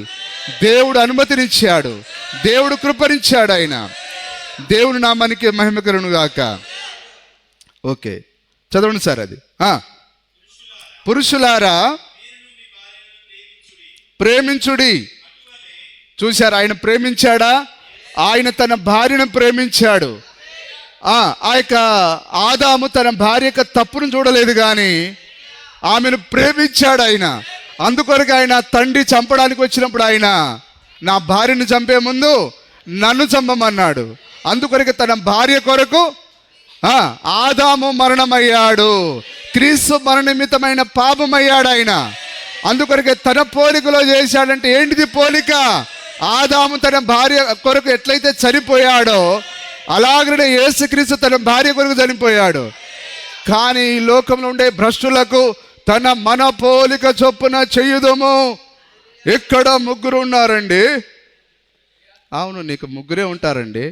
దేవుడు అనుమతినిచ్చాడు, దేవుడు కృపనిచ్చాడు ఆయన. దేవుని నామానికి మహిమ కలుగును గాక. ఓకే, చదవండి సార్ అది. పురుషులారా ప్రేమించుడి. చూశారు, ఆయన ప్రేమించాడా? ఆయన తన భార్యను ప్రేమించాడు. ఆ యొక్క ఆదాము తన భార్య యొక్క తప్పును చూడలేదు, కానీ ఆమెను ప్రేమించాడు ఆయన. అందుకొరకు ఆయన తండ్రి చంపడానికి వచ్చినప్పుడు ఆయన నా భార్యను చంపే ముందు నన్ను చంపమన్నాడు. అందుకొరకు తన భార్య కొరకు ఆదాము మరణమయ్యాడు, క్రీస్తు మరణ నిమిత్తమైన పాపమయ్యాడు ఆయన. అందుకొరకే తన పోలికలో చేశాడంటే ఏంటిది పోలిక? ఆదాము తన భార్య కొరకు ఎట్లయితే చనిపోయాడో అలాగనే యేసుక్రీస్తు తన భార్య కొరకు చనిపోయాడు. కానీ ఈ లోకంలో ఉండే భ్రష్టులకు మన పోలిక చొప్పున చెయ్యుదము. ఎక్కడ ముగ్గురు ఉన్నారండి? అవును, నీకు ముగ్గురే ఉంటారండి.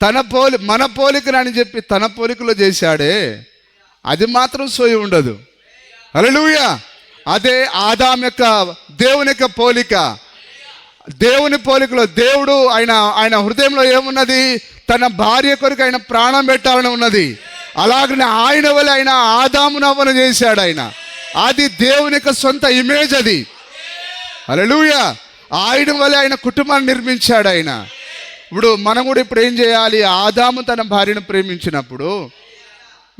మన పోలికను అని చెప్పి తన పోలికలో చేశాడే, అది మాత్రం సోయి ఉండదు. హల్లెలూయా. అదే ఆదాము యొక్క దేవుని యొక్క పోలిక. దేవుని పోలికలో దేవుడు ఆయన హృదయంలో ఏమున్నది? తన భార్య కొరకు ఆయన ప్రాణం పెట్టాలని ఉన్నది. అలాగనే ఆయన వల్ల ఆయన ఆదామును అవ్వను చేశాడు. అది దేవుని యొక్క సొంత ఇమేజ్. అది హల్లెలూయా. ఆయన వల్ల ఆయన కుటుంబాన్ని నిర్మించాడు. ఇప్పుడు మనం కూడా ఇప్పుడు ఏం చేయాలి? ఆదాము తన భార్యను ప్రేమించినప్పుడు,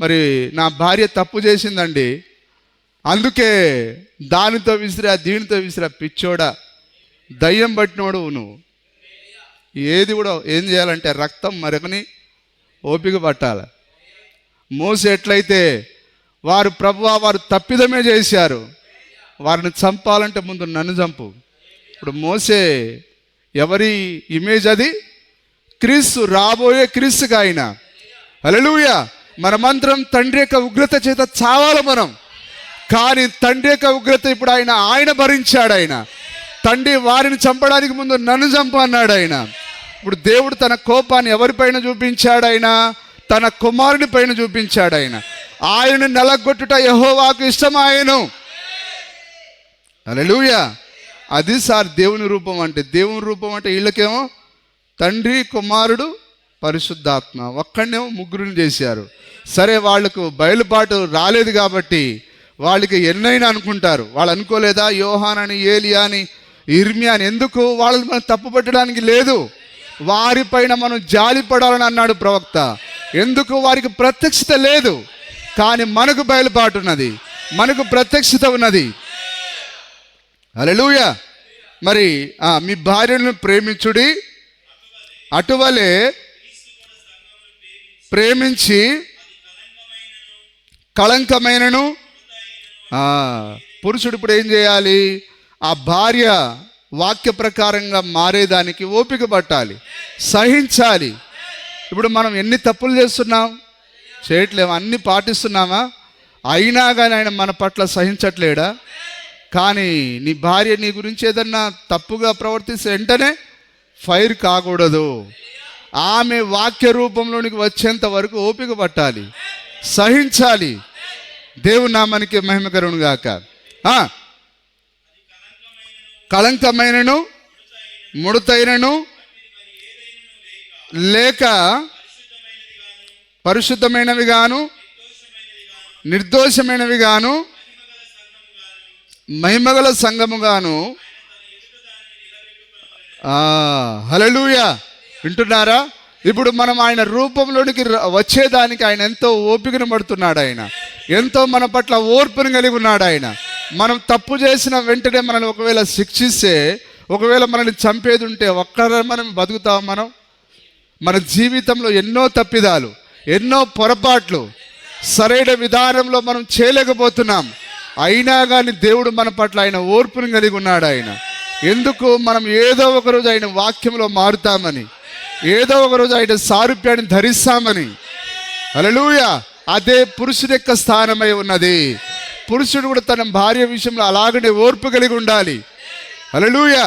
మరి నా భార్య తప్పు చేసిందండి, అందుకే దానితో విసిరా దీనితో విసిరా, పిచ్చోడా, దయ్యం పట్టినోడు నువ్వు. ఏది కూడా ఏం చేయాలంటే రక్తం మరొకని ఓపిక పట్టాలి. మోసే ఎట్లయితే ప్రభువా వారు తప్పిదమే చేశారు, వారిని చంపాలంటే ముందు నన్ను చంపు. ఇప్పుడు మోసే ఎవరి ఇమేజ్? అది క్రీస్తు, రాబోయే క్రీస్తుగా ఆయన. హల్లెలూయా. మనమంతరం తండ్రి యొక్క ఉగ్రత చేత చావాలి మనం, కానీ తండ్రి యొక్క ఉగ్రత ఇప్పుడు ఆయన భరించాడు. తండ్రి వారిని చంపడానికి ముందు నన్ను చంపు అన్నాడు. ఇప్పుడు దేవుడు తన కోపాన్ని ఎవరిపైన చూపించాడు? తన కుమారుని పైన చూపించాడు. ఆయనను నలగొట్టుట యెహోవాకు ఇష్టమాయెను. హల్లెలూయా. అది సార్ దేవుని రూపం అంటే. దేవుని రూపం అంటే వీళ్ళకేమో తండ్రి, కుమారుడు, పరిశుద్ధాత్మ, ఒక్కడనేమో ముగ్గురిని చేశారు. సరే, వాళ్లకు బయలుపాటు రాలేదు కాబట్టి వాళ్ళకి ఎన్నైనా అనుకుంటారు. వాళ్ళు అనుకోలేదా? యోహానని, ఏలియా అని, ఇర్మియా అని. ఎందుకు? వాళ్ళని మనం తప్పు పెట్టడానికి లేదు, వారిపైన మనం జాలి పడాలని అన్నాడు ప్రవక్త. ఎందుకు? వారికి ప్రత్యక్షత లేదు, కానీ మనకు బయలుపాటు ఉన్నది, మనకు ప్రత్యక్షత ఉన్నది. హల్లెలూయా. మరి మీ భార్యను ప్రేమించుడి, అటువలే ప్రేమించి కళంకమైనను. పురుషుడు ఇప్పుడు ఏం చేయాలి? ఆ భార్య వాక్య ప్రకారంగా మారేదానికి ఓపిక పట్టాలి, సహించాలి. ఇప్పుడు మనం ఎన్ని తప్పులు చేస్తున్నాం? చేయట్లేము, అన్ని పాటిస్తున్నామా? అయినా కానీ ఆయన మన పట్ల సహించట్లేడా? కానీ నీ భార్య నీ గురించి ఏదన్నా తప్పుగా ప్రవర్తిస్తే వెంటనే ఫైర్ కాకూడదు. ఆమె వాక్య రూపంలోనికి వచ్చేంత వరకు ఓపిక పట్టాలి, సహించాలి. దేవుని నామానికి మహిమ కలుగును గాక. కళంకమైనను ముడతైనను లేక పరిశుద్ధమైనవి గాను నిర్దోషమైనవి గాను మహిమగల సంఘముగాను. హల్లెలూయా. వింటున్నారా? ఇప్పుడు మనం ఆయన రూపంలోనికి వచ్చేదానికి ఆయన ఎంతో ఓపికను పడుతున్నాడు. ఎంతో మన పట్ల ఓర్పును కలిగి ఉన్నాడు. మనం తప్పు చేసిన వెంటనే మనల్ని ఒకవేళ శిక్షిస్తే, ఒకవేళ మనల్ని చంపేది ఉంటే ఒక్కరే మనం బతుకుతాం? మన జీవితంలో ఎన్నో తప్పిదాలు, ఎన్నో పొరపాట్లు, సరైన విధానంలో మనం చేయలేకపోతున్నాం. అయినా కానీ దేవుడు మన పట్ల ఆయన ఓర్పును కలిగి ఉన్నాడు. ఎందుకు? మనం ఏదో ఒకరోజు ఆయన వాక్యంలో మారుతామని, ఏదో ఒకరోజు ఆయన సారూప్యాన్ని ధరిస్తామని. హల్లెలూయా. అదే పురుషుడి యొక్క స్థానమై ఉన్నది. పురుషుడు కూడా తన భార్య విషయంలో అలాగనే ఓర్పు కలిగి ఉండాలి. హల్లెలూయా.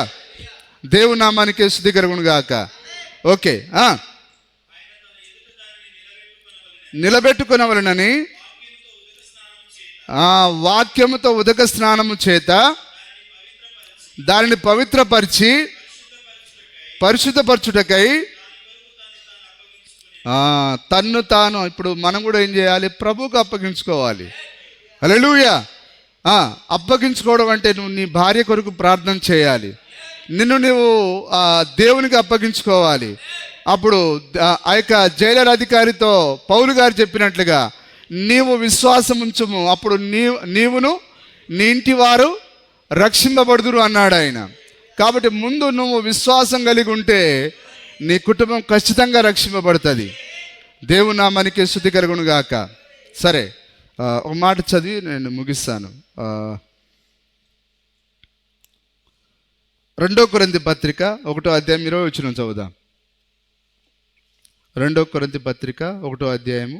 దేవుని నామానికి స్తుతి కలుగును గాక. ఓకే. నిలబెట్టుకునవలనని వాక్యముతో ఉదక స్నానము చేత దానిని పవిత్రపరిచి పరిశుద్ధపరచుటకై తన్ను తాను. ఇప్పుడు మనం కూడా ఏం చేయాలి? ప్రభువుకు అప్పగించుకోవాలి. హల్లెలూయా. అప్పగించుకోవడం అంటే నువ్వు నీ భార్య కొరకు ప్రార్థన చేయాలి, నిన్ను నువ్వు దేవునికి అప్పగించుకోవాలి. అప్పుడు ఆ యొక్క జైలర్ అధికారితో పౌలు గారు చెప్పినట్లుగా నీవు విశ్వాసం ఉంచుము, అప్పుడు నీవును నీ ఇంటి వారు రక్షింపబడుదురు అన్నాడు ఆయన. కాబట్టి ముందు నువ్వు విశ్వాసం కలిగి ఉంటే నీ కుటుంబం ఖచ్చితంగా రక్షింపబడుతుంది. దేవుని నామానికి స్తుతి కలుగును గాక. సరే, ఒక మాట చదివి నేను ముగిస్తాను. 2 కొరింథీ పత్రిక 1వ అధ్యాయం 20వ వచనం చదువుదాం. 2 కొరింథీ పత్రిక 1వ అధ్యాయము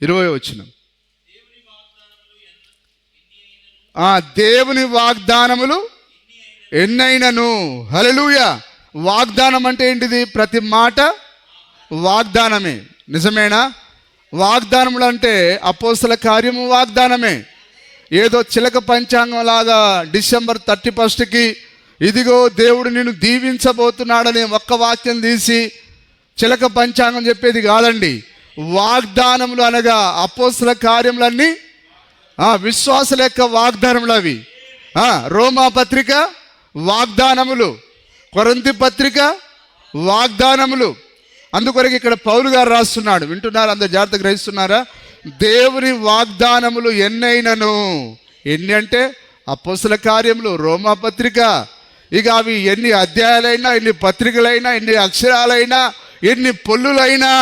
20వ వచనం. దేవుని వాగ్దానములు ఎన్నైనను. హల్లెలూయా. వాగ్దానం అంటే ఏంటిది? ప్రతి మాట వాగ్దానమే. నిజమేనా? వాగ్దానములు అంటే అపోస్తల కార్యము వాగ్దానమే. ఏదో చిలక పంచాంగం లాగా డిసెంబర్ 31కి ఇదిగో దేవుడు నిన్ను దీవించబోతున్నాడని ఒక్క వాక్యం తీసి చిలక పంచాంగం చెప్పేది కాదండి. వాగ్దానములు అనగా అపోస్తల కార్యములన్నీ విశ్వాసుల యొక్క వాగ్దానములు అవి. రోమా పత్రిక వాగ్దానములు, కొరింథీ పత్రిక వాగ్దానములు. అందుకొరకు ఇక్కడ పౌలు గారు రాస్తున్నాడు, వింటున్నారు అందరు జాగ్రత్తగా గ్రహిస్తున్నారా? దేవుని వాగ్దానములు ఎన్నైనను, ఎన్ని అంటే అపోస్తల కార్యములు, రోమా పత్రిక, ఇక అవి ఎన్ని అధ్యాయాలైనా, ఎన్ని పత్రికలైనా, ఎన్ని అక్షరాలైనా, ఎన్ని పొల్లులైనా,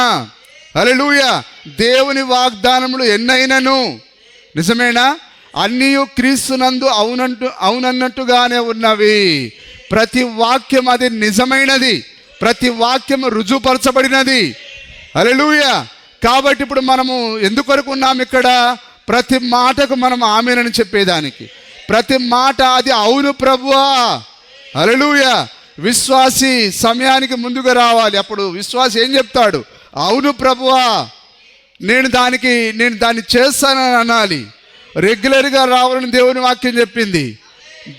హల్లెలూయా, దేవుని వాగ్దానములు ఎన్నైనను నిజమేనా? అన్నీ క్రీస్తునందు అవునన్నట్టుగానే ఉన్నవి. ప్రతి వాక్యం అది నిజమైనది, ప్రతి వాక్యం రుజువుపరచబడినది. హల్లెలూయా. కాబట్టి ఇప్పుడు మనము ఎందుకొరకు ఉన్నాం ఇక్కడ? ప్రతి మాటకు మనం ఆమేనని చెప్పేదానికి. ప్రతి మాట అది అవును ప్రభువా. హల్లెలూయా. విశ్వాసి సమయానికి ముందుగా రావాలి. అప్పుడు విశ్వాసి ఏం చెప్తాడు? అవును ప్రభువా, నేను దాన్ని చేస్తానని అనాలి. రెగ్యులర్గా రావాలని దేవుని వాక్యం చెప్పింది.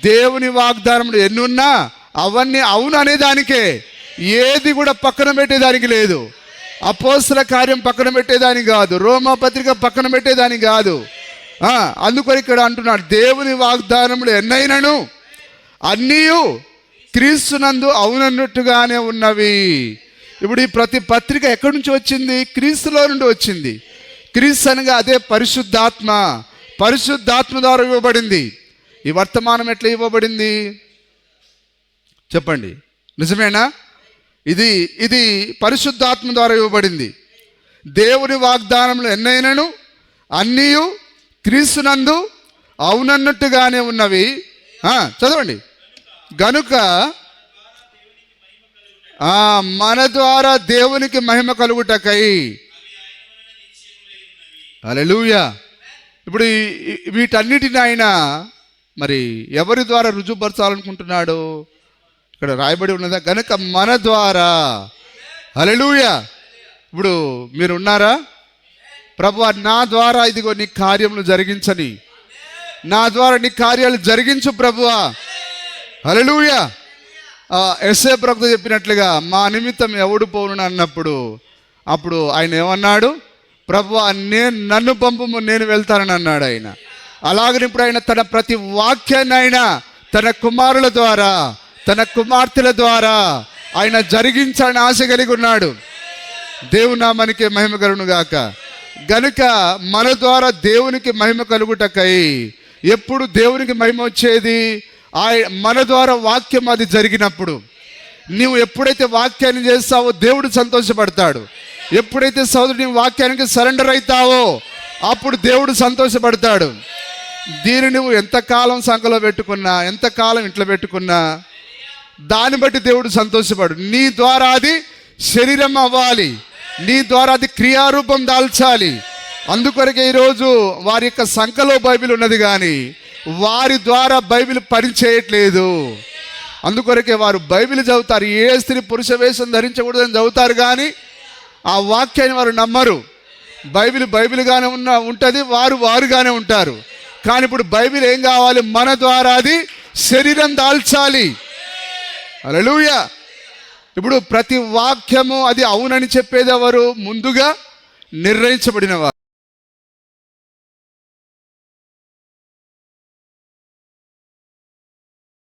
దేవుని వాగ్దానములు ఎన్నున్నా అవన్నీ అవును అనేదానికే, ఏది కూడా పక్కన పెట్టేదానికి లేదు. అపోస్తల కార్యం పక్కన పెట్టేదానికి కాదు, రోమా పత్రిక పక్కన పెట్టేదానికి కాదు. అందుకని ఇక్కడ అంటున్నాడు, దేవుని వాగ్దానములు ఎన్నైనను అన్నీ క్రీస్తునందు అవునన్నట్టుగానే ఉన్నవి. ఇప్పుడు ఈ ప్రతి పత్రిక ఎక్కడి నుంచి వచ్చింది? క్రీస్తులో నుండి వచ్చింది. క్రీస్తు అనగా అదే పరిశుద్ధాత్మ. పరిశుద్ధాత్మ ద్వారా ఇవ్వబడింది. ఈ వర్తమానం ఎట్లా ఇవ్వబడింది చెప్పండి? నిజమేనా? ఇది పరిశుద్ధాత్మ ద్వారా ఇవ్వబడింది. దేవుని వాగ్దానములు ఎన్నైనను అన్నీ క్రీస్తునందు అవునన్నట్టుగానే ఉన్నవి. చదవండి. గనుక మన ద్వారా దేవునికి మహిమ కలుగుటకై. హల్లెలూయా. ఇప్పుడు వీటన్నిటిని ఆయన మరి ఎవరి ద్వారా రుజువుపరచాలనుకుంటున్నాడు? ఇక్కడ రాయబడి ఉన్నదా? గనుక మన ద్వారా. హల్లెలూయా. ఇప్పుడు మీరు ఉన్నారా? ప్రభువా, నా ద్వారా ఇదిగో నీ కార్యములు జరిగించని, నా ద్వారా నీ కార్యాలు జరిగించు ప్రభువా. హల్లెలూయా. యెషయా ప్రవక్త చెప్పినట్లుగా మా నిమిత్తం ఎవడు పోవును అన్నప్పుడు అప్పుడు ఆయన ఏమన్నాడు? ప్రభువా, నన్ను పంపుము, నేను వెళ్తానని అన్నాడు ఆయన. అలాగని ఇప్పుడు ఆయన తన ప్రతి వాక్యాన్ని ఆయన తన కుమారుల ద్వారా, తన కుమార్తెల ద్వారా ఆయన జరిగించాలని ఆశ కలిగి ఉన్నాడు. దేవుని నామానికి మహిమ కలుగును గాక. గనుక మన ద్వారా దేవునికి మహిమ కలుగుటకై. ఎప్పుడు దేవునికి మహిమ వచ్చేది? మన ద్వారా వాక్యం అది జరిగినప్పుడు. నీవు ఎప్పుడైతే వాక్యాన్ని చేస్తావో దేవుడు సంతోషపడతాడు. ఎప్పుడైతే సోదరుడు నీ వాక్యానికి సరెండర్ అవుతావో అప్పుడు దేవుడు సంతోషపడతాడు. దీన్ని నువ్వు ఎంతకాలం సంఖలో పెట్టుకున్నా, ఎంతకాలం ఇంట్లో పెట్టుకున్నా దాన్ని బట్టి దేవుడు సంతోషపడు. నీ ద్వారా అది శరీరం అవ్వాలి, నీ ద్వారా అది క్రియారూపం దాల్చాలి. అందుకొరకే ఈరోజు వారి యొక్క సంఖలో బైబిల్ ఉన్నది కానీ వారి ద్వారా బైబిల్ పనిచేయట్లేదు. అందుకొరకే వారు బైబిల్ చదువుతారు, ఏ స్త్రీ పురుష వేషం ధరించకూడదని చదువుతారు కానీ ఆ వాక్యాన్ని వారు నమ్మరు. బైబిల్గానే ఉంటుంది, వారుగానే ఉంటారు. కానీ ఇప్పుడు బైబిల్ ఏం కావాలి? మన ద్వారా అది శరీరం దాల్చాలి. హల్లెలూయా. ఇప్పుడు ప్రతి వాక్యము అది అవునని చెప్పేది ఎవరు? ముందుగా నిర్ణయించబడిన వారు.